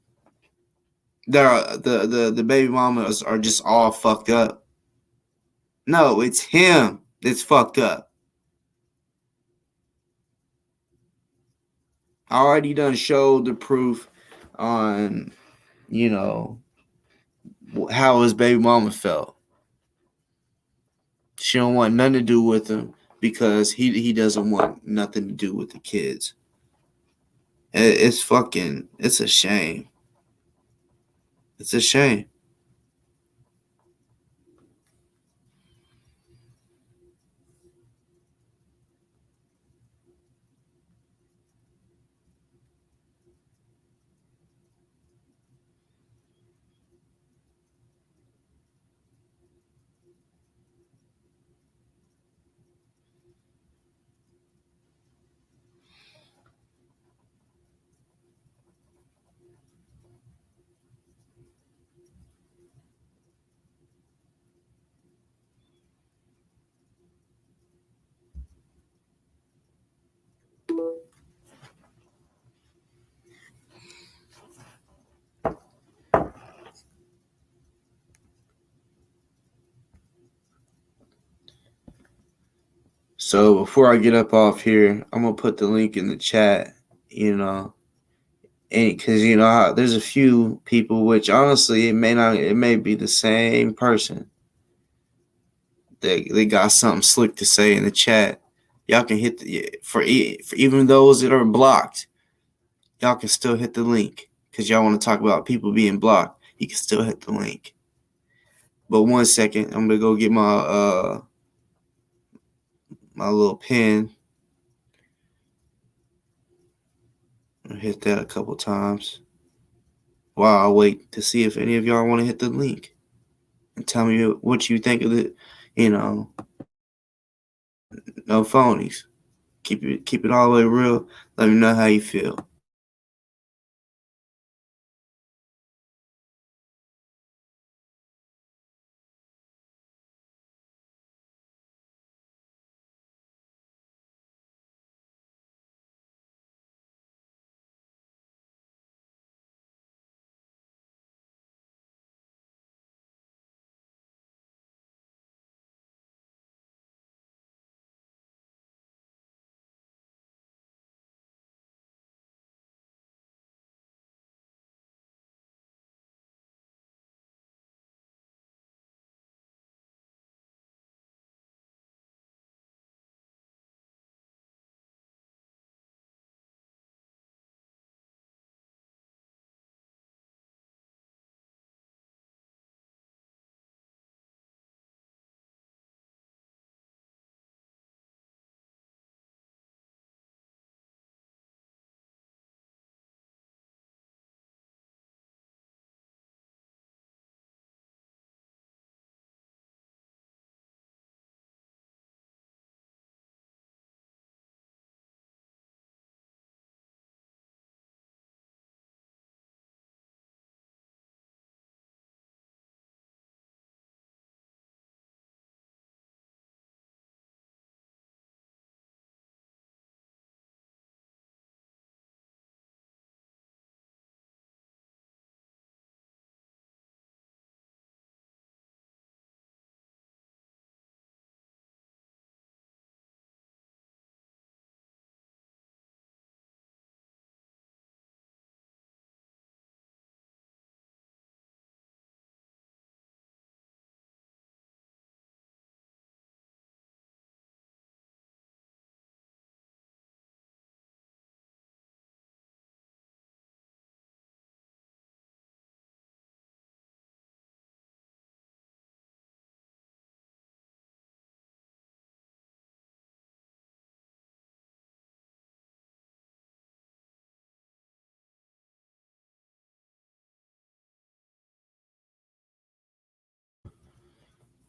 the baby mamas are just all fucked up? No, it's him that's fucked up. I already done showed the proof on, you know, how his baby mama felt. She don't want nothing to do with him because he doesn't want nothing to do with the kids. It's a shame. It's a shame. So before I get up off here, I'm gonna put the link in the chat. You know, and because there's a few people, which honestly it may be the same person. They got something slick to say in the chat. Y'all can hit for even those that are blocked. Y'all can still hit the link because y'all want to talk about people being blocked. You can still hit the link. But 1 second, I'm gonna go get my my little pen. I'll hit that a couple times while I wait to see if any of y'all want to hit the link and tell me what you think of it. No phonies. Keep it all the way real. Let me know how you feel.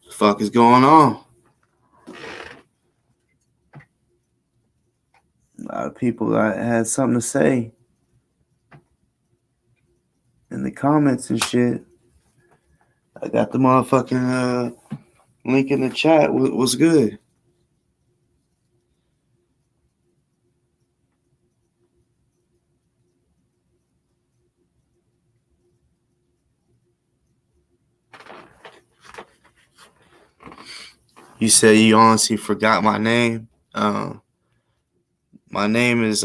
The fuck is going on? A lot of people had something to say in the comments and shit. I got the motherfucking link in the chat. What's good? You said you honestly forgot my name. My name is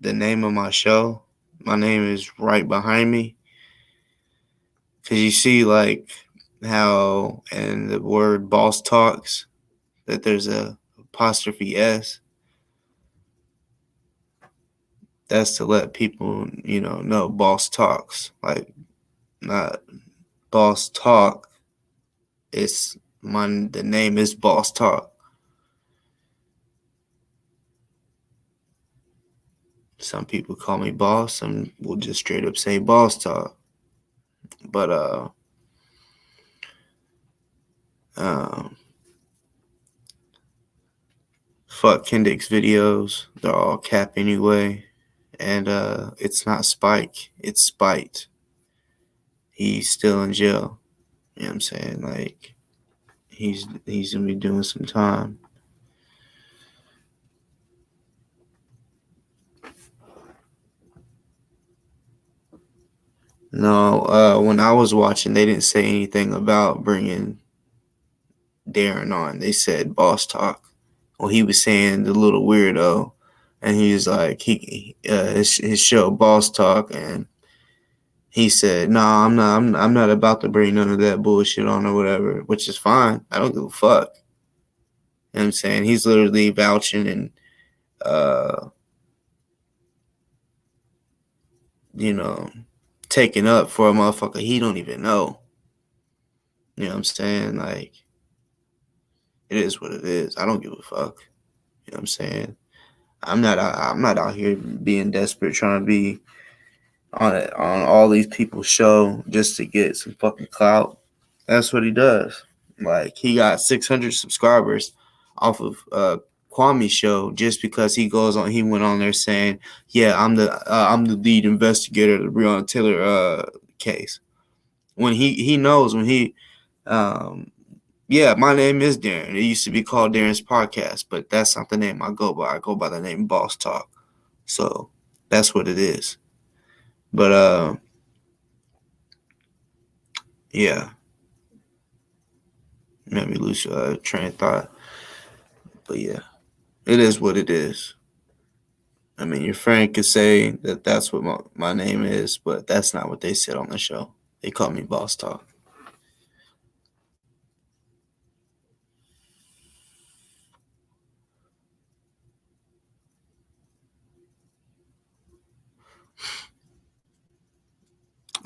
the name of my show. My name is right behind me. Because you see, like, how in the word boss talks, that there's a apostrophe S. That's to let people, know boss talks. Like, not boss talk. It's the name is Boss Talk. Some people call me boss, some will just straight up say Boss Talk. But fuck Kendrick's videos. They're all cap anyway. And it's not Spike, it's Spite. He's still in jail. You know what I'm saying? Like, he's gonna be doing some time. No, when I was watching, they didn't say anything about bringing Darren on. They said Boss Talk. Well, he was saying the little weirdo, and he was like, his show Boss Talk, and he said, "No, I'm not about to bring none of that bullshit on or whatever," which is fine. I don't give a fuck. You know what I'm saying? He's literally vouching and, taking up for a motherfucker he don't even know. You know what I'm saying? Like, it is what it is. I don't give a fuck. You know what I'm saying? I'm not out here being desperate trying to be on all these people's show just to get some fucking clout. That's what he does. Like, he got 600 subscribers off of Kwame's show just because he went on there saying, "Yeah, I'm the lead investigator of the Breonna Taylor case." When he knows when he yeah, my name is Darren. It used to be called Darren's Podcast, but that's not the name I go by. I go by the name Boss Talk. So that's what it is. But yeah, made me lose train of thought. But yeah, it is what it is. I mean, your friend could say that that's what my name is, but that's not what they said on the show. They called me Boss Talk.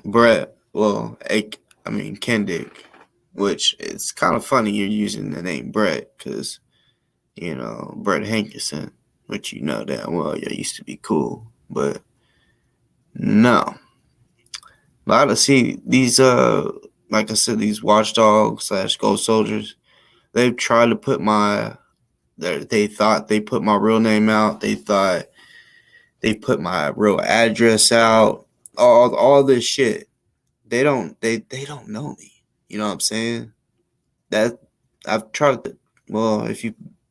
Brett, well, Kendrick, which it's kind of funny you're using the name Brett because, Brett Hankerson, which you know damn well, you used to be cool, but no. But I see these, like I said, these watchdogs / ghost soldiers, they've tried to put they thought they put my real name out. They thought they put my real address out. All this shit. They don't know me. You know what I'm saying? That I've tried to. Well,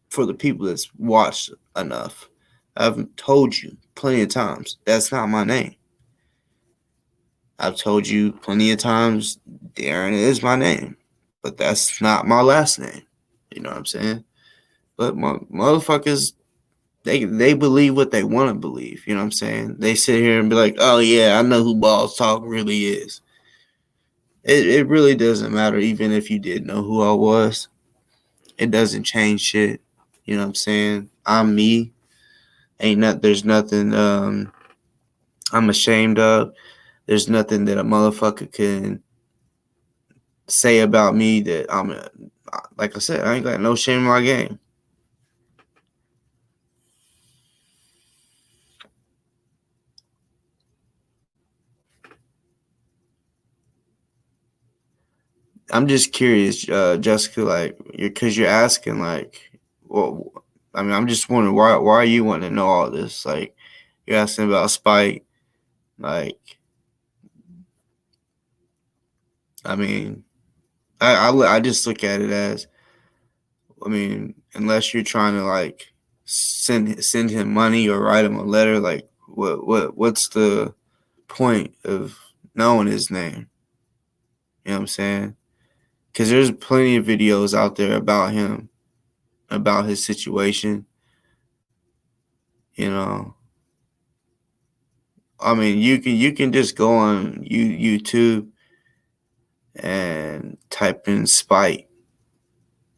for the people that's watched enough, I've told you plenty of times that's not my name. I've told you plenty of times Darren is my name, but that's not my last name. You know what I'm saying? But motherfuckers, they believe what they want to believe. You know what I'm saying? They sit here and be like, "Oh yeah, I know who Boss Talk really is." It really doesn't matter, even if you did know who I was. It doesn't change shit. You know what I'm saying? I'm me. There's nothing I'm ashamed of. There's nothing that a motherfucker can say about me that like I said, I ain't got no shame in my game. I'm just curious, Jessica, like, because you're asking, like, well, I mean, I'm just wondering why are you wanting to know all this? Like, you're asking about Spike, like, I mean, I just look at it as, I mean, unless you're trying to like send him money or write him a letter, like, what's the point of knowing his name? You know what I'm saying? Because there's plenty of videos out there about him, about his situation. You know, I mean, you can just go on YouTube and type in spite.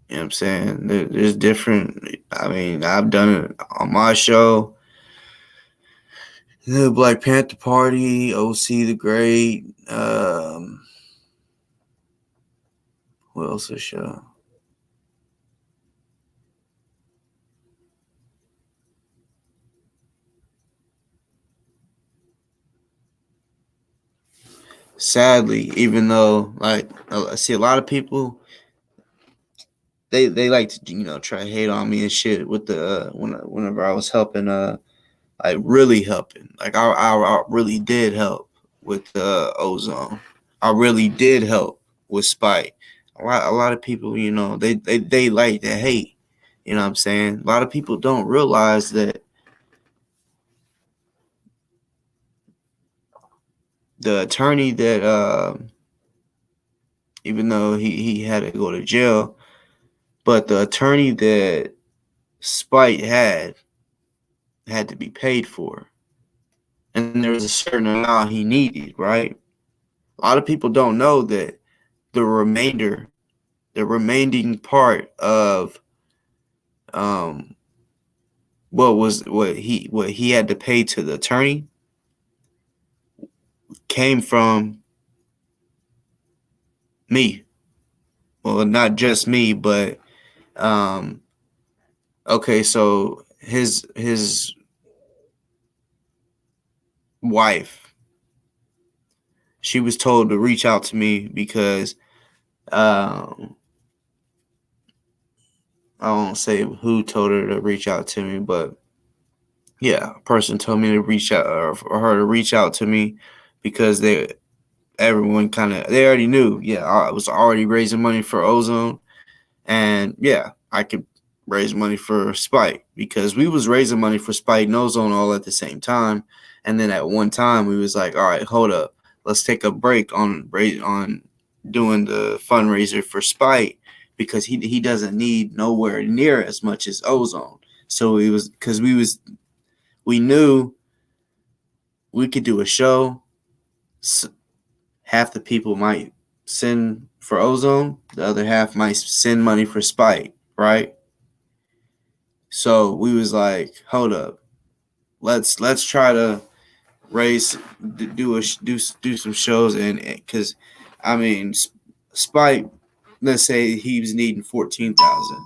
You know what I'm saying? There's different. I mean, I've done it on my show. The Black Panther Party, OC the Great. What else a show? Sadly, even though like I see a lot of people, they like to try to hate on me and shit with the whenever I was helping like really helping, like I really did help with ozone. I really did help with spite. A lot of people, they like to hate. You know what I'm saying? A lot of people don't realize that the attorney that even though he had to go to jail, but the attorney that Spite had to be paid for. And there was a certain amount he needed, right? A lot of people don't know that the remaining part of what he had to pay to the attorney came from me. Well, not just me, but okay, so his wife, she was told to reach out to me because I won't say who told her to reach out to me, but yeah, a person told me to reach out, or her to reach out to me because everyone they already knew. Yeah, I was already raising money for ozone, and yeah, I could raise money for Spite because we was raising money for Spite and ozone all at the same time. And then at one time we was like, all right, hold up, let's take a break on doing the fundraiser for Spite because he doesn't need nowhere near as much as ozone. So it was because we knew we could do a show. Half the people might send for ozone, the other half might send money for Spite, right? So we was like, hold up, let's try to do some shows, and because I mean, Spite, let's say he was needing 14,000.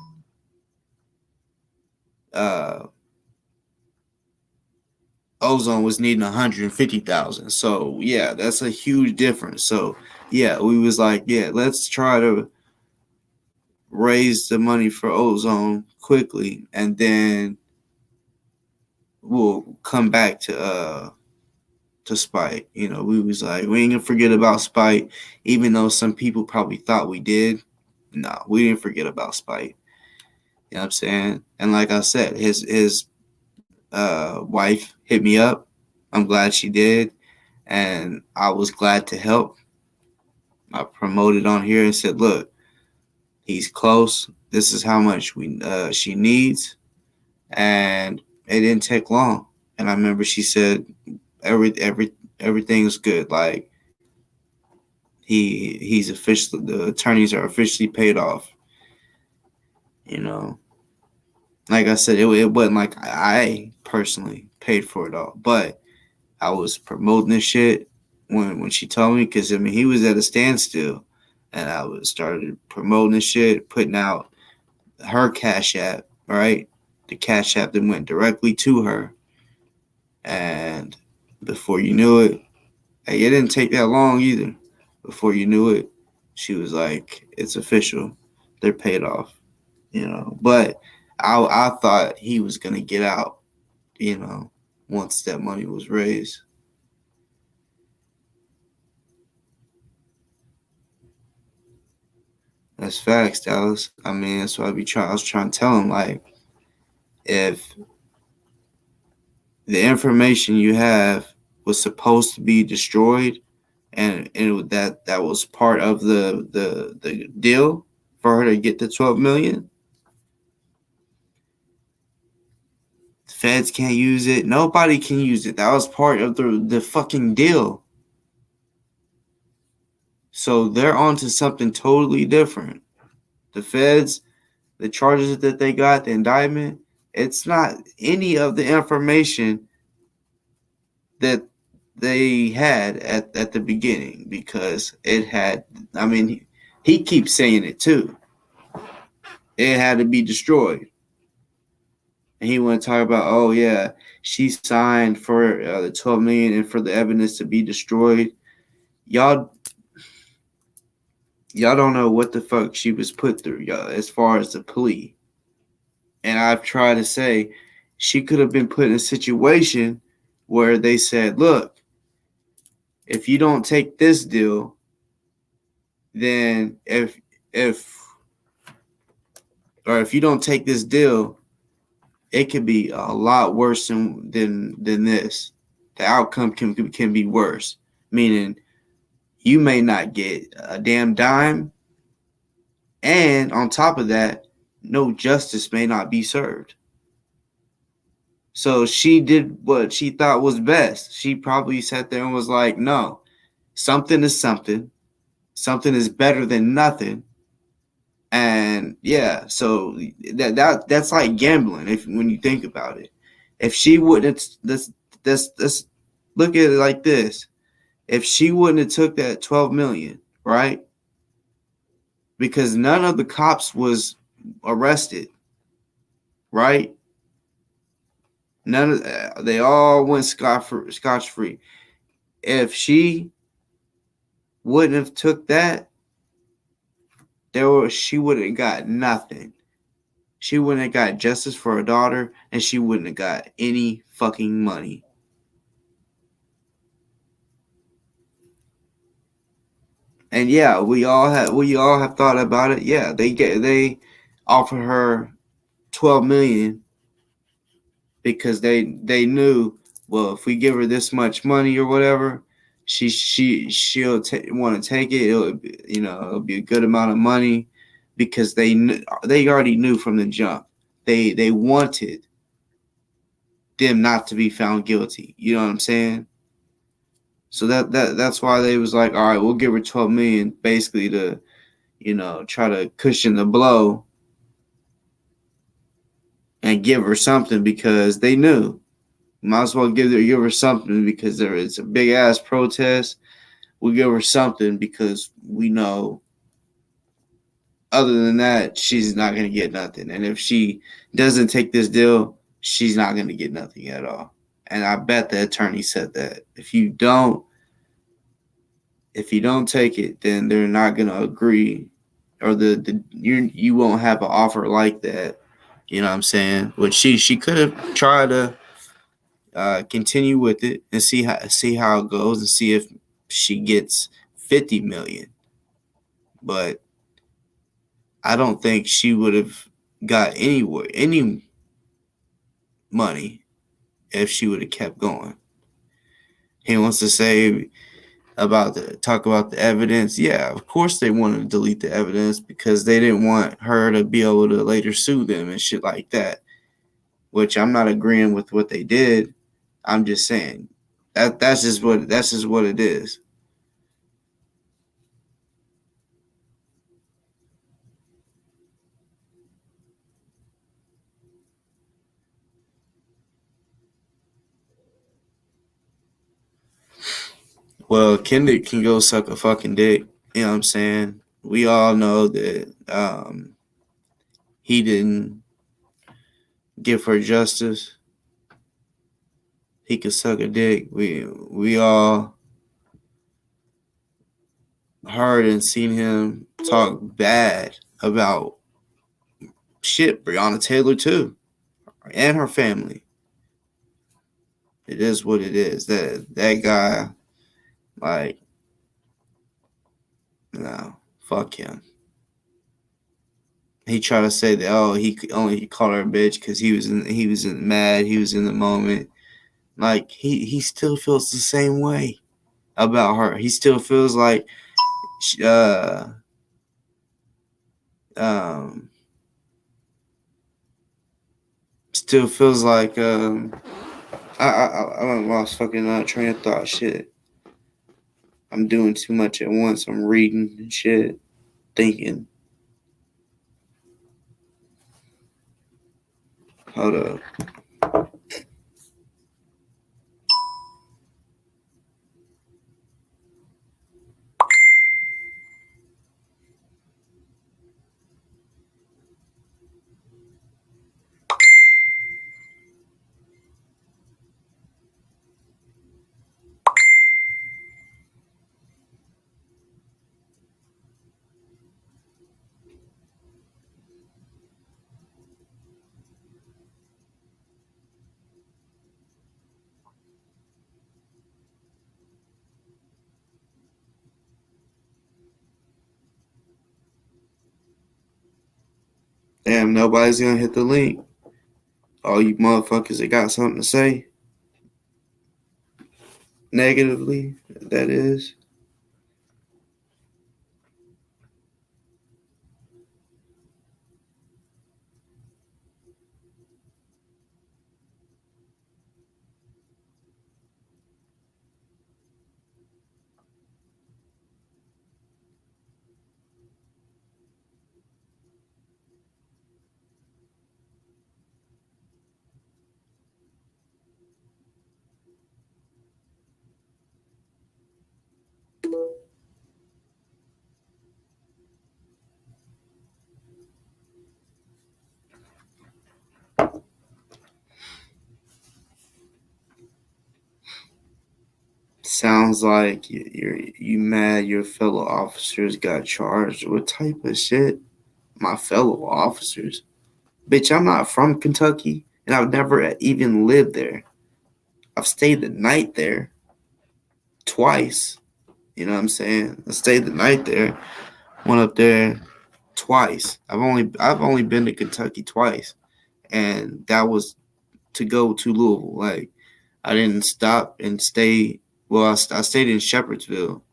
Ozone was needing 150,000. So yeah, that's a huge difference. So yeah, we was like, yeah, let's try to raise the money for ozone quickly, and then we'll come back to Spite. We was like, we ain't gonna forget about Spite, even though some people probably thought we did. No, we didn't forget about Spite. You know what I'm saying? And like I said, his wife hit me up. I'm glad she did, and I was glad to help. I promoted on here and said, look, he's close. This is how much she needs, and it didn't take long. And I remember she said everything's good. Like he's officially, the attorneys are officially paid off. Like I said, it wasn't like I personally paid for it all, but I was promoting this shit when she told me, because I mean he was at a standstill, and I started promoting this shit, putting out her Cashapp, right? The Cashapp that went directly to her, and before you knew it, it didn't take that long either. Before you knew it, she was like, "It's official, they're paid off," But I thought he was gonna get out, once that money was raised. That's facts, Dallas. I mean, that's what I was trying to tell him, like, if the information you have was supposed to be destroyed, and that was part of the deal for her to get the 12 million. feds can't use it. Nobody can use it. That was part of the fucking deal. So they're onto something totally different. The feds, the charges that they got, the indictment, it's not any of the information that they had at the beginning, because it had, I mean, he keeps saying it too. It had to be destroyed. And he want to talk about, oh yeah, she signed for the 12 million and for the evidence to be destroyed. Y'all don't know what the fuck she was put through, y'all, as far as the plea. And I've tried to say she could have been put in a situation where they said, look, if you don't take this deal, then if you don't take this deal, it could be a lot worse than this. The outcome can be worse, meaning you may not get a damn dime, and on top of that, no justice may not be served. So she did what she thought was best. She probably sat there and was like, no, something is something. Something is better than nothing. And yeah, so that's like gambling when you think about it. If she wouldn't, let's look at it like this. If she wouldn't have took that 12 million, right? Because none of the cops was arrested, right? They all went scotch free. If she wouldn't have took that, she wouldn't have got nothing. She wouldn't have got justice for her daughter, and she wouldn't have got any fucking money. And yeah, we all have thought about it. Yeah, they offered her 12 million because they knew, well, if we give her this much money or whatever, she'll want to take it. It'll be a good amount of money, because they already knew from the jump. They wanted them not to be found guilty. You know what I'm saying? So that's why they was like, all right, we'll give her 12 million, basically to, try to cushion the blow and give her something, because they knew. Might as well give her something, because there is a big ass protest. We'll give her something because we know, other than that, she's not going to get nothing. And if she doesn't take this deal, she's not going to get nothing at all. And I bet the attorney said that if you don't take it, then they're not going to agree, or you won't have an offer like that. You know what I'm saying? Which she could have tried to continue with it and see how it goes, and see if she gets 50 million. But I don't think she would have got any money if she would have kept going. He wants to say talk about the evidence. Yeah, of course they wanted to delete the evidence because they didn't want her to be able to later sue them and shit like that. Which I'm not agreeing with what they did. I'm just saying that's just what it is. Well, Kendrick can go suck a fucking dick. You know what I'm saying? We all know that he didn't give her justice. He could suck a dick. We all heard and seen him talk bad about Breonna Taylor too, and her family. It is what it is. That guy, like, no, fuck him. He tried to say that, he called her a bitch because he was mad, he was in the moment. Like, he still feels the same way about her. He still feels like still feels like I lost fucking train of thought. Shit, I'm doing too much at once. I'm reading and shit, thinking. Hold up. Damn, nobody's gonna hit the link. All you motherfuckers that got something to say. Negatively, that is. Sounds like you mad your fellow officers got charged. What type of shit? My fellow officers? Bitch, I'm not from Kentucky, and I've never even lived there. I've stayed the night there twice. You know what I'm saying? I stayed the night there. Went up there twice. I've only been to Kentucky twice, and that was to go to Louisville. Like, I didn't stop and stay. Well, I stayed in Shepherdsville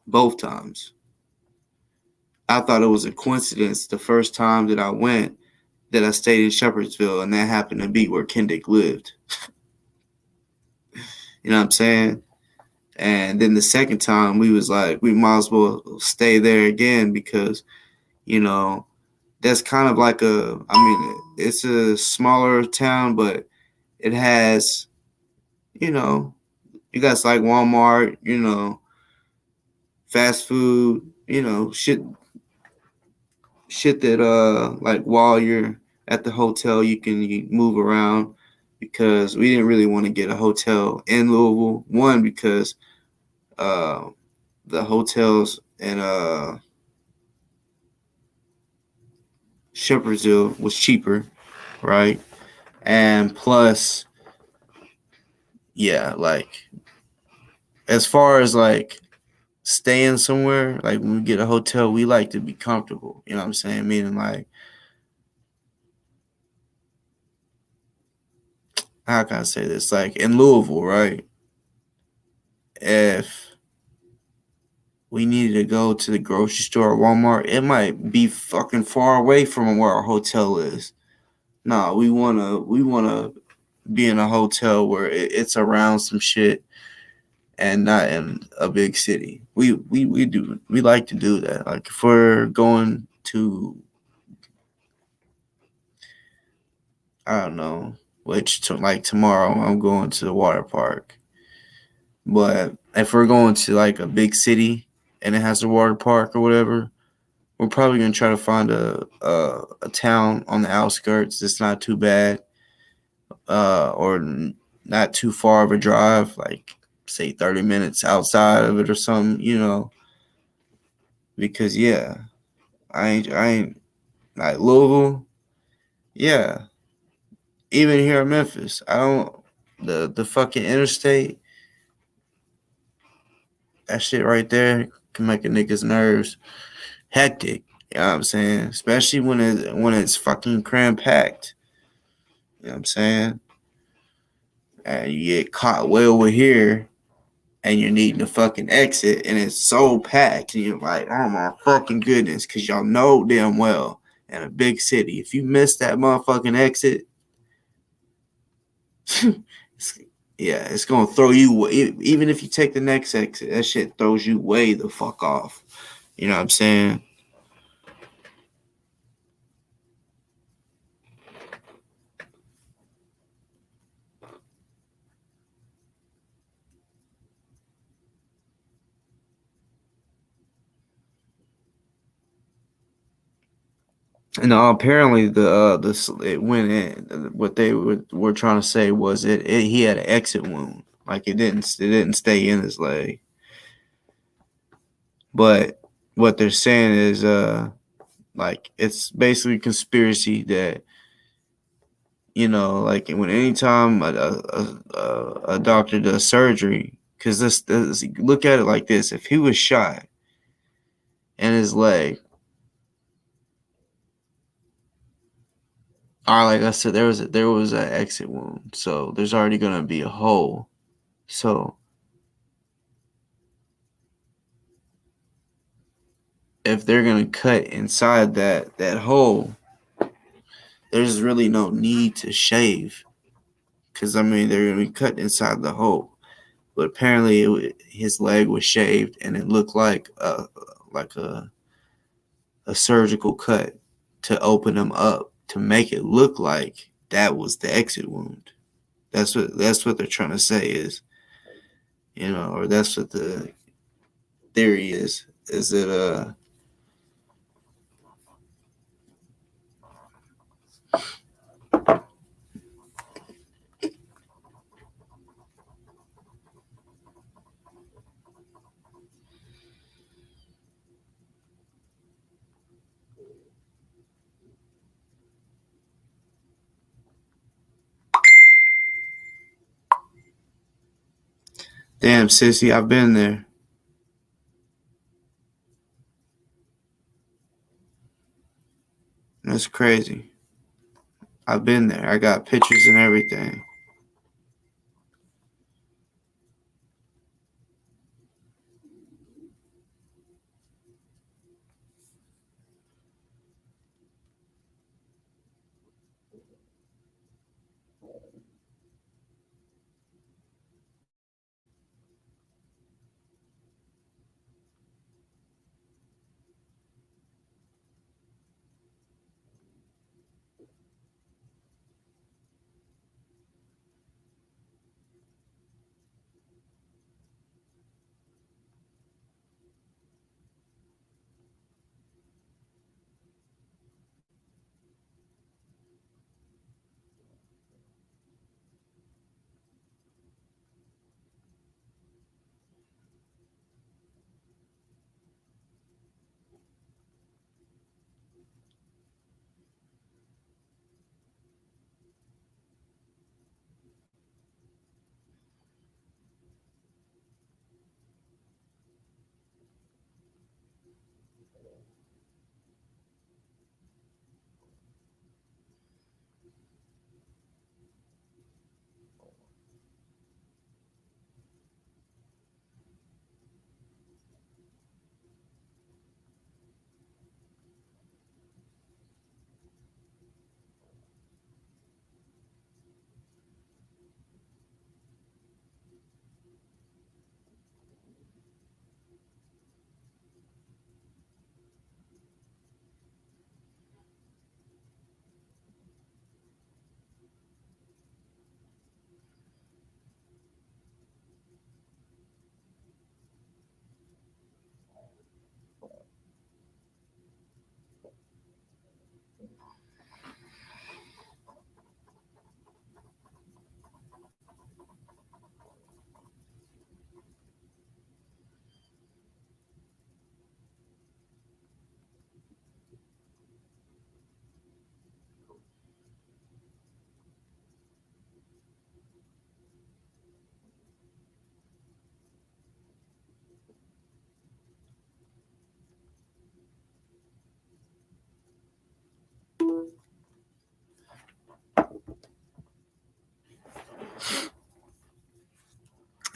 both times. I thought it was a coincidence the first time that I went that I stayed in Shepherdsville, and that happened to be where Kendrick lived. You know what I'm saying? And then the second time, we was like, we might as well stay there again because, you know, that's kind of like it's a smaller town, but it has, you know, you got like Walmart, you know, fast food, you know, shit that like while you're at the hotel you move around, because we didn't really want to get a hotel in Louisville. One, because the hotels in Shepherdsville was cheaper, right? And plus, yeah, like as far as like staying somewhere, like when we get a hotel, we like to be comfortable. You know what I'm saying? Meaning like, how can I say this? Like in Louisville, right? If we needed to go to the grocery store or Walmart, it might be fucking far away from where our hotel is. Nah, we wanna be in a hotel where it's around some shit and not in a big city. We like to do that. Like if we're going to, I don't know, like tomorrow I'm going to the water park. But if we're going to like a big city and it has a water park or whatever, we're probably gonna try to find a town on the outskirts that's not too bad, or not too far of a drive, like say 30 minutes outside of it or something, you know. Because yeah, I ain't like Louisville. Yeah, even here in Memphis, I don't the fucking interstate. That shit right there can make a nigga's nerves hectic. You know what I'm saying? Especially when it's fucking cram packed. You know what I'm saying? And you get caught way over here and you're needing to fucking exit and it's so packed and you're like, oh my fucking goodness, because y'all know damn well in a big city, if you miss that motherfucking exit, it's gonna throw you. Even if you take the next exit, that shit throws you way the fuck off. You know what I'm saying? And apparently it went in. What they were trying to say was he had an exit wound, like it didn't stay in his leg. But what they're saying is like it's basically conspiracy that, you know, like when anytime a doctor does surgery, because this look at it like this: if he was shot in his leg, or like I said, there was an exit wound, so there's already gonna be a hole. So if they're gonna cut inside that hole, there's really no need to shave, because I mean they're gonna be cut inside the hole. But apparently his leg was shaved, and it looked like a surgical cut to open him up to make it look like that was the exit wound. That's what they're trying to say is, you know, or that's what the theory is that damn sissy, I've been there. That's crazy. I've been there. I got pictures and everything.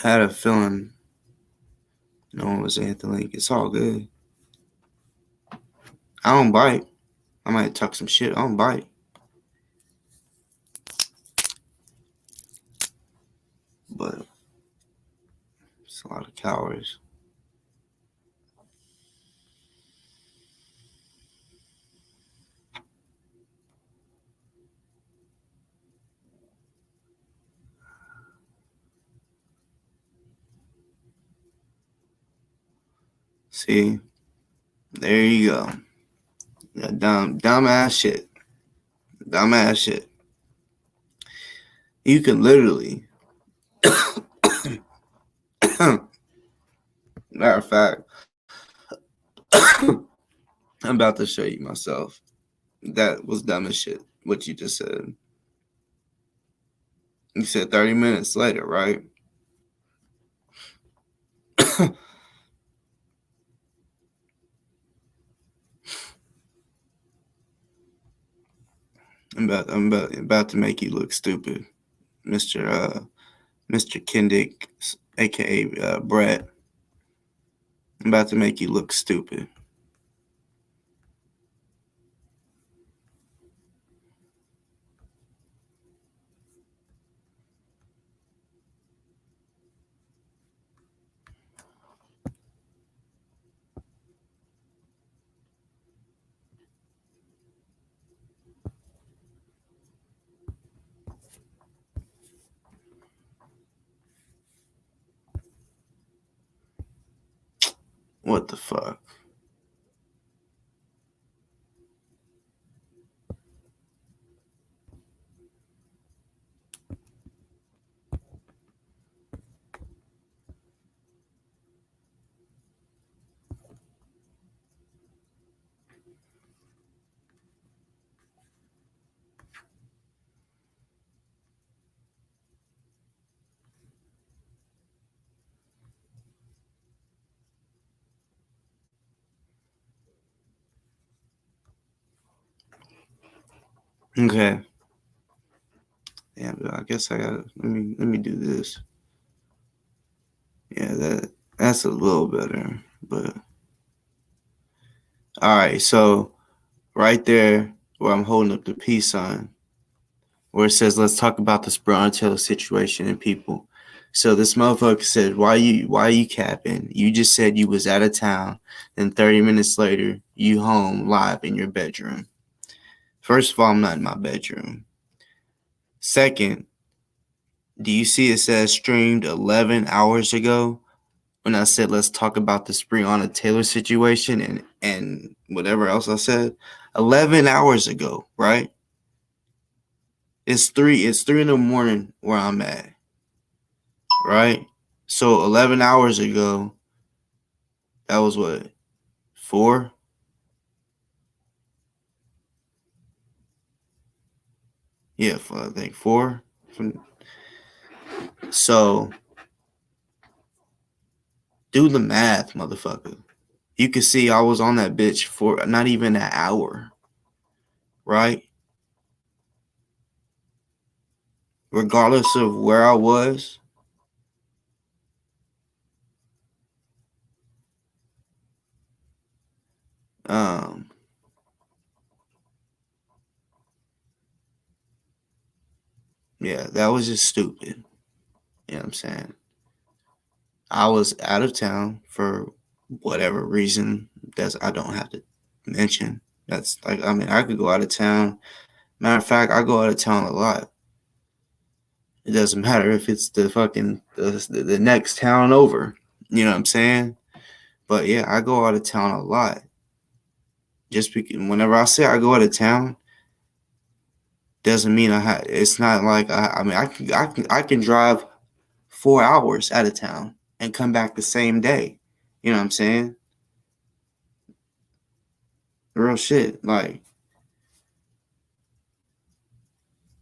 I had a feeling no one was Anthony. It's all good. I don't bite. I might talk some shit. I don't bite. It's a lot of cowards. See, there you go. Yeah, dumbass shit. Dumbass shit. You can literally, matter of fact, I'm about to show you myself. That was dumb as shit, what you just said. You said 30 minutes later, right? I'm about to make you look stupid, Mr. Kendick, aka Brett. I'm about to make you look stupid. What the fuck? Okay. Yeah, but I guess I gotta let me do this. Yeah, that's a little better, but all right. So right there, where I'm holding up the peace sign, where it says, "Let's talk about this Breonna Taylor situation and people." So this motherfucker said, "Why you capping? You just said you was out of town, then 30 minutes later, you home live in your bedroom." First of all, I'm not in my bedroom. Second, do you see it says streamed 11 hours ago when I said let's talk about the Breonna Taylor situation and whatever else I said? 11 hours ago, right? It's 3 in the morning where I'm at. Right? So 11 hours ago, that was what? 4? Yeah, I think 4. So do the math, motherfucker. You can see I was on that bitch for not even an hour. Right? Regardless of where I was. Yeah, that was just stupid. You know what I'm saying? I was out of town for whatever reason that I don't have to mention. That's like, I mean, I could go out of town. Matter of fact, I go out of town a lot. It doesn't matter if it's the fucking the next town over. You know what I'm saying? But yeah, I go out of town a lot. Just because whenever I say I go out of town, doesn't mean it's not like I mean I can drive 4 hours out of town and come back the same day. You know what I'm saying? Real shit. Like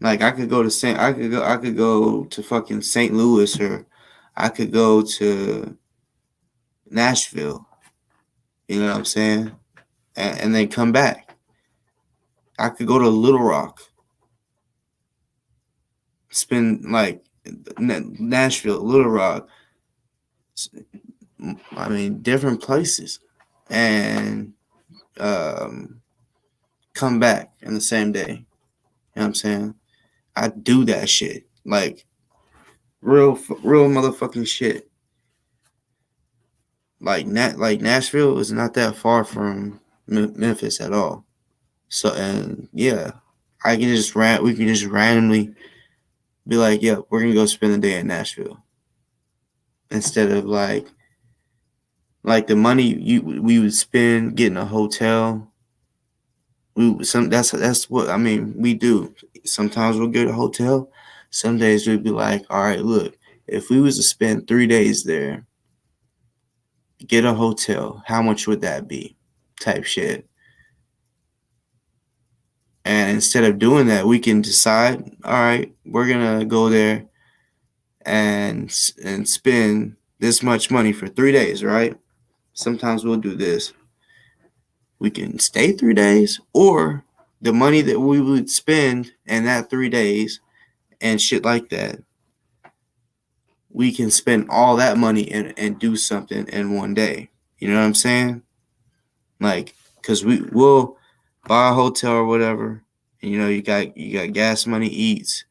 I could go to I could go to fucking St. Louis, or I could go to Nashville. You know what I'm saying? And then come back. I could go to Little Rock. Spend like Nashville, Little Rock. I mean, different places, and come back in the same day. You know what I'm saying? I do that shit, like real motherfucking shit. like Nashville is not that far from Memphis at all. So and yeah, we can just randomly be like, yeah, we're gonna go spend the day in Nashville instead of like the money we would spend getting a hotel. That's what I mean. We do. Sometimes we'll get a hotel. Some days we'd be like, all right, look, if we was to spend 3 days there, get a hotel, how much would that be? Type shit. And instead of doing that, we can decide, all right, we're gonna go there and spend this much money for 3 days, right? Sometimes we'll do this. We can stay 3 days, or the money that we would spend in that 3 days and shit like that, we can spend all that money and do something in one day. You know what I'm saying? Like, cause we'll buy a hotel or whatever, and you got gas money, eats,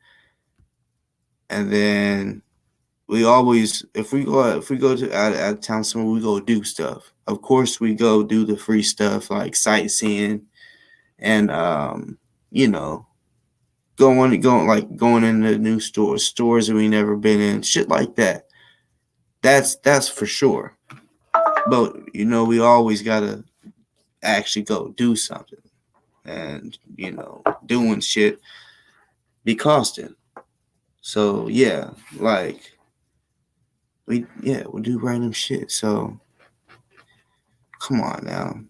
and then we always if we go to out of town somewhere, we go do stuff. Of course, we go do the free stuff like sightseeing and you know going into new stores that we never been in, shit like that. That's for sure. But we always gotta actually go do something, and doing shit be costing. So yeah, like we do random shit. So come on now,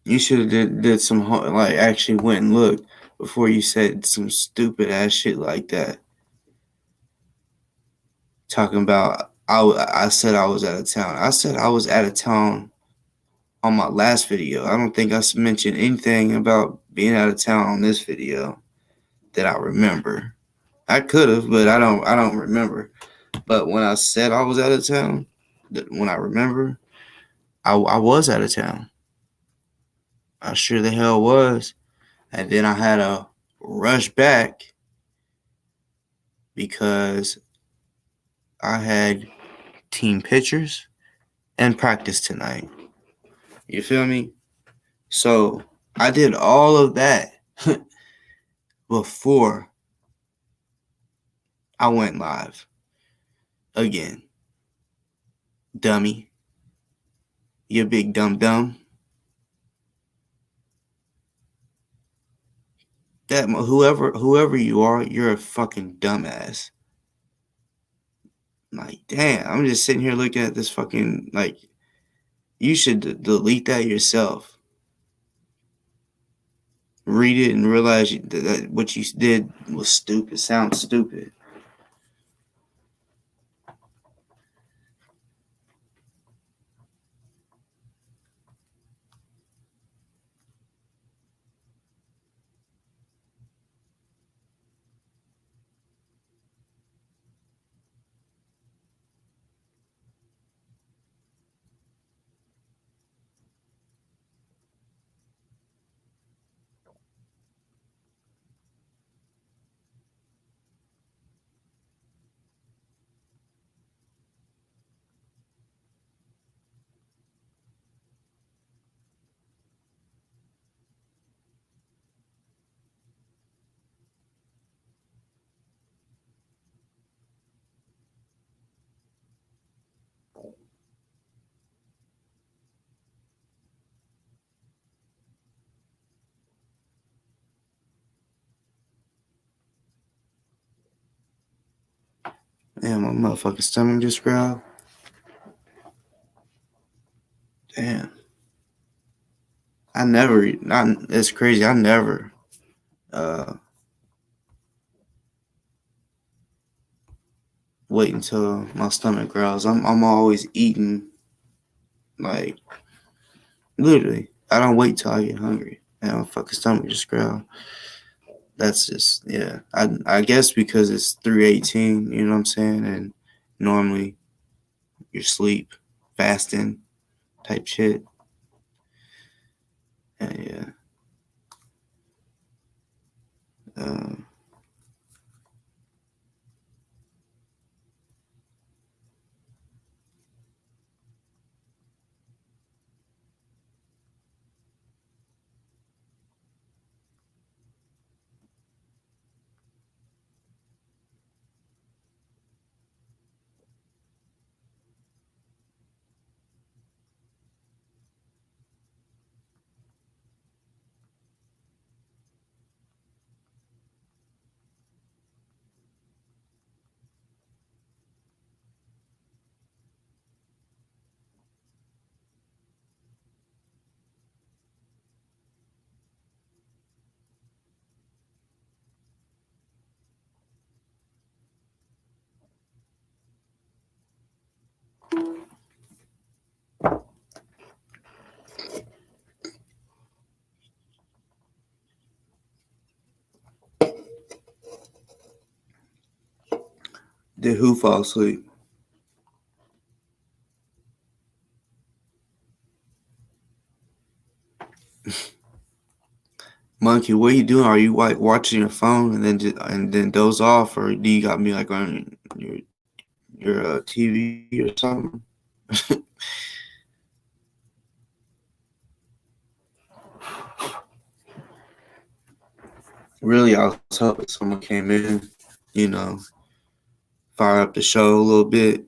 you should have did some like actually went and looked before you said some stupid ass shit like that. Talking about I said I was out of town. I said I was out of town on my last video. I don't think I mentioned anything about being out of town on this video that I remember. I could have, but I don't remember. But when I said I was out of town, when I remember, I was out of town. I sure the hell was. And then I had to rush back because I had team pictures and practice tonight. You feel me? So I did all of that before I went live. Again, dummy. You big dumb. That whoever you are, you're a fucking dumbass. Like, damn, I'm just sitting here looking at this fucking, like, you should delete that yourself. Read it and realize that what you did was stupid. Sounds stupid. Damn, my motherfucking stomach just growled. Damn. It's crazy. I never wait until my stomach growls. I'm always eating, like, literally. I don't wait till I get hungry. And my fucking stomach just growl. That's just, yeah. I guess because it's 3:18, you know what I'm saying? And normally you're sleep, fasting type shit. And yeah. Um, Did who fall asleep? Monkey, what are you doing? Are you like watching your phone and then doze off, or do you got me like on your TV or something? Really, I was hoping someone came in, fire up the show a little bit.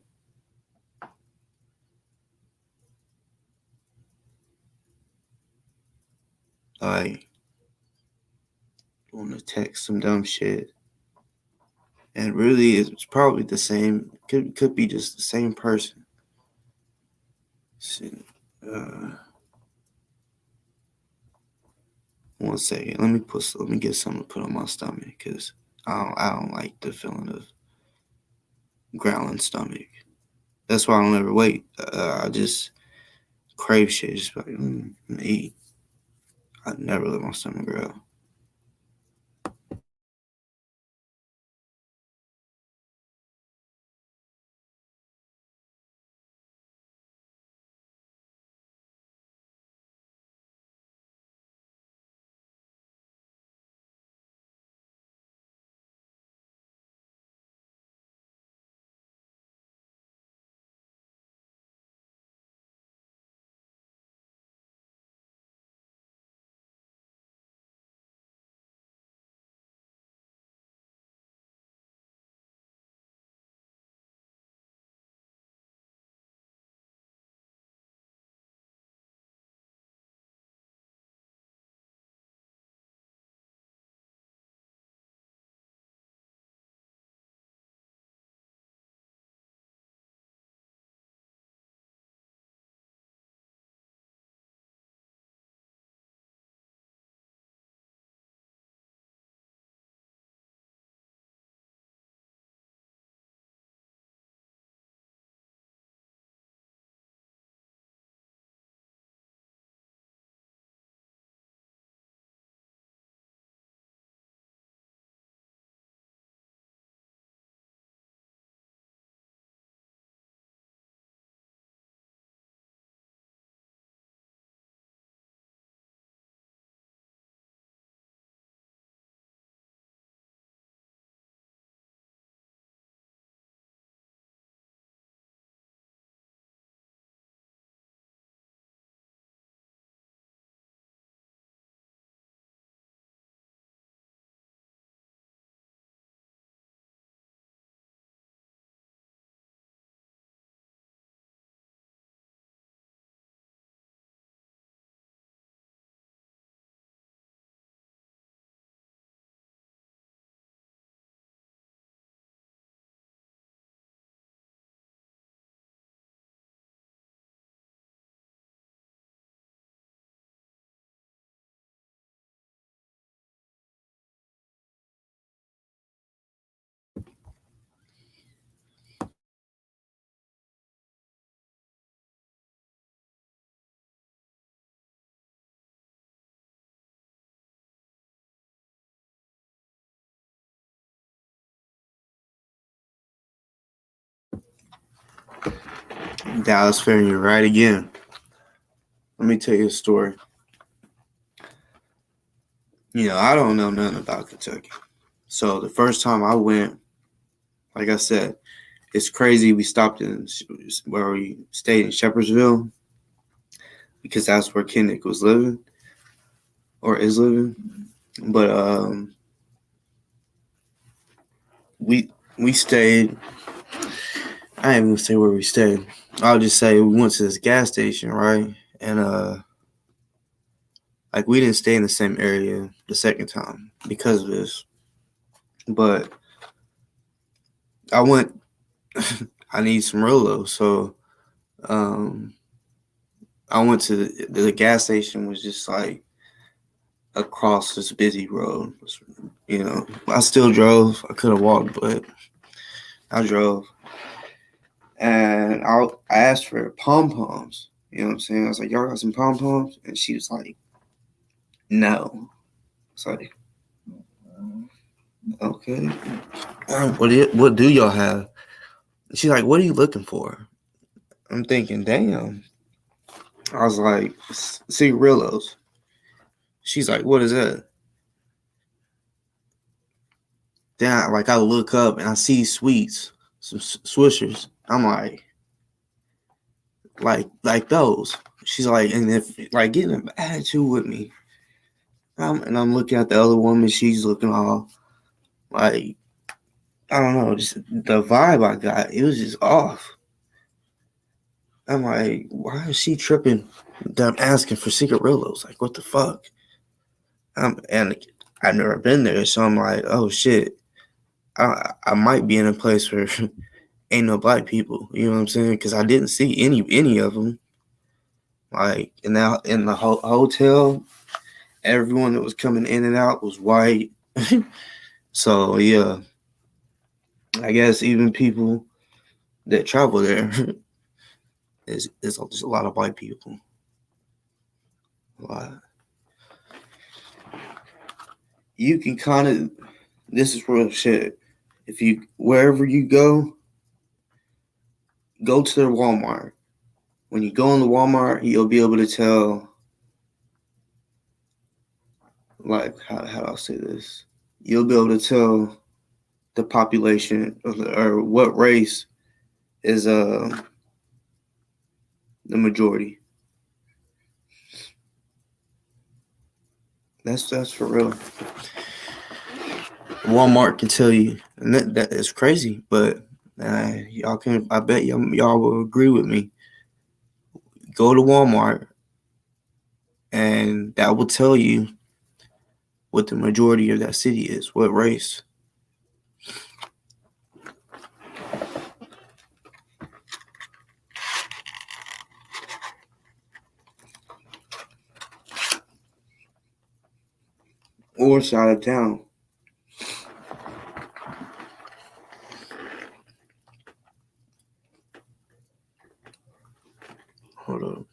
Like, want to text some dumb shit. And really, it's probably the same. Could be just the same person. One second. Let me get something to put on my stomach because I don't like the feeling of growling stomach. That's why I don't ever wait. I just crave shit. Just like eat. I never let my stomach growl. Dallas Fair, you're right again. Let me tell you a story. I don't know nothing about Kentucky. So the first time I went, like I said, it's crazy. We stopped where we stayed in Shepherdsville because that's where Kendrick was living or is living. But we stayed. I ain't even gonna say where we stayed. I'll just say we went to this gas station, right? And like we didn't stay in the same area the second time because of this. But I went. I need some Rolo, so I went to the gas station. Was just like across this busy road. I still drove. I could have walked, but I drove. And I asked for pom-poms. You know what I'm saying? I was like, y'all got some pom-poms? And she was like, no. It's like, okay. What do y'all have? She's like, what are you looking for? I'm thinking, damn. I was like, cigarillos. She's like, what is that? Then I look up and I see sweets, some swishers. I'm like those. She's like, and if like getting an attitude with me. And I'm looking at the other woman. She's looking all like, I don't know, just the vibe I got. It was just off. I'm like, why is she tripping? Them asking for cigarillos. Like, what the fuck? And I've never been there, so I'm like, oh shit. I might be in a place where ain't no black people. You know what I'm saying? Because I didn't see any of them. Like in the hotel, everyone that was coming in and out was white. So yeah, I guess even people that travel there is just a lot of white people. A lot. You can kind of. This is real shit. If you wherever you go to the Walmart. When you go in the Walmart, you'll be able to tell. Like how do I say this? You'll be able to tell the population or what race is the majority. That's for real. Walmart can tell you, and that is crazy, but y'all can. I bet y'all will agree with me. Go to Walmart, and that will tell you what the majority of that city is, what race. Or side of town. Hold up.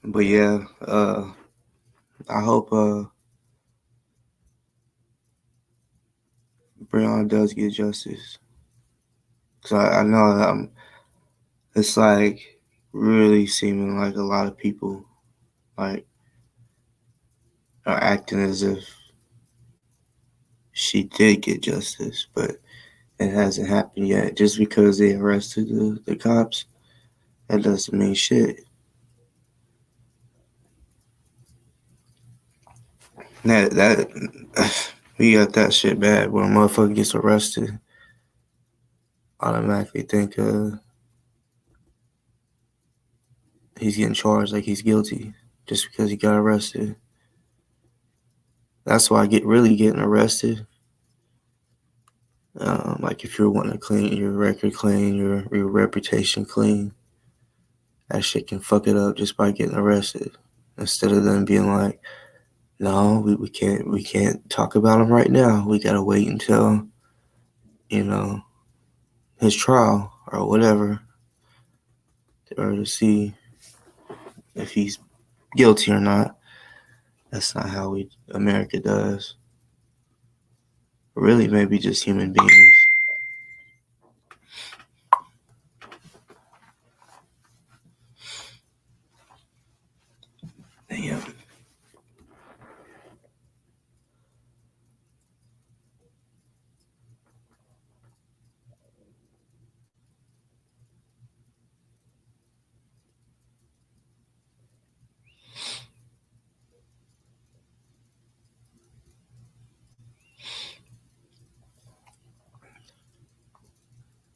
But yeah, I hope Breonna does get justice. Cause I know it's like really seeming like a lot of people like are acting as if she did get justice, but it hasn't happened yet. Just because they arrested the cops, that doesn't mean shit. That we got that shit bad when a motherfucker gets arrested. Automatically think he's getting charged like he's guilty just because he got arrested. That's why getting arrested. Like if you're wanting to clean your record clean, your reputation clean, that shit can fuck it up just by getting arrested. instead of them being like, no, we can't talk about him right now. We gotta wait until, his trial or whatever, or to see if he's guilty or not. That's not how America does. Really, maybe just human beings. Damn.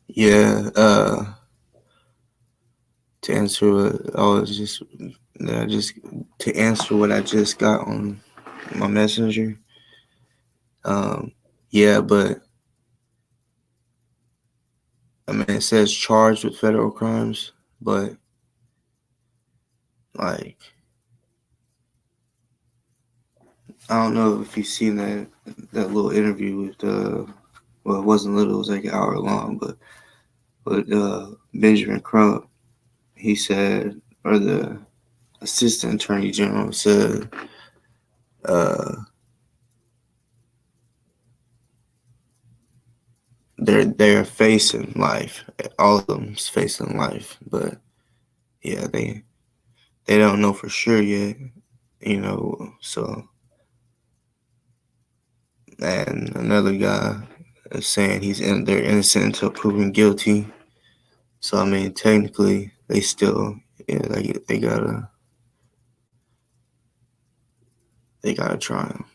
Yeah, to answer to answer what I just got on my messenger. Yeah, but I mean, it says charged with federal crimes, but like, I don't know if you've seen that little interview with well, it wasn't little, it was like an hour long, but Benjamin Crump, he said, or the assistant attorney general said, they're facing life. All of them's facing life, but yeah, they don't know for sure yet, So, and another guy is saying they're innocent until proven guilty. So I mean, technically, they still, they gotta try him.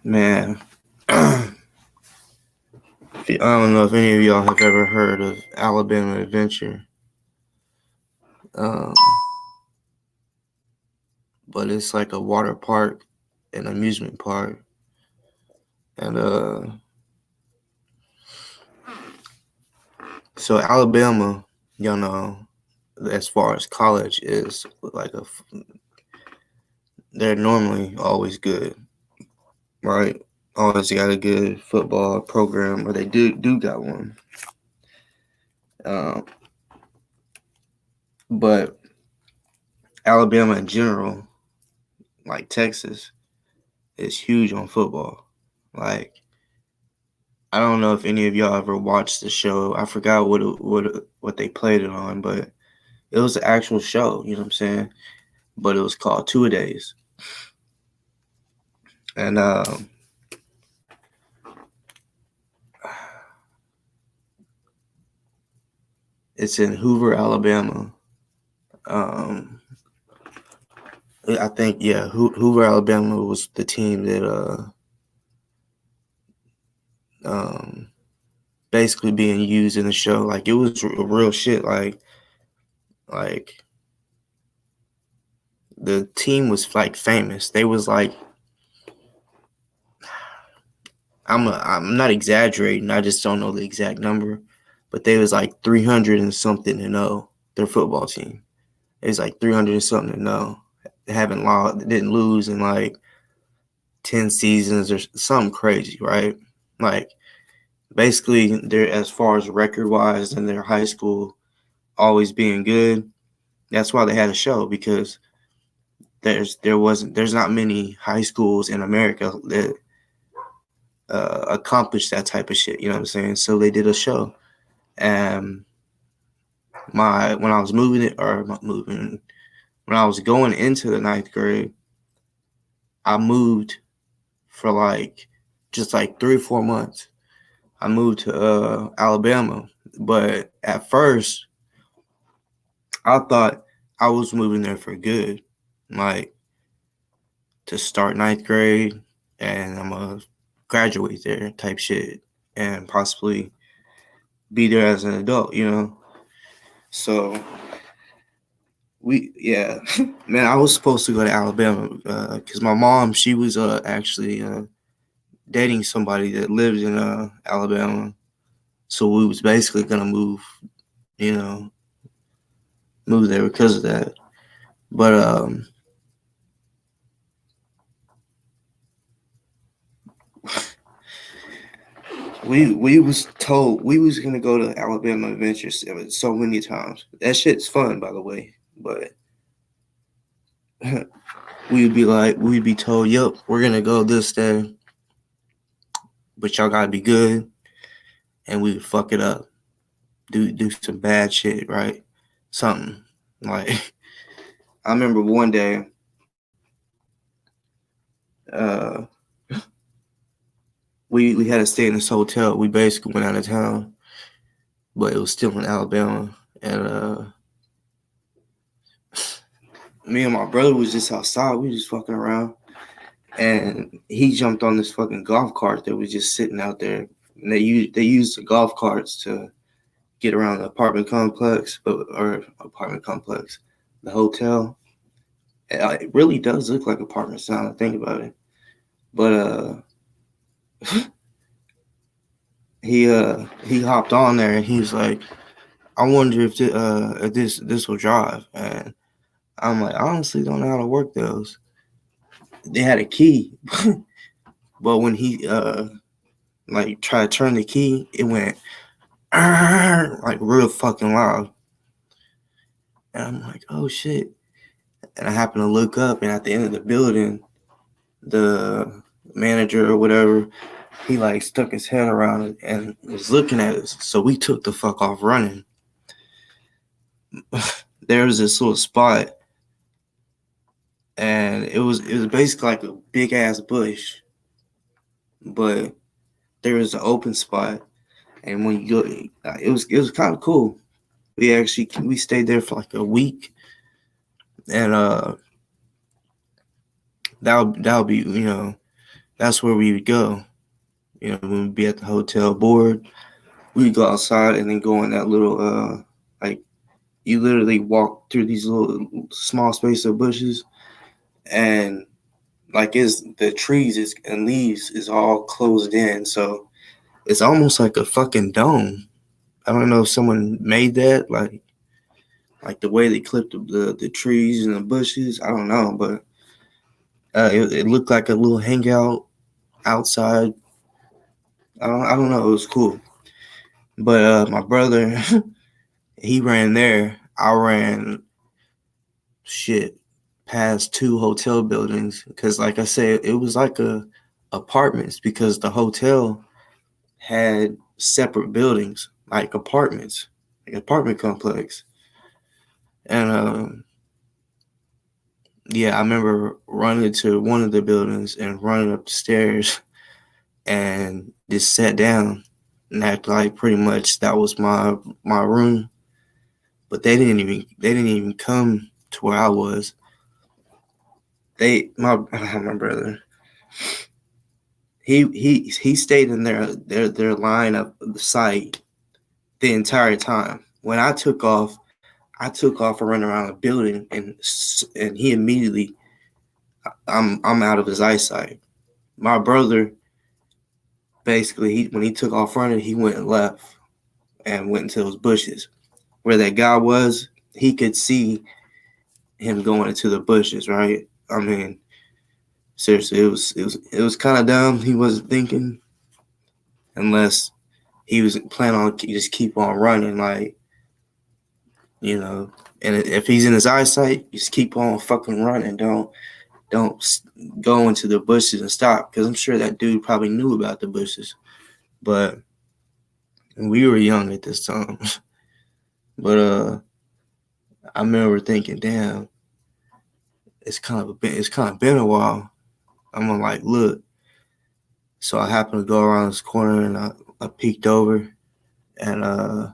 Man, I don't know if any of y'all have ever heard of Alabama Adventure, but it's like a water park, an amusement park, and so Alabama, as far as college is like they're normally always good, right? Always got a good football program, or they do got one. But Alabama in general, like Texas, is huge on football. Like, I don't know if any of y'all ever watched the show. I forgot what they played it on, but it was an actual show. You know what I'm saying? But it was called Two-A-Days, and it's in Hoover, Alabama. I think, yeah, Hoover, Alabama was the team that basically being used in the show. Like, it was real shit. Like the team was like famous. They was like, I'm not exaggerating. I just don't know the exact number, but they was like 300 and something and 0. Their football team. It was like 300 and something and 0. They haven't lost, didn't lose in like 10 seasons or something crazy, right? Like, basically, they're, as far as record wise in their high school, always being good. That's why they had a show, because there's not many high schools in America that accomplish that type of shit. You know what I'm saying? So they did a show, and when I was when I was going into the 9th grade, I moved for just like 3 or 4 months. I moved to Alabama. But at first, I thought I was moving there for good, like to start ninth grade, and I'm gonna graduate there type shit, and possibly be there as an adult, you know. So man, I was supposed to go to Alabama because my mom, she was actually dating somebody that lived in Alabama, so we was basically gonna move, you know, move there because of that. But we was told we was gonna go to Alabama Adventure so many times. That shit's fun, by the way. But we'd be told, "Yep, we're gonna go this day, but y'all gotta be good," and we would fuck it up, do some bad shit, right? Something like I remember one day, uh, we had to stay in this hotel. We basically went out of town, but it was still in Alabama, and me and my brother was just outside. We was just fucking around, and he jumped on this fucking golf cart that was just sitting out there. And they used the golf carts to get around the apartment complex, the hotel. It really does look like apartments now that I think about it. But he hopped on there and he was like, "I wonder if this will drive." And I'm like, "I honestly don't know how to work those." They had a key, but when he like tried to turn the key, it went like real fucking loud. And I'm like, "Oh shit." And I happened to look up, and at the end of the building, the manager or whatever, he like stuck his head around it and was looking at us. So we took the fuck off running. There was this little spot, and it was basically like a big ass bush, but there was an open spot, and when you go, it was kind of cool. We stayed there for like a week, and that'll be, you know, that's where we would go. You know, when we'd be at the hotel board, we'd go outside and then go in that little like you literally walk through these little small space of bushes, and like is the trees and leaves is all closed in, so it's almost like a fucking dome. I don't know if someone made that, like the way they clipped the trees and the bushes. I don't know, but it looked like a little hangout outside. I don't know. It was cool, but my brother he ran there. I ran shit past 2 hotel buildings because, like I said, it was like apartments because the hotel had separate buildings, like apartments, like apartment complex. And yeah, I remember running to one of the buildings and running up the stairs and just sat down and act like pretty much that was my room. But they didn't even come to where I was. My brother, he stayed in their line of the sight the entire time. When I took off and ran around the building, and he immediately, I'm out of his eyesight. My brother, basically, when he took off running, he went left and went into those bushes. Where that guy was, he could see him going into the bushes, right? I mean, seriously, it was kind of dumb. He wasn't thinking, unless he was planning on just keep on running, like, you know. And if he's in his eyesight, just keep on fucking running. Don't go into the bushes and stop, because I'm sure that dude probably knew about the bushes. But we were young at this time. But I remember thinking, damn, it's kind of been a while. I'm gonna like look. So I happened to go around this corner, and peeked over, and I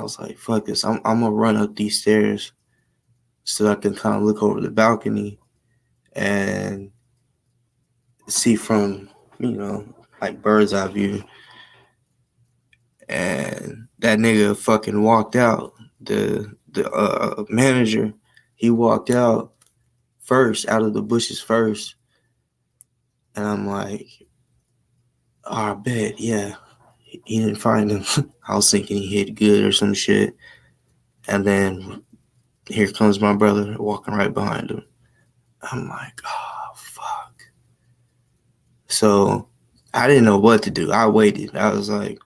was like, fuck this. I'm gonna run up these stairs so I can kind of look over the balcony and see from, like bird's eye view. And that nigga fucking walked out. The manager, he walked out first, out of the bushes first. And I'm like, oh, I bet, yeah. He didn't find him. I was thinking he hit good or some shit. And then here comes my brother walking right behind him. I'm like, oh, fuck. So I didn't know what to do. I waited. I was like,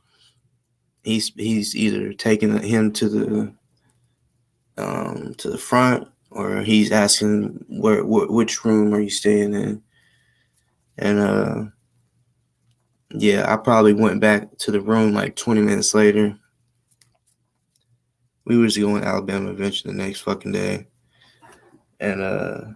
he's either taking him to the front, or he's asking which room are you staying in. And yeah, I probably went back to the room like 20 minutes later. We was going to Alabama eventually the next fucking day. And I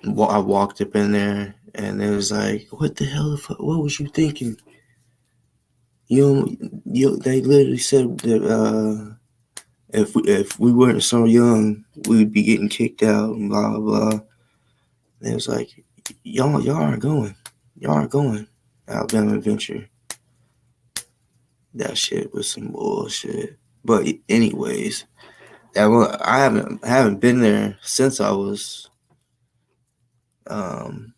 walked up in there, and it was like, what the hell? What was you thinking? They literally said that if we weren't so young, we'd be getting kicked out and blah blah blah. And it was like, y'all aren't going. Y'all aren't going. Alabama Adventure. That shit was some bullshit. But anyways, I haven't been there since I was going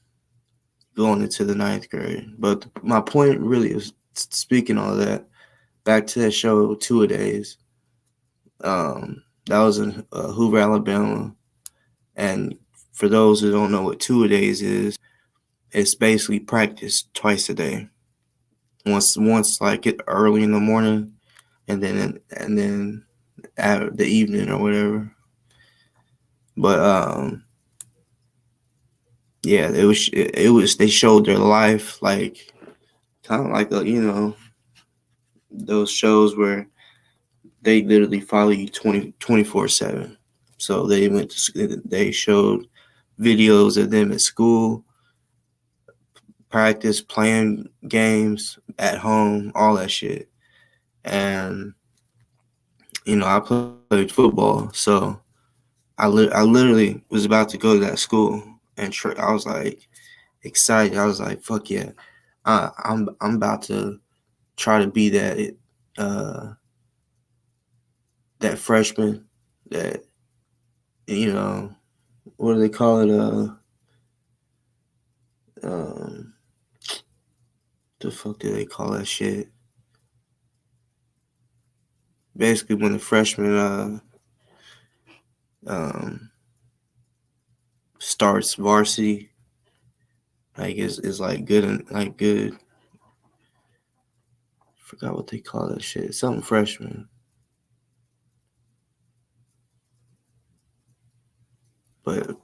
into the 9th grade. But my point really is, speaking all that, back to that show, 2-A-Days. That was in Hoover, Alabama. And for those who don't know what 2-A-Days is, it's basically practice twice a day. Once like early in the morning, and then at the evening or whatever. But yeah, it was they showed their life, like kind of like those shows where they literally follow you 24/7. So they showed videos of them at school, practice, playing games at home, all that shit. And I played football, so I literally was about to go to that school, and I was like excited. I was like, fuck yeah, I'm about to try to be that that freshman that what do they call it? The fuck do they call that shit? Basically, when the freshman starts varsity, like is like good and like good. Forgot what they call that shit. Something freshman. But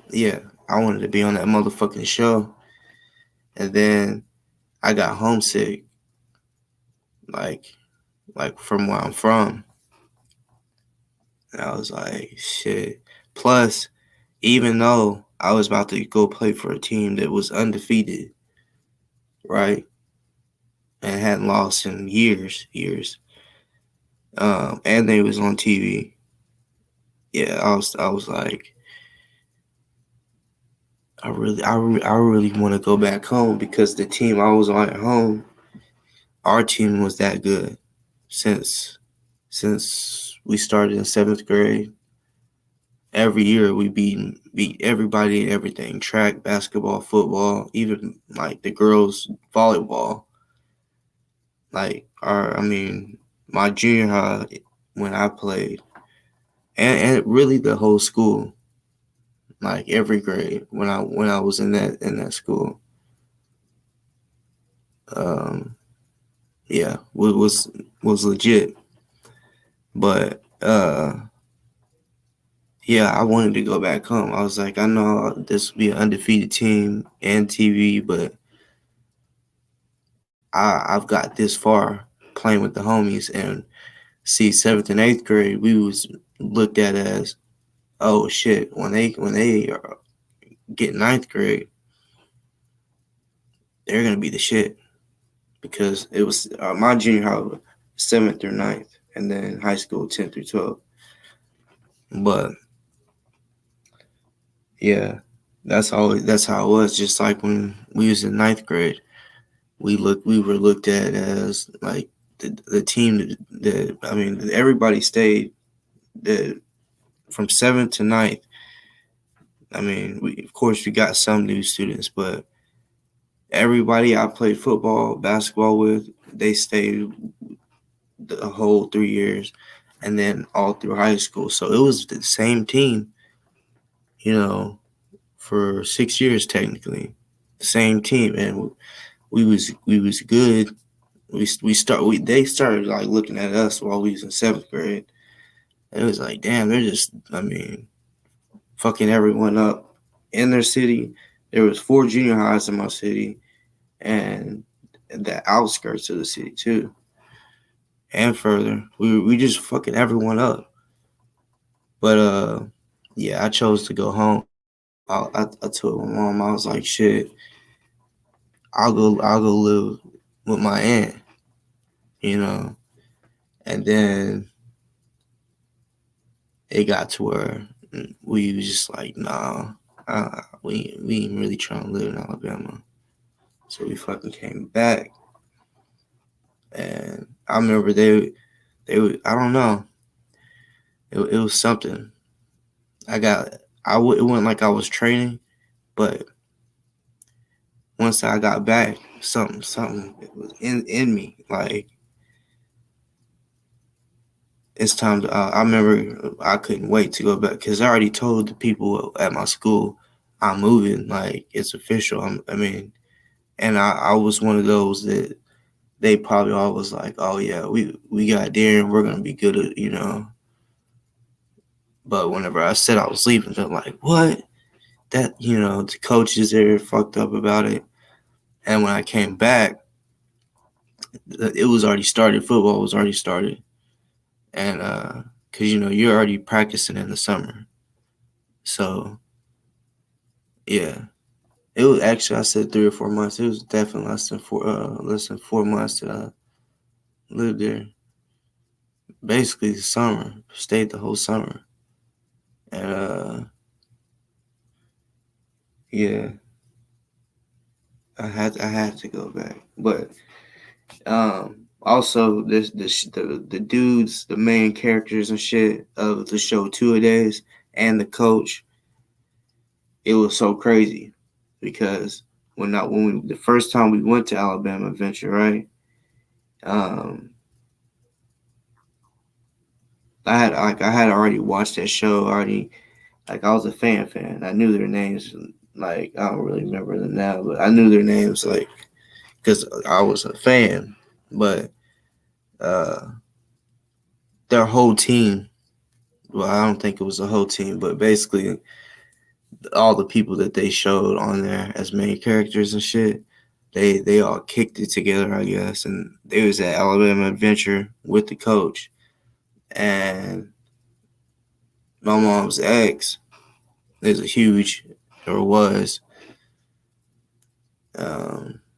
yeah, I wanted to be on that motherfucking show. And then I got homesick, like from where I'm from. And I was like, shit. Plus, even though I was about to go play for a team that was undefeated, right, and hadn't lost in years, and they was on TV. Yeah, I was like, I really want to go back home, because the team I was on at home, our team was that good since we started in 7th grade. Every year we beat everybody and everything: track, basketball, football, even like the girls volleyball. Like my junior high when I played, and really the whole school, like every grade when I was in that school. Yeah, was legit. But yeah, I wanted to go back home. I was like, I know this will be an undefeated team and TV, but I've got this far playing with the homies. And see, 7th and 8th grade, we was looked at as, oh shit, when they get 9th grade, they're gonna be the shit, because it was my junior high 7th through 9th, and then high school 10th through 12th. But yeah, that's how it was. Just like when we was in 9th grade, we were looked at as like the team that I mean, everybody stayed from 7th to 9th. I mean, of course we got some new students, but everybody I played football, basketball with, they stayed the whole 3 years, and then all through high school. So it was the same team, for 6 years technically, the same team, and we was good. They started like looking at us while we was in 7th grade. And it was like, damn, they're just, I mean, fucking everyone up in their city. There was 4 junior highs in my city, and the outskirts of the city too, and further. We just fucking everyone up. But yeah, I chose to go home. I told my mom, I was like, shit, I'll go live with my aunt, and then it got to where we was just like, nah, we ain't really trying to live in Alabama. So we fucking came back, and I remember they I don't know, it was something. It wasn't like I was training, but once I got back, something was in me, like, it's time to. I remember I couldn't wait to go back, because I already told the people at my school I'm moving, like it's official. And I was one of those that they probably all was like, oh yeah, we got Darren, we're gonna be good at. But whenever I said I was leaving, they're like, what? That the coaches there fucked up about it. And when I came back, it was already started. Football was already started, and because you're already practicing in the summer. So yeah, it was actually, I said 3 or 4 months. It was definitely less than 4 months that I lived there. Basically the summer, stayed the whole summer, and yeah, I had to go back. But also the dudes, the main characters and shit of the show Two-A-Days, and the coach, it was so crazy, because the first time we went to Alabama Adventure, right? I had already watched that show already. Like, I was a fan. I knew their names. Like, I don't really remember them now, but I knew their names, like, because I was a fan. But their whole team. Well, I don't think it was a whole team, but basically all the people that they showed on there as main characters and shit, they all kicked it together, I guess, and they was at Alabama Adventure with the coach. And my mom's ex is a huge, or was,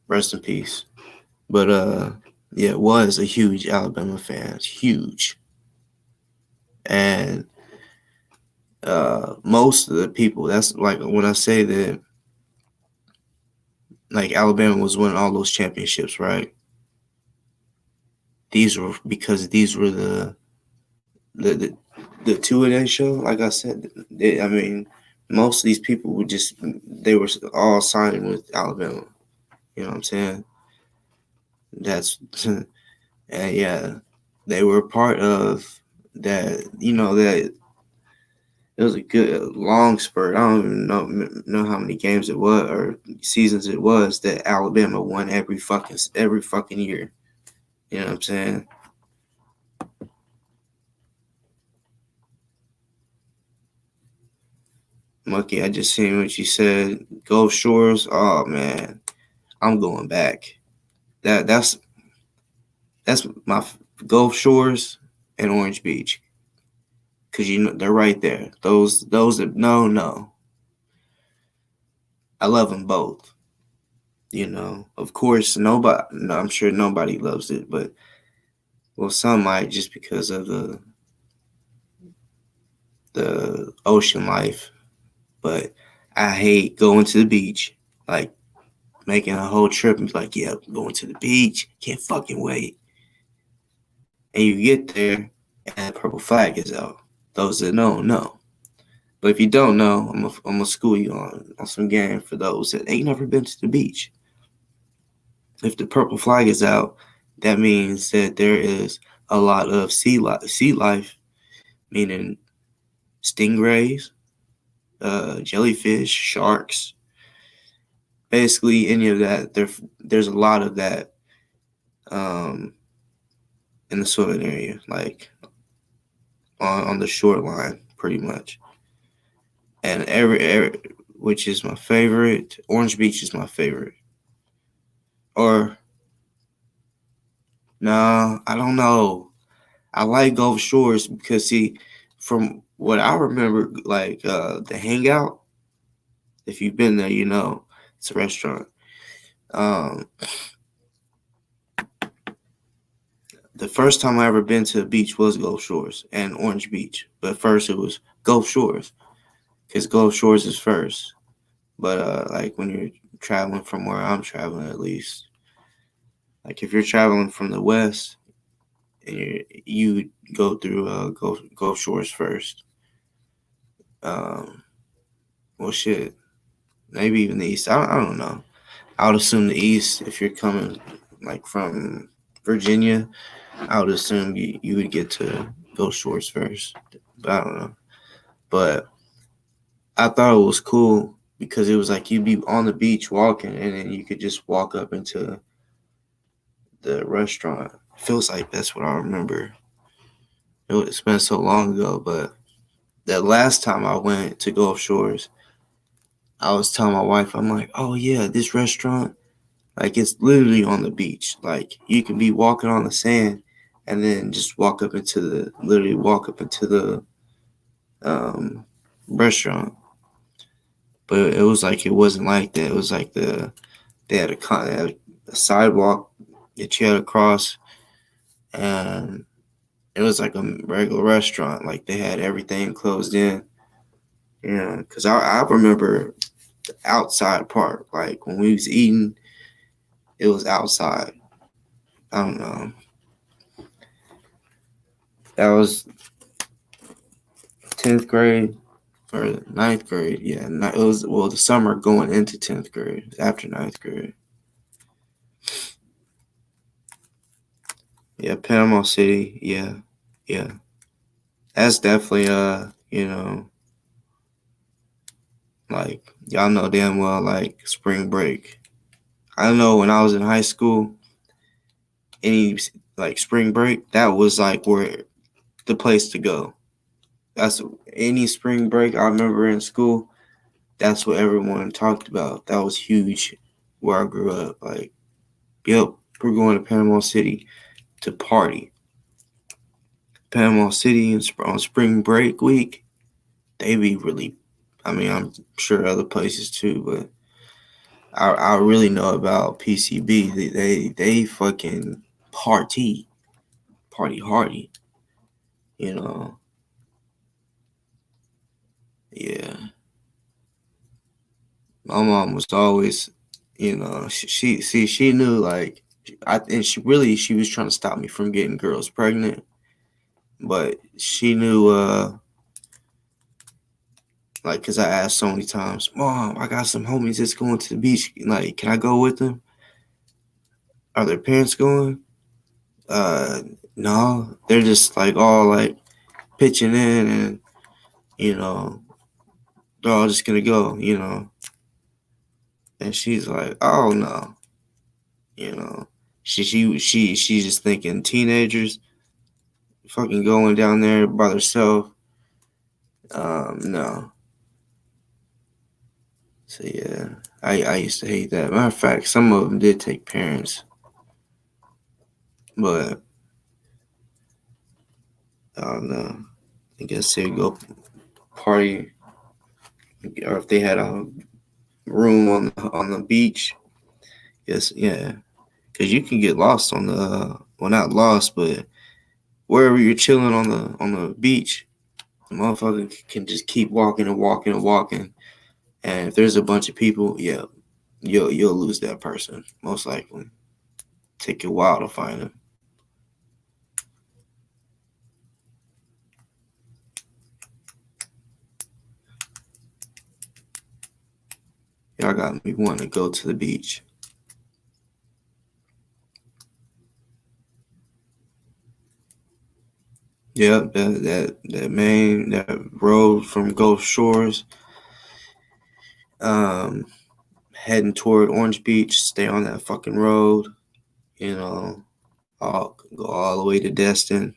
rest in peace. But yeah, was a huge Alabama fan, huge. And most of the people, that's like when I say that, like, Alabama was winning all those championships, right? These were the Two-A-Days show. Like I said, most of these people they were all signing with Alabama. You know what I'm saying? That's and yeah, they were part of that. That it was a good long spurt. I don't even know how many games it was or seasons it was that Alabama won every fucking year. You know what I'm saying? Monkey, I just seen what you said. Gulf Shores. Oh man, I'm going back. That's my Gulf Shores and Orange Beach, because they're right there. Those that no, I love them both. Of course, I'm sure nobody loves it, but well, some might just because of the ocean life. But I hate going to the beach, like making a whole trip and be like, yeah, I'm going to the beach, can't fucking wait. And you get there and the purple flag is out. Those that know. But if you don't know, I'm gonna school you on some game for those that ain't never been to the beach. If the purple flag is out, that means that there is a lot of sea life, meaning stingrays, jellyfish, sharks, basically any of that. There's a lot of that in the swimming area, like on the shoreline, pretty much. And every which is my favorite. Orange Beach is my favorite. Or no, I don't know. I like Gulf Shores because see, from what I remember, like the Hangout. If you've been there, it's a restaurant. The first time I ever been to a beach was Gulf Shores and Orange Beach, but first it was Gulf Shores because Gulf Shores is first. But like when you're traveling from where I'm traveling, at least, like if you're traveling from the west and you go through Gulf Shores first. Well, shit, maybe even the east. I don't know. I would assume the east if you're coming like from Virginia. I would assume you would get to Gulf Shores first, but I don't know. But I thought it was cool because it was like you'd be on the beach walking, and then you could just walk up into the restaurant. It feels like that's what I remember. It's been so long ago, but that last time I went to Gulf Shores, I was telling my wife, I'm like, oh yeah, this restaurant, like it's literally on the beach. Like you can be walking on the sand and then just walk up into the restaurant. But it was like it wasn't like that. It was like they had a sidewalk that you had to cross, and it was like a regular restaurant. Like they had everything closed in. Yeah, because I remember the outside part. Like when we was eating, it was outside. I don't know. That was 10th grade or 9th grade. Yeah, it was the summer going into 10th grade after 9th grade. Yeah, Panama City. Yeah. That's definitely like y'all know damn well like spring break. I know when I was in high school, any like spring break, that was like where the place to go. That's any spring break I remember in school. That's what everyone talked about. That was huge where I grew up. Like, yep, we're going to Panama City to party. Panama City on spring break week, they be really. I mean, I'm sure other places too, but I really know about PCB. They fucking party hardy. Yeah. My mom was always, she knew like she was trying to stop me from getting girls pregnant, but she knew like because I asked so many times, Mom, I got some homies that's going to the beach. Like, can I go with them? Are their parents going? No, they're just like all like pitching in, and they're all just gonna go, And she's like, oh no, she's just thinking teenagers fucking going down there by themselves. No. So yeah, I used to hate that. Matter of fact, some of them did take parents, but I don't know. I guess they'd go party, or if they had a room on the beach, Yes, yeah. Because you can get lost on the well, not lost, but wherever you're chilling on the beach, the motherfucker can just keep walking and walking and walking. And if there's a bunch of people, yeah, you'll lose that person most likely. Take a while to find him. Y'all got me wanting to go to the beach. Yep, that road from Gulf Shores, heading toward Orange Beach. Stay on that fucking road. You know, I'll go all the way to Destin.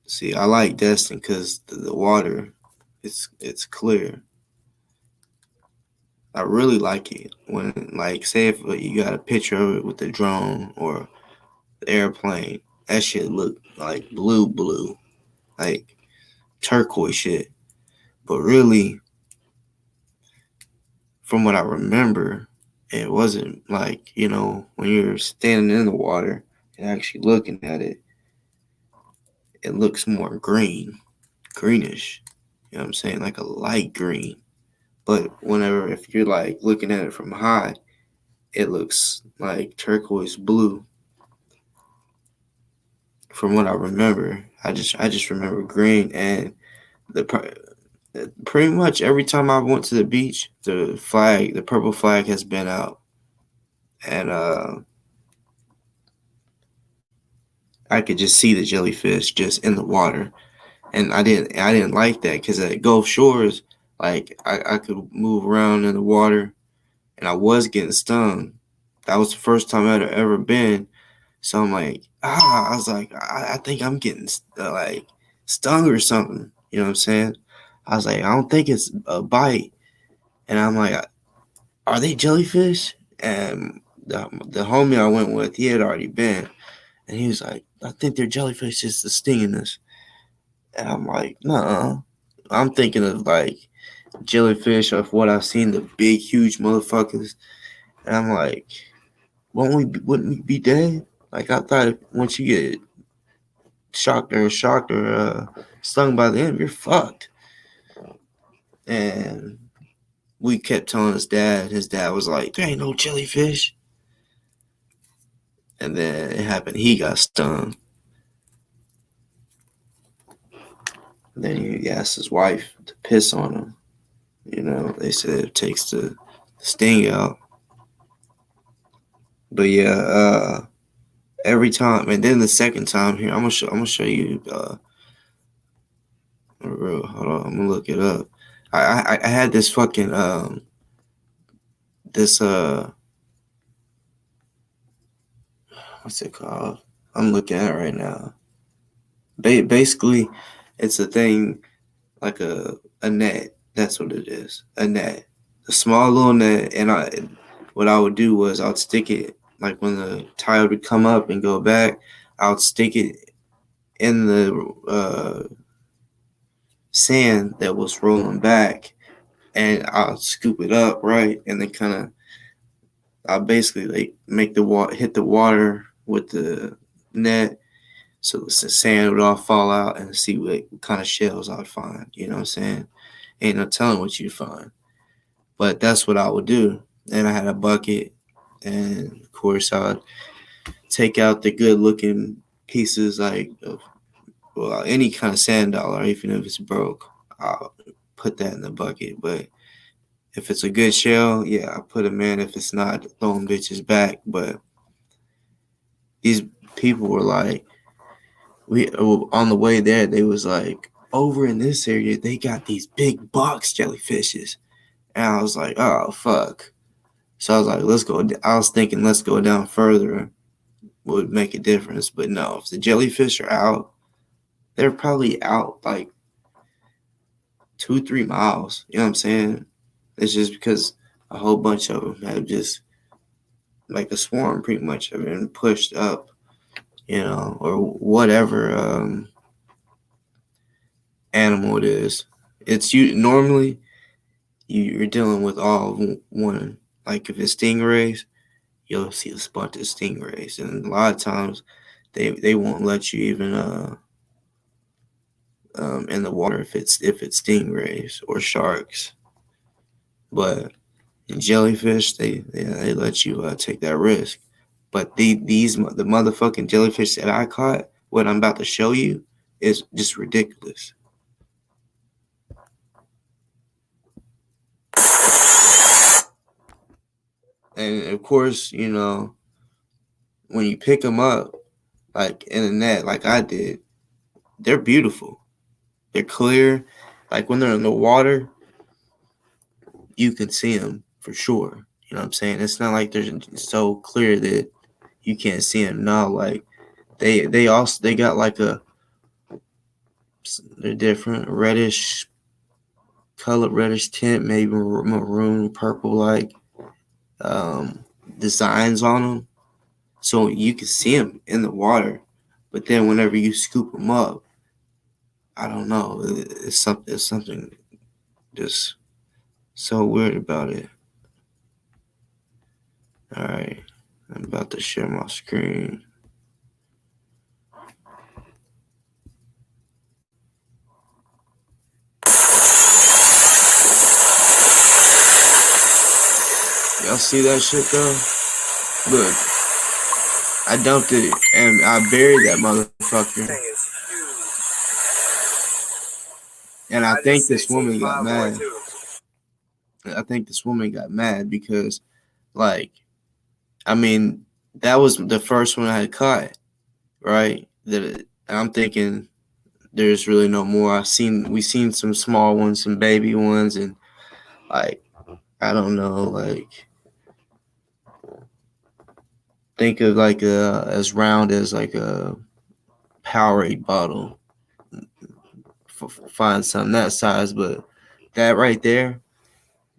See, I like Destin because the water, it's clear. I really like it when, like, say if you got a picture of it with the drone or the airplane, that shit look like blue, like turquoise shit. But really, from what I remember, it wasn't like, when you're standing in the water and actually looking at it, it looks more greenish. You know what I'm saying? Like a light green. But if you're like looking at it from high, it looks like turquoise blue. From what I remember, I just remember green, and pretty much every time I went to the beach, the purple flag has been out, and I could just see the jellyfish just in the water, and I didn't like that because at Gulf Shores, like I could move around in the water, and I was getting stung. That was the first time I'd ever been. So I'm like, I was like, I think I'm getting like stung or something. You know what I'm saying? I was like, I don't think it's a bite. And I'm like, are they jellyfish? And the homie I went with, he had already been. And he was like, I think they're jellyfish just stinging us. And I'm like, nah. I'm thinking of like jellyfish of what I've seen, the big, huge motherfuckers. And I'm like, wouldn't we be dead? Like, I thought once you get shocked or stung by them, you're fucked. And we kept telling his dad was like, there ain't no jellyfish. And then it happened, he got stung. And then he asked his wife to piss on him. They said it takes the sting out. But yeah, every time, and then the second time here, I'm gonna show you. Hold on, I'm gonna look it up. I had this fucking this what's it called? I'm looking at it right now. Basically, it's a thing like a net. That's what it is. A net, a small little net. And what I would do was I'd stick it, like when the tide would come up and go back, I would stick it in the sand that was rolling back, and I'll scoop it up, right, and then I'll basically like make the water hit the water with the net, so the sand would all fall out, and see what kind of shells I'd find. You know what I'm saying? Ain't no telling what you'd find, but that's what I would do. And I had a bucket, and of course I'd take out the good looking pieces, like any kind of sand dollar, even if it's broke, I'll put that in the bucket. But if it's a good shell, yeah, I put them in. If it's not, throw them bitches back. But these people were like, on the way there, they was like, over in this area, they got these big box jellyfishes. And I was like, oh, fuck. So I was like, let's go. I was thinking, let's go down further would make a difference. But no, if the jellyfish are out, they're probably out like 2-3 miles. You know what I'm saying? It's just because a whole bunch of them have just, like a swarm pretty much, have been pushed up, or whatever animal it is. It's normally you're dealing with all one. Like if it's stingrays, you'll see a bunch of stingrays, and a lot of times they won't let you even in the water if it's stingrays or sharks. But in jellyfish, they let you take that risk. But the motherfucking jellyfish that I caught, what I'm about to show you, is just ridiculous. And of course, you know, when you pick them up, like in a net, like I did, they're beautiful. They're clear. Like when they're in the water, you can see them for sure. You know what I'm saying? It's not like they're so clear that you can't see them. No, like they got like they're different reddish color, reddish tint, maybe maroon, purple, like designs on them. So you can see them in the water, but then whenever you scoop them up, I don't know. It's something just so weird about it. All right, I'm about to share my screen. Y'all see that shit though? Look, I dumped it and I buried that motherfucker. And I think this woman got mad. I think this woman got mad because, like, I mean, that was the first one I had caught, right? That I'm thinking there's really no more. We seen some small ones, some baby ones, and like I don't know, like think of like as round as like a Powerade bottle. Find something that size, but that right there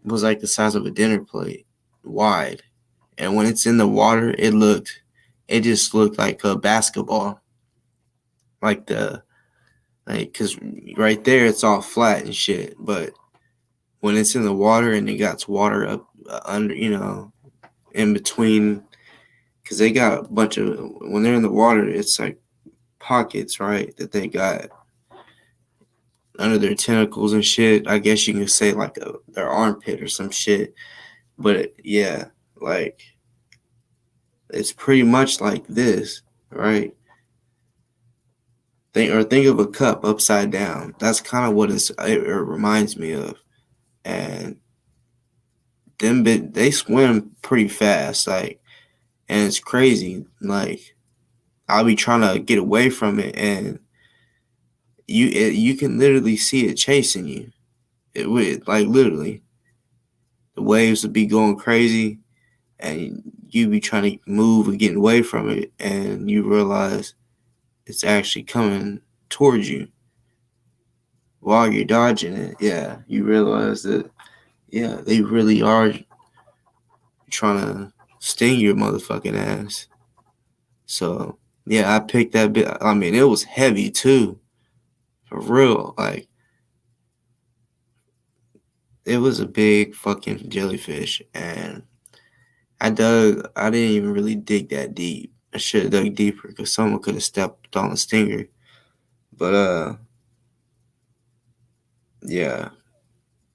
was like the size of a dinner plate, wide. And when it's in the water, it just looked like a basketball, like because right there it's all flat and shit. But when it's in the water and it got water up under, you know, in between, because they got a bunch of, when they're in the water, it's like pockets, right, that they got under their tentacles and shit. I guess you can say like their armpit or some shit. But yeah, like it's pretty much like this, right? Think of a cup upside down. That's kind of what it reminds me of. And they swim pretty fast, like, and it's crazy. Like I'll be trying to get away from it, and you can literally see it chasing you. It would, like, literally, the waves would be going crazy, and you be trying to move and get away from it, and you realize it's actually coming towards you while you're dodging it. Yeah, you realize that, yeah, they really are trying to sting your motherfucking ass. So, yeah, I picked that bit. I mean, it was heavy too. For real. Like, it was a big fucking jellyfish. And I didn't even really dig that deep. I should have dug deeper because someone could have stepped on the stinger. But, yeah.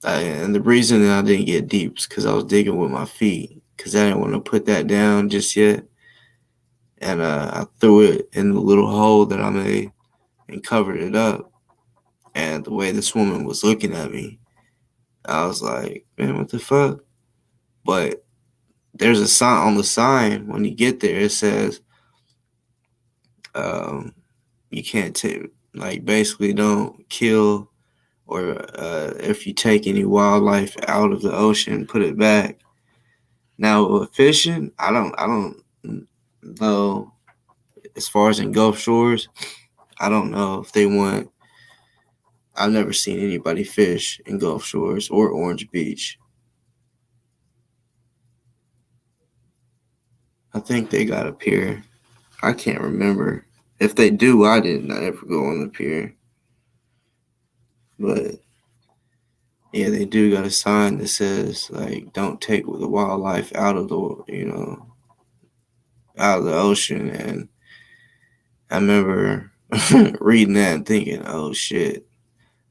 And the reason that I didn't get deep is because I was digging with my feet. Because I didn't want to put that down just yet. And I threw it in the little hole that I made and covered it up. And the way this woman was looking at me, I was like, man, what the fuck? But there's a sign on the sign when you get there. It says, you can't take, like, basically don't kill, or if you take any wildlife out of the ocean, put it back. Now with fishing, I don't know. As far as in Gulf Shores, I don't know if they want. I've never seen anybody fish in Gulf Shores or Orange Beach. I think they got a pier. I can't remember. If they do, I didn't ever go on the pier. But yeah, they do got a sign that says, like, don't take the wildlife out of the, you know, out of the ocean. And I remember reading that and thinking, oh shit,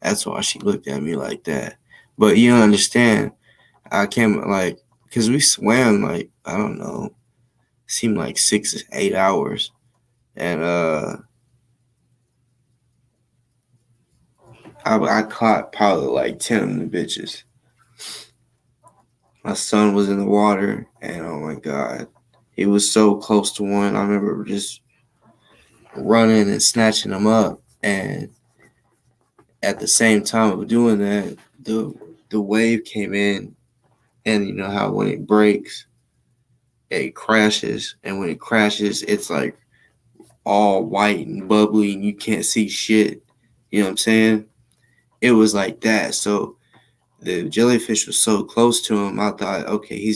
that's why she looked at me like that. But you don't understand, I came like, because we swam like, I don't know, seemed like 6 to 8 hours. And I caught probably like 10 of the bitches. My son was in the water, and oh my god, he was so close to one. I remember just running and snatching him up, and at the same time of doing that, the wave came in, and you know how when it breaks, it crashes, and when it crashes, it's like all white and bubbly, and you can't see shit. You know what I'm saying? It was like that. So the jellyfish was so close to him, I thought, okay,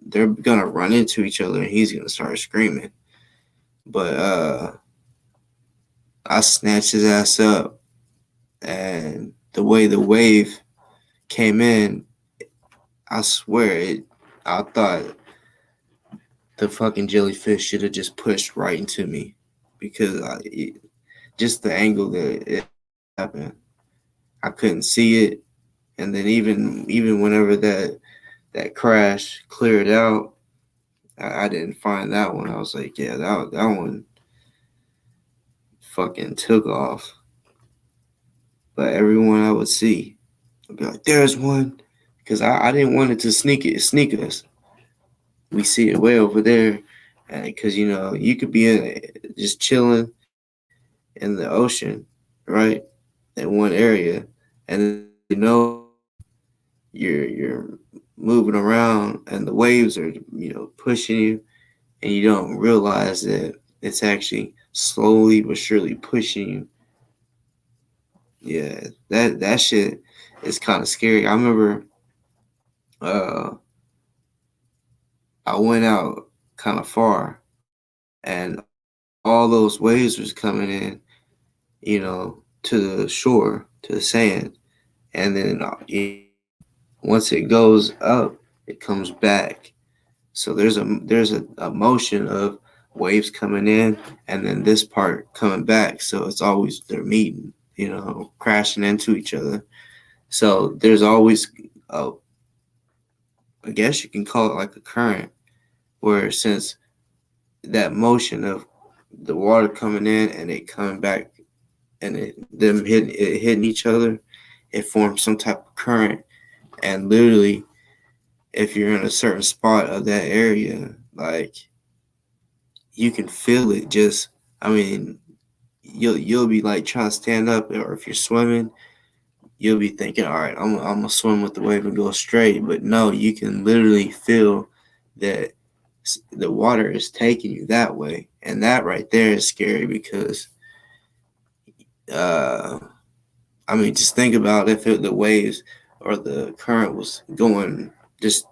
they're gonna run into each other, and he's gonna start screaming. But I snatched his ass up, and the way the wave came in, I swear I thought the fucking jellyfish should have just pushed right into me, because just the angle that it happened, I couldn't see it. And then even whenever that crash cleared out, I didn't find that one. I was like, yeah, that one fucking took off. But everyone I would see, I'd be like, there's one, because I didn't want it to sneak us. We see it way over there, because you know you could be just chilling in the ocean, right, in one area, and you know you're moving around, and the waves are pushing you, and you don't realize that it's actually slowly but surely pushing you. Yeah, that shit is kind of scary. I remember uh I went out kind of far, and all those waves was coming in, to the shore, to the sand, and then once it goes up, it comes back. So there's a motion of waves coming in, and then this part coming back. So it's always they're meeting, crashing into each other. So there's always I guess you can call it like a current, where since that motion of the water coming in and it coming back, and them hitting each other, it forms some type of current. And literally, if you're in a certain spot of that area, like, you can feel it. Just, I mean, you'll be like trying to stand up, or if you're swimming, you'll be thinking, all right, I'm gonna swim with the wave and go straight. But no, you can literally feel that the water is taking you that way, and that right there is scary, because uh I mean, just think about if the waves or the current was going just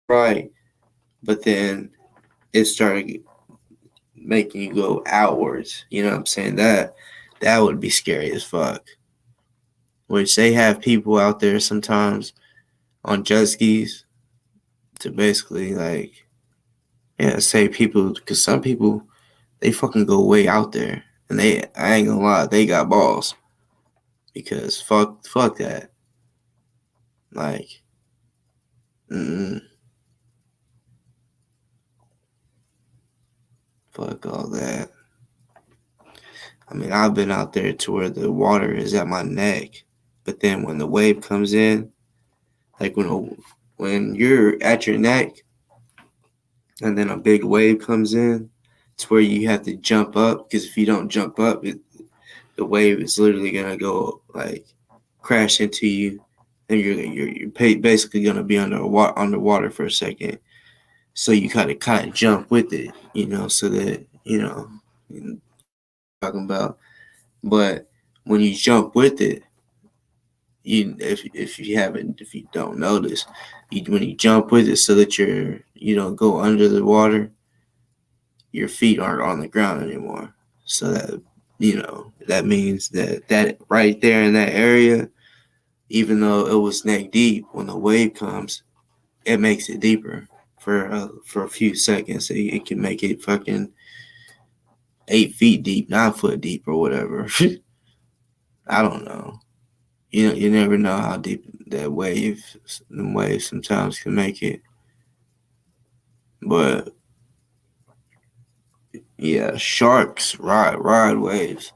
right, but then it started making you go outwards. You know what I'm saying? That would be scary as fuck. Which they have people out there sometimes on jet skis to basically, like, yeah, say people, because some people, they fucking go way out there, and I ain't gonna lie, they got balls, because fuck that. Like, mm-mm, fuck all that. I mean, I've been out there to where the water is at my neck, but then when the wave comes in, like when you're at your neck, and then a big wave comes in, it's where you have to jump up, because if you don't jump up, the wave is literally gonna go like crash into you, and you're basically gonna be underwater for a second. So you kind of jump with it, so that talking about. But when you jump with it, if you don't notice, when you jump with it, so that you don't go under the water, your feet aren't on the ground anymore. So that means that right there in that area, even though it was neck deep, when the wave comes, it makes it deeper for a few seconds. It can make it fucking 8 feet deep, 9 foot deep, or whatever. I don't know. You never know how deep them waves sometimes can make it. But yeah, sharks ride waves,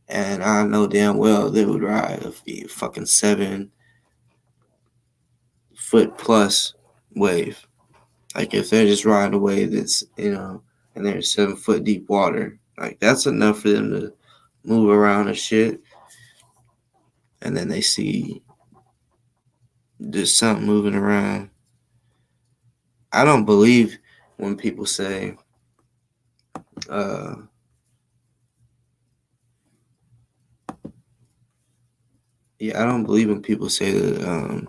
and I know damn well they would ride a fucking 7 foot plus wave. Like if they're just riding a wave that's and there's 7 foot deep water, like that's enough for them to move around and shit. And then they see just something moving around. I don't believe when people say, I don't believe when people say that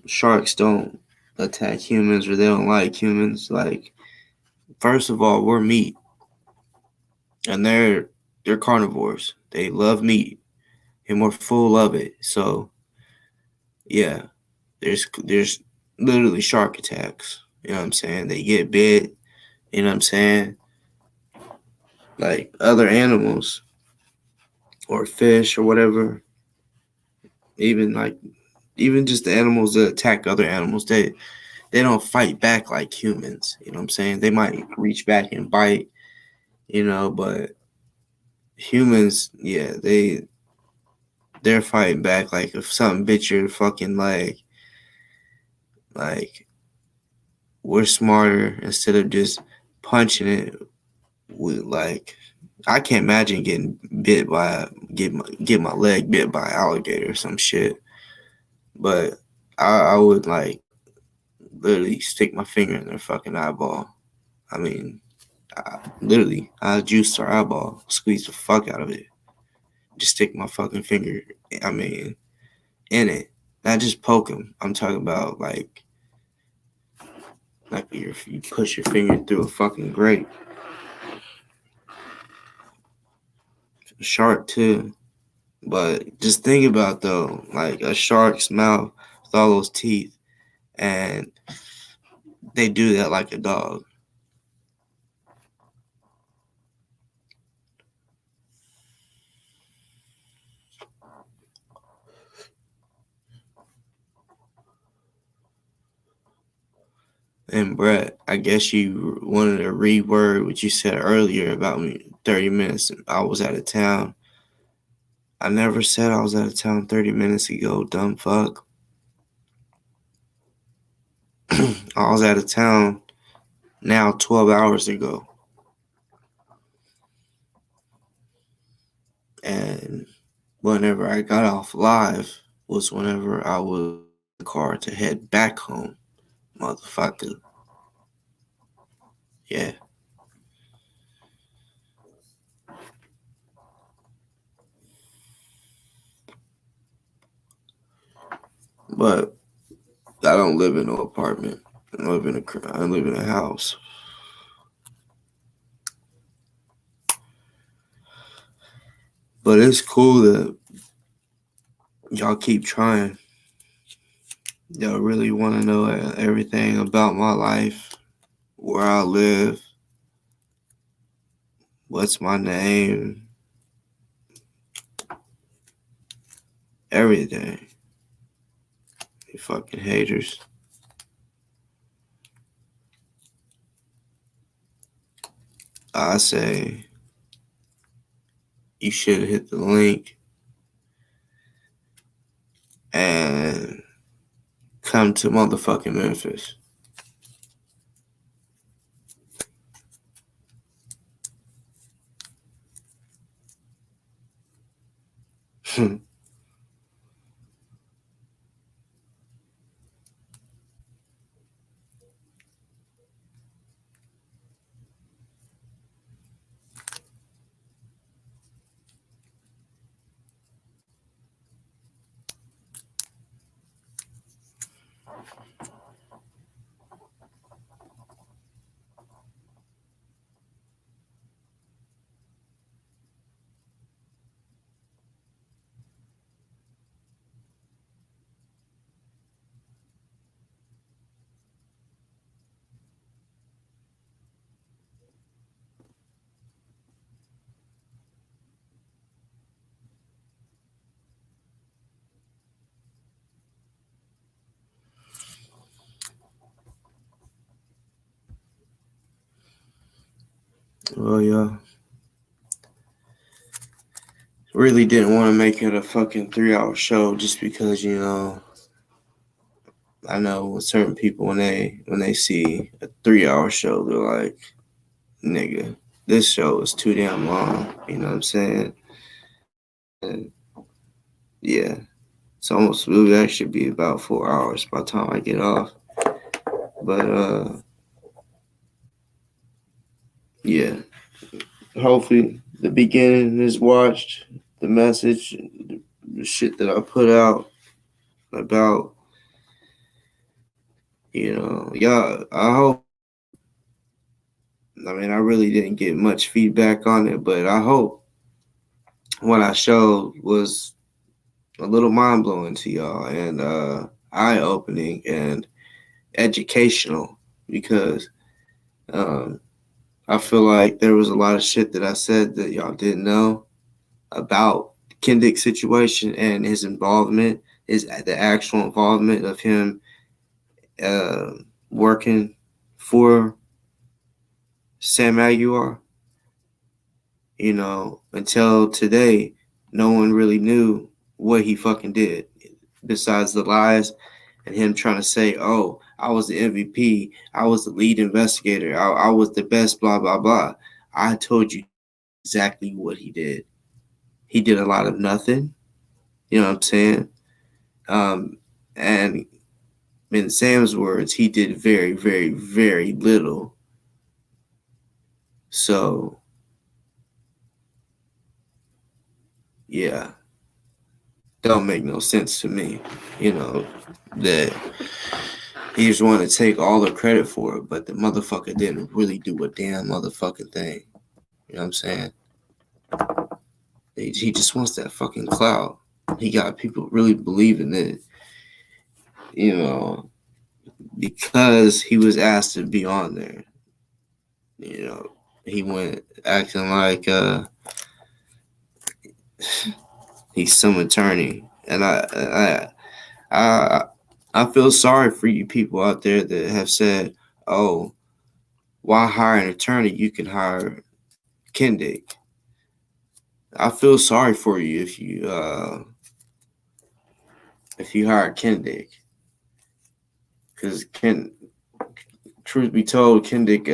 sharks don't attack humans or they don't like humans. Like, first of all, we're meat, and they're carnivores. They love meat, and we're full of it. So, yeah, there's literally shark attacks. You know what I'm saying? They get bit. You know what I'm saying? Like other animals or fish or whatever. Even just the animals that attack other animals, they don't fight back like humans. You know what I'm saying? They might reach back and bite, but humans, yeah, they're fighting back. Like if something bit your fucking leg, like we're smarter. Instead of just punching it, I can't imagine getting get my leg bit by an alligator or some shit. But I would literally stick my finger in their fucking eyeball. I mean, I juice their eyeball, squeeze the fuck out of it. Just stick my fucking finger, in it. Not just poke them. I'm talking about like you push your finger through a fucking grate. A shark too. But just think about though, like a shark's mouth with all those teeth, and they do that like a dog. And Brett, I guess you wanted to reword what you said earlier about me 30 minutes. I was out of town. I never said I was out of town 30 minutes ago, dumb fuck. I was out of town now 12 hours ago. And whenever I got off live was whenever I was in the car to head back home, motherfucker. Yeah. But I don't live in no apartment. I live in a house. But it's cool that y'all keep trying. Y'all really want to know everything about my life, where I live, what's my name, everything. You fucking haters. I say you should hit the link and come to motherfucking Memphis. Well, yeah. Really didn't want to make it a fucking 3-hour show just because, you know, I know certain people when they see a 3-hour show, they're like, nigga, this show is too damn long. You know what I'm saying? And yeah, it's almost, it would actually be about 4 hours by the time I get off. But yeah, hopefully the beginning is watched, the message, the shit that I put out about, you know, y'all. I hope. I mean, I really didn't get much feedback on it, but I hope what I showed was a little mind blowing to y'all and eye opening and educational because um, I feel like there was a lot of shit that I said that y'all didn't know about Kendrick's situation and his involvement, is the actual involvement of him uh, working for Sam Aguilar. You know, until today, no one really knew what he fucking did besides the lies and him trying to say, oh, I was the MVP, I was the lead investigator, I was the best, blah, blah, blah. I told you exactly what he did. He did a lot of nothing. You know what I'm saying? And in Sam's words, he did very, very, very little. So, yeah, don't make no sense to me, you know, that he just wanted to take all the credit for it, but the motherfucker didn't really do a damn motherfucking thing. You know what I'm saying? He just wants that fucking clout. He got people really believing that, you know, because he was asked to be on there. You know, he went acting like he's some attorney, and I I feel sorry for you people out there that have said, "Oh, why hire an attorney? You can hire Kendrick." I feel sorry for you if you hire Kendrick, because truth be told, Kendrick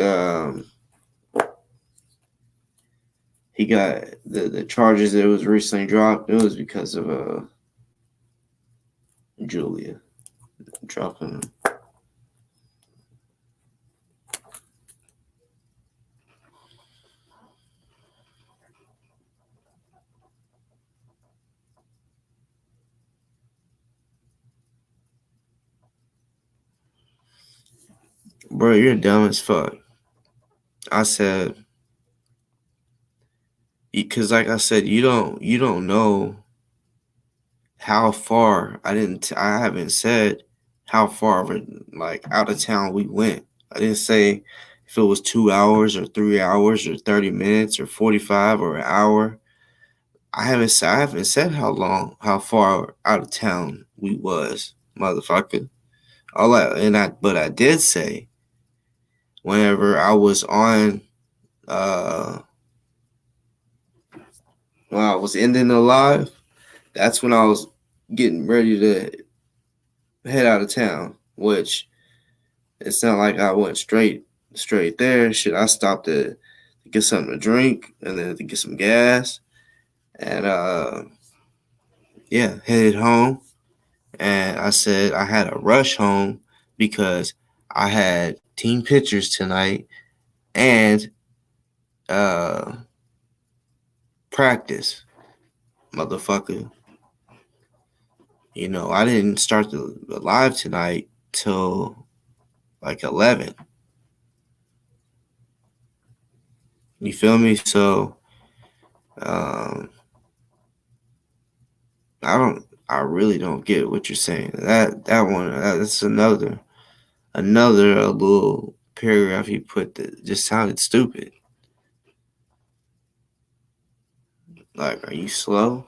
he got the charges that was recently dropped. It was because of Julia dropping him. Bro, you're dumb as fuck. I said, because like I said, you don't know how far. I haven't said how far of it, like out of town we went. I didn't say if it was 2 hours or 3 hours or 30 minutes or 45 or an hour. I haven't said how far out of town we was, motherfucker. But I did say whenever I was on when I was ending the live, that's when I was getting ready to head out of town, which it's not like I went straight there. Shit, I stopped to get something to drink and then to get some gas and yeah, headed home. And I said I had a rush home because I had team pictures tonight and uh practice, motherfucker. You know, I didn't start the live tonight till like 11. You feel me? So um I really don't get what you're saying. That's another little paragraph he put that just sounded stupid. Like, are you slow?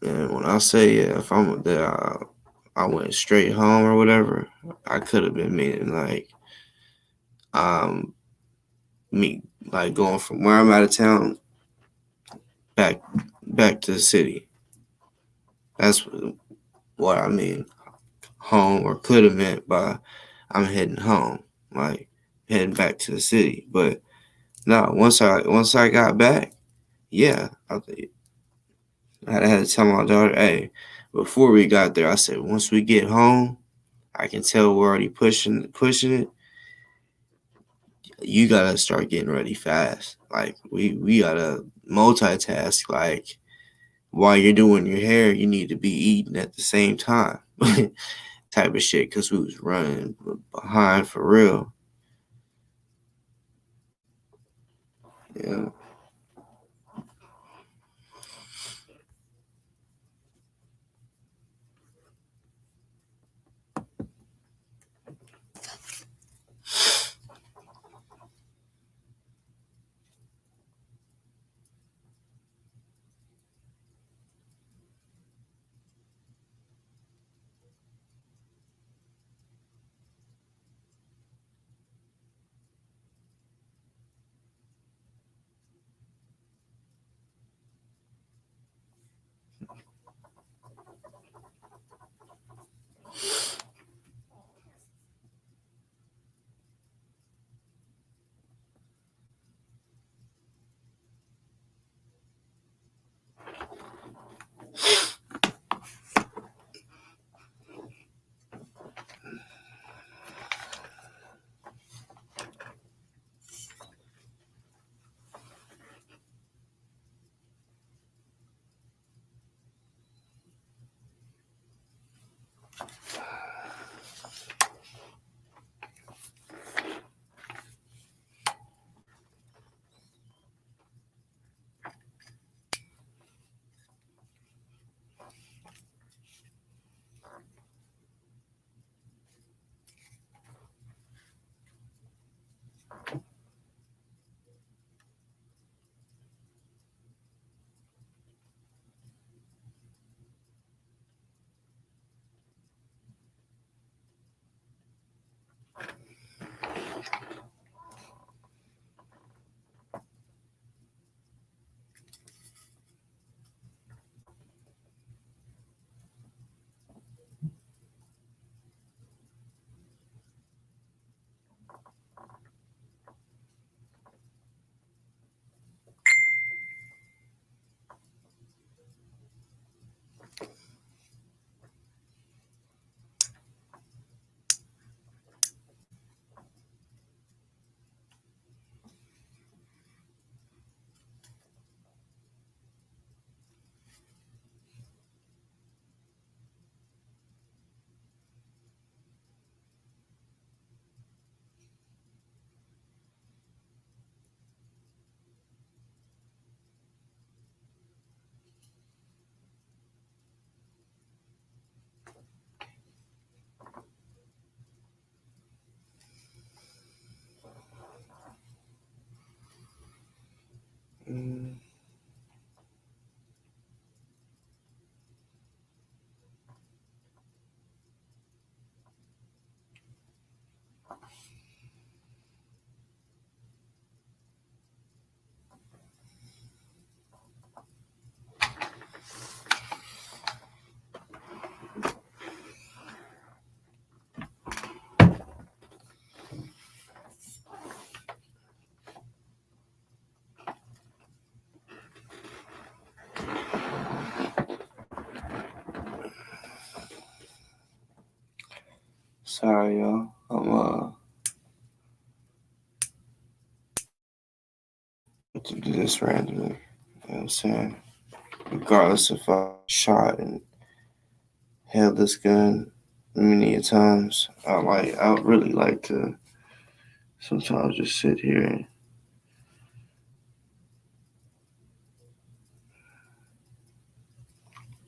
And when I say if I'm there, I went straight home or whatever, I could have been meaning like me like going from where I'm out of town back to the city. That's what I mean. Home, or could have meant by I'm heading home, like heading back to the city. But no, once I got back, yeah, I had to tell my daughter, hey, before we got there, I said once we get home, I can tell we're already pushing it. You gotta start getting ready fast. Like we gotta multitask. Like while you're doing your hair, you need to be eating at the same time. Type of shit, because we was running behind for real. Yeah. Mm. Sorry, y'all. I'm to do this randomly. You know what I'm saying? Regardless if I shot and held this gun many times, I would really like to sometimes just sit here and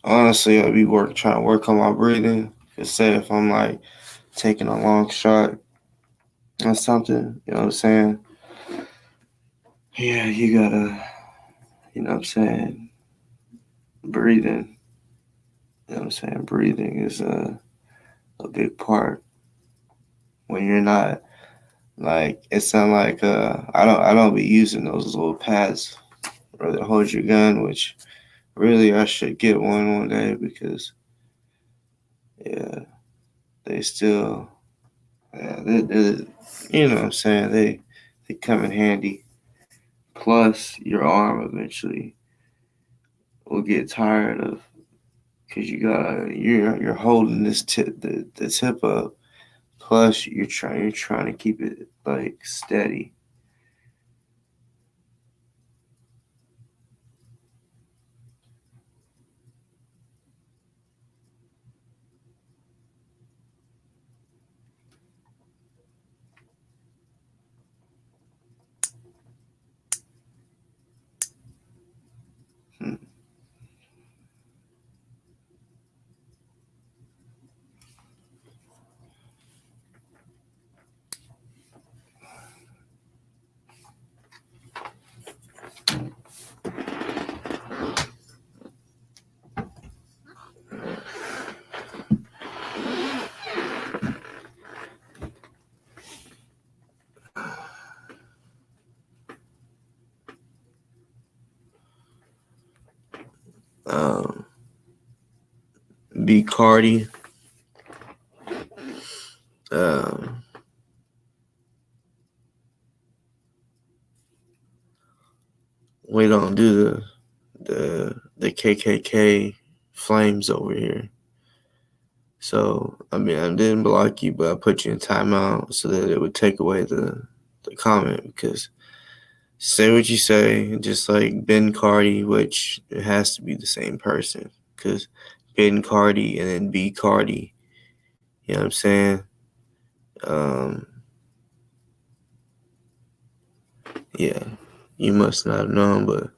honestly I'd be trying to work on my breathing. Cause say if I'm like taking a long shot or something, you know what I'm saying? Yeah, you gotta, you know what I'm saying, breathing. You know what I'm saying? Breathing is a big part. When you're not, like, it sounds like I don't be using those little pads or that hold your gun, which really I should get one day because yeah, they still they you know what I'm saying, they come in handy. Plus your arm eventually will get tired of, because you're holding this the tip up. Plus you're trying to keep it like steady. Hmm. Um, B. Cardi. Um, we don't do the KKK flames over here. So I mean, I didn't block you, but I put you in timeout so that it would take away the comment, because say what you say, just like Ben Cardi, which it has to be the same person, because Ben Cardi and then B Cardi, you know what I'm saying? Um, yeah, you must not have known, but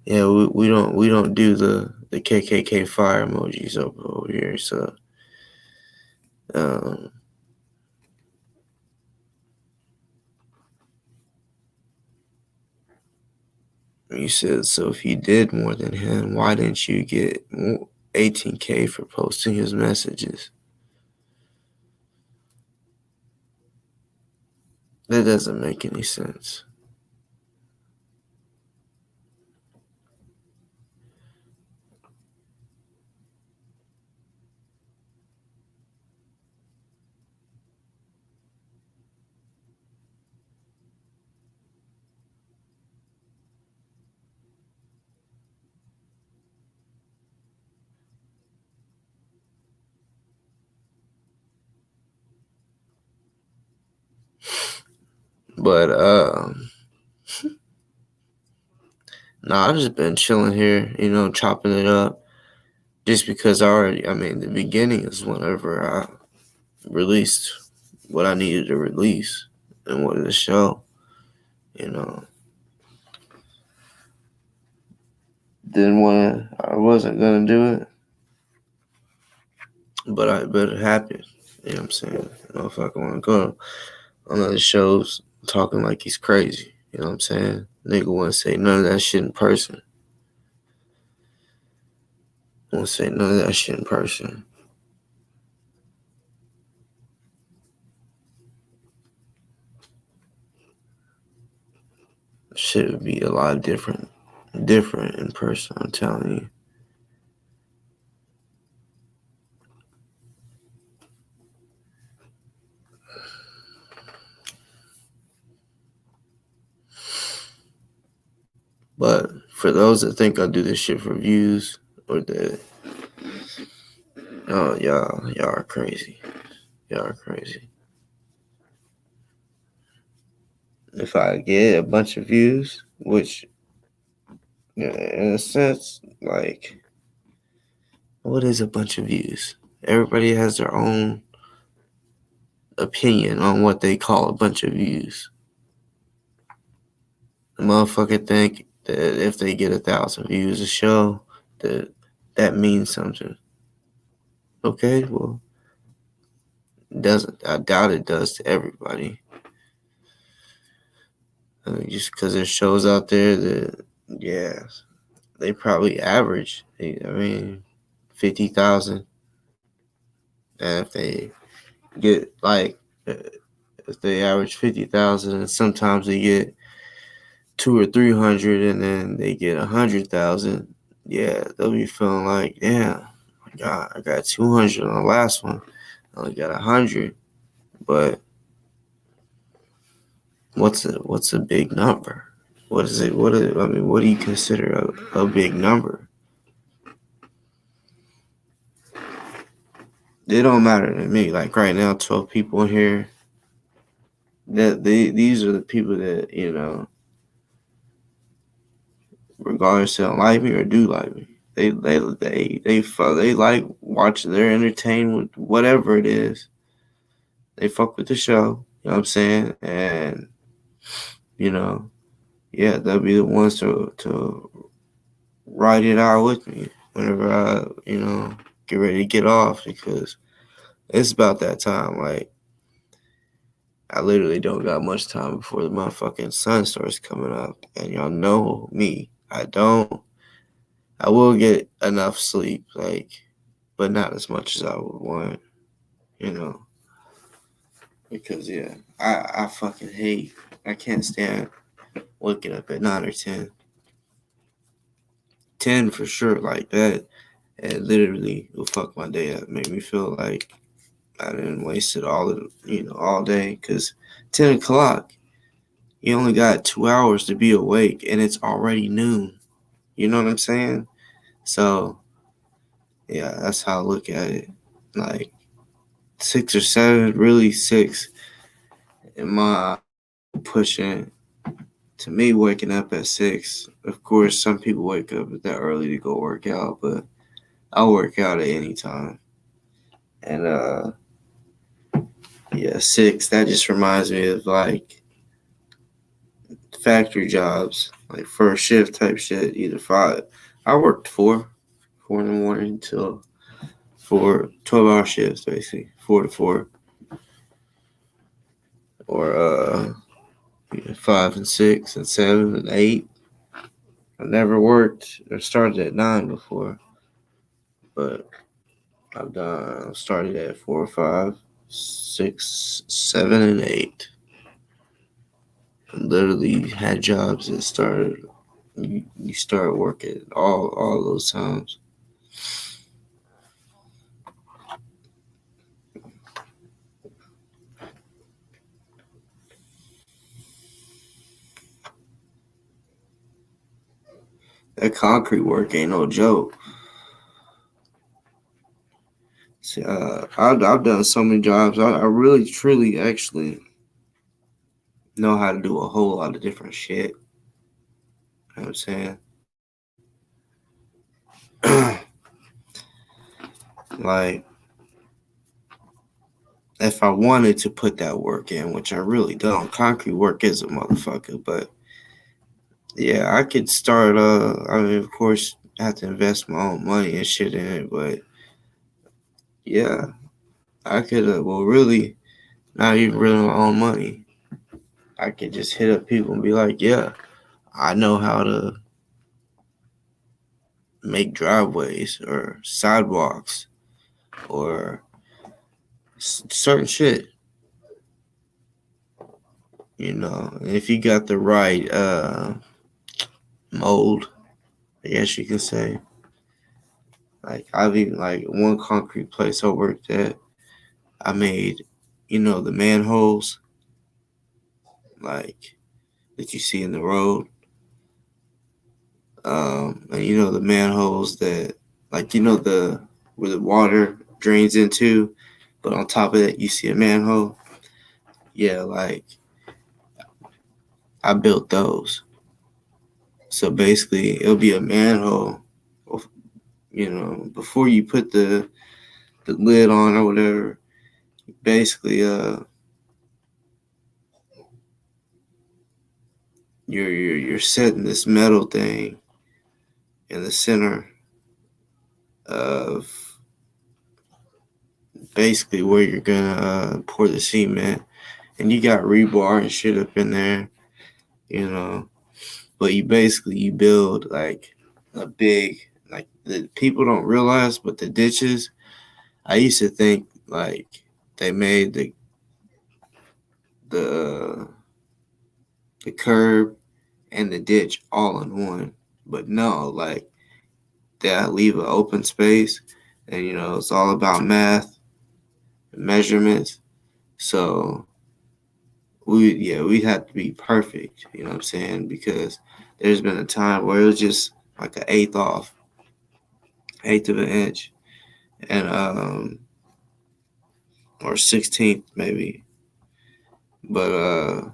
yeah, we don't do the KKK fire emojis over here. So um, you said, so if you did more than him, why didn't you get 18K for posting his messages? That doesn't make any sense. But no, I've just been chilling here, chopping it up. Just because the beginning is whenever I released what I needed to release and wanted to show, Then when I wasn't gonna do it, but it happened. You know what I'm saying? If I want to go on other shows talking like he's crazy, you know what I'm saying? Nigga wouldn't say none of that shit in person. Won't say none of that shit in person. Shit would be a lot different in person, I'm telling you. But for those that think I do this shit for views, or that, oh, y'all are crazy. Y'all are crazy. If I get a bunch of views, which, in a sense, like, what is a bunch of views? Everybody has their own opinion on what they call a bunch of views. The motherfucker think that if they get 1,000 views a show, that means something. Okay, well, I doubt it does to everybody. Just because there's shows out there that, yeah, they probably average. 50,000. And if they get like, if they average 50,000, and sometimes they get 200 or 300, and then they get 100,000. Yeah, they'll be feeling like, damn, I got 200 on the last one. I only got 100. But what's a big number? What is it? What do you consider a big number? It don't matter to me. Like right now, 12 people in here. These are the people that, you know, regardless they don't like me or do like me, they like watching. They're entertained with whatever it is. They fuck with the show. You know what I'm saying? And you know, yeah, they'll be the ones to ride it out with me whenever I, you know, get ready to get off, because it's about that time. Like, I literally don't got much time before the motherfucking sun starts coming up. And y'all know me. I will get enough sleep, like, but not as much as I would want, you know. Because, yeah, I fucking hate, I can't stand waking up at 9 or 10. 10 for sure, like that. It literally will fuck my day up. Make me feel like I didn't waste it all day. Because 10 o'clock, you only got 2 hours to be awake, and it's already noon. You know what I'm saying? So, yeah, that's how I look at it. Like, 6 or 7, really 6. And my pushing, to me, waking up at 6. Of course, some people wake up that early to go work out, but I'll work out at any time. And, yeah, 6, that just reminds me of, like, factory jobs, like first shift type shit, either 5. I worked 4 in the morning till 4, 12-hour shifts, basically, 4 to 4. Or 5 and 6 and 7 and 8. I never worked or started at 9 before, but I've started at 4, 5, 6, 7, and 8. I literally had jobs that started. You start working all those times. That concrete work ain't no joke. See, I've done so many jobs. I really, truly, actually know how to do a whole lot of different shit. You know what I'm saying? Like, if I wanted to put that work in, which I really don't, concrete work is a motherfucker, but yeah, I could start, I mean, of course, I have to invest my own money and shit in it, but yeah, I could, really, not even really my own money. I could just hit up people and be like, yeah, I know how to make driveways or sidewalks or certain shit, you know. And if you got the right mold, I guess you can say. Like, I've even, like, one concrete place I worked at, I made, you know, the manholes, like, that you see in the road. And you know, the manholes that, like, you know, where the water drains into, but on top of that, you see a manhole. Yeah, like, I built those. So basically, it'll be a manhole, you know, before you put the lid on or whatever. Basically, you're setting this metal thing in the center of basically where you're gonna pour the cement, and you got rebar and shit up in there, you know. But you build like a big, like, that people don't realize, but the ditches, I used to think like they made the curb and the ditch all in one, but no, like they leave an open space, and it's all about math and measurements. So we have to be perfect, you know what I'm saying? Because there's been a time where it was just like an eighth of an inch, and or 16th maybe. But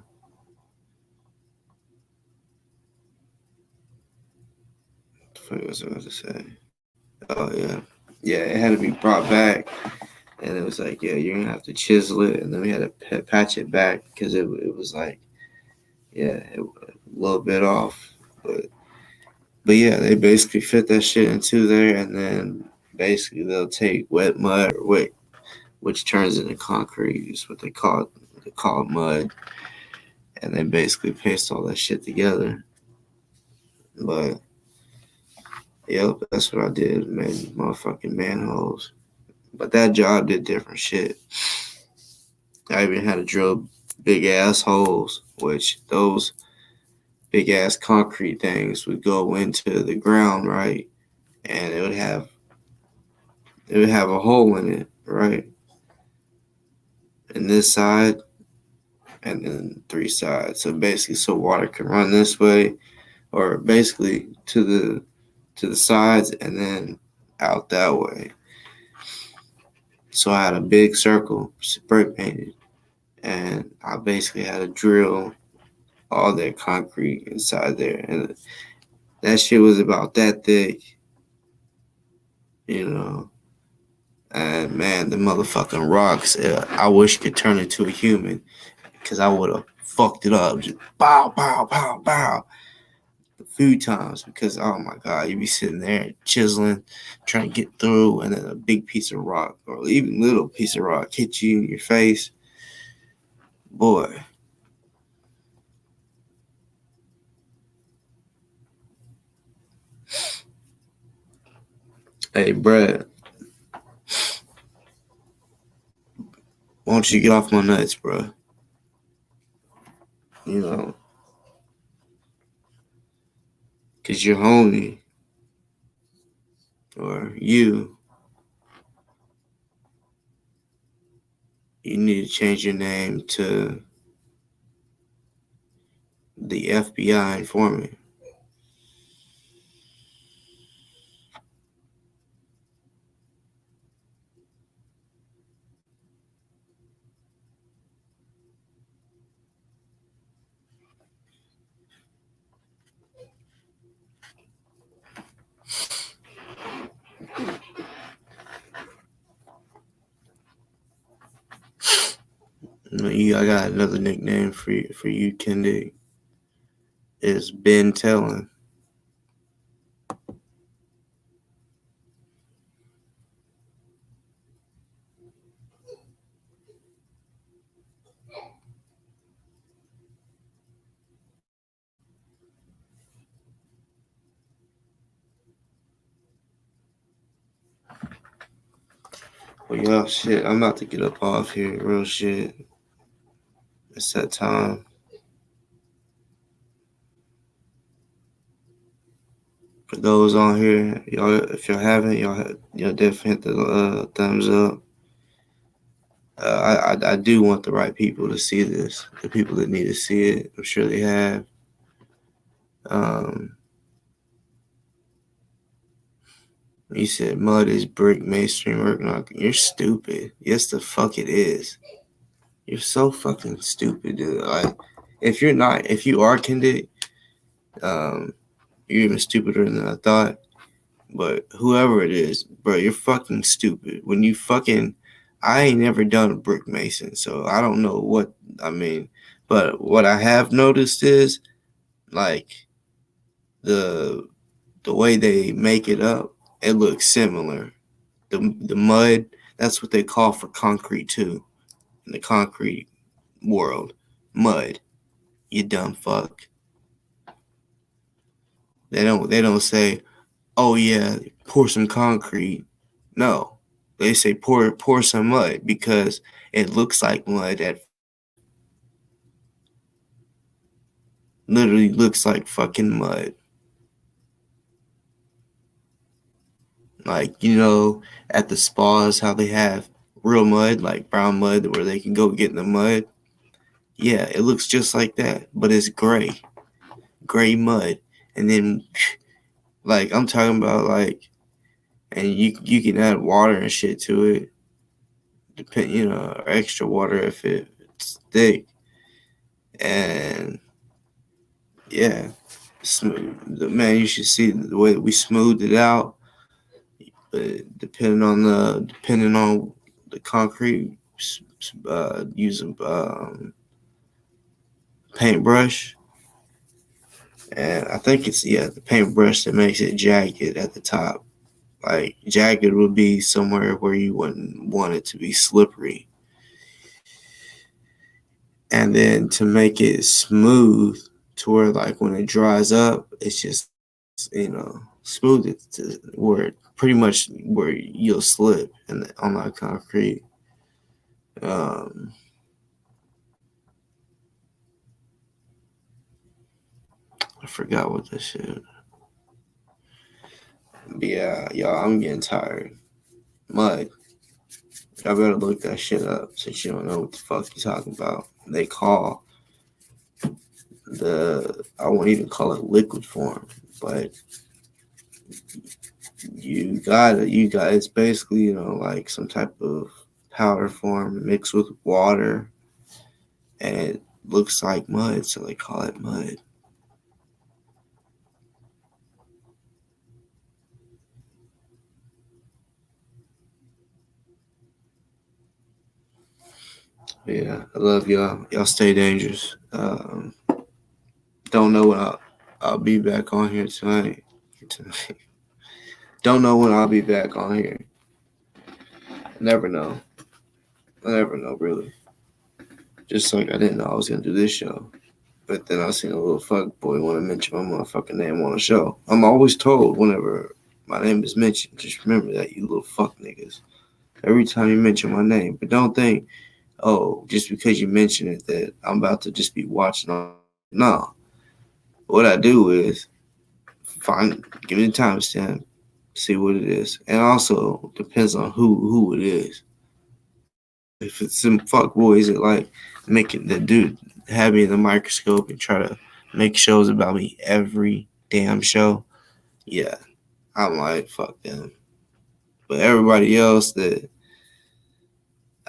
what was I about to say? Oh yeah, it had to be brought back, and it was like, yeah, you're gonna have to chisel it, and then we had to patch it back because it was like, yeah, a little bit off, but yeah, they basically fit that shit into there, and then basically they'll take wet mud or wet, which turns into concrete, is what they call it mud, and they basically paste all that shit together. But yep, that's what I did, made motherfucking manholes. But that job did different shit. I even had to drill big ass holes, which those big ass concrete things would go into the ground, right? And it would have a hole in it, right? And this side, and then 3 sides. So basically, so water can run this way, or basically to the sides, and then out that way. So I had a big circle spray painted, and I basically had to drill all that concrete inside there, and that shit was about that thick, you know. And man, the motherfucking rocks, I wish could turn into a human, because I would have fucked it up. Just bow, bow, bow, bow. A few times, because oh my god, you be sitting there chiseling, trying to get through, and then a big piece of rock or even little piece of rock hit you in your face. Boy. Hey, Brad, why don't you get off my nuts, bro? Because you're homie, or you need to change your name to the FBI informant. I got another nickname for you, Kendi. It's Ben Tellin. Well, y'all, shit, I'm about to get up off here, real shit. It's that time. For those on here, y'all, if y'all haven't, y'all definitely hit the thumbs up. I do want the right people to see this. The people that need to see it, I'm sure they have. You said mud is brick, masonry, work. No, you're stupid. Yes, the fuck it is. You're so fucking stupid, dude. Like, if you are candid, you're even stupider than I thought. But whoever it is, bro, you're fucking stupid. When you fucking, I ain't never done a brick mason, so I don't know what I mean. But what I have noticed is, like, the way they make it up, it looks similar. The mud, that's what they call for concrete too, in the concrete world. Mud. You dumb fuck. They don't say, oh yeah, pour some concrete. No, they say pour some mud because it looks like mud. Literally looks like fucking mud. Like, at the spas, how they have real mud, like brown mud, where they can go get in the mud. Yeah, it looks just like that, but it's gray mud. And then, like, I'm talking about, like, and you can add water and shit to it, or extra water if it's thick. And yeah, smooth. Man, you should see the way that we smoothed it out. But depending on the concrete, using paintbrush, and I think it's the paintbrush that makes it jagged at the top. Like, jagged would be somewhere where you wouldn't want it to be slippery. And then to make it smooth to where, like, when it dries up, it's just, smooth it to where pretty much where you'll slip on that concrete. I forgot what this shit. But yeah, y'all, I'm getting tired. Mud. I better look that shit up since you don't know what the fuck you're talking about. They call I won't even call it liquid form, but you got it's basically, like some type of powder form mixed with water, and it looks like mud, so they call it mud. Yeah, I love y'all. Y'all stay dangerous. Don't know when I'll be back on here tonight. Don't know when I'll be back on here. Never know. I never know, really. Just like I didn't know I was gonna do this show. But then I seen a little fuck boy want to mention my motherfucking name on the show. I'm always told whenever my name is mentioned, just remember that, you little fuck niggas. Every time you mention my name. But don't think, just because you mention it, that I'm about to just be watching on. No. What I do is give me the timestamp, see what it is. And also depends on who it is. If it's some fuck boys that like making the dude have me in the microscope and try to make shows about me every damn show, yeah, I'm like, fuck them. But everybody else that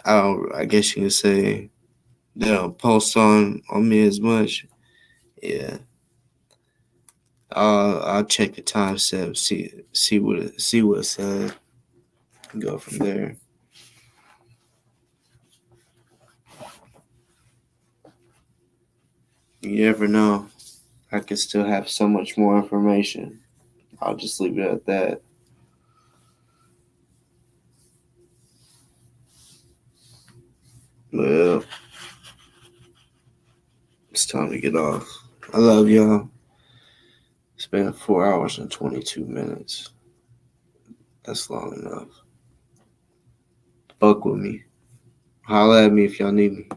I guess you could say, they don't post on me as much, yeah. I'll check the timestamp, see what it said, and go from there. You never know. I could still have so much more information. I'll just leave it at that. Well, it's time to get off. I love y'all. It's been 4 hours and 22 minutes. That's long enough. Fuck with me. Holla at me if y'all need me.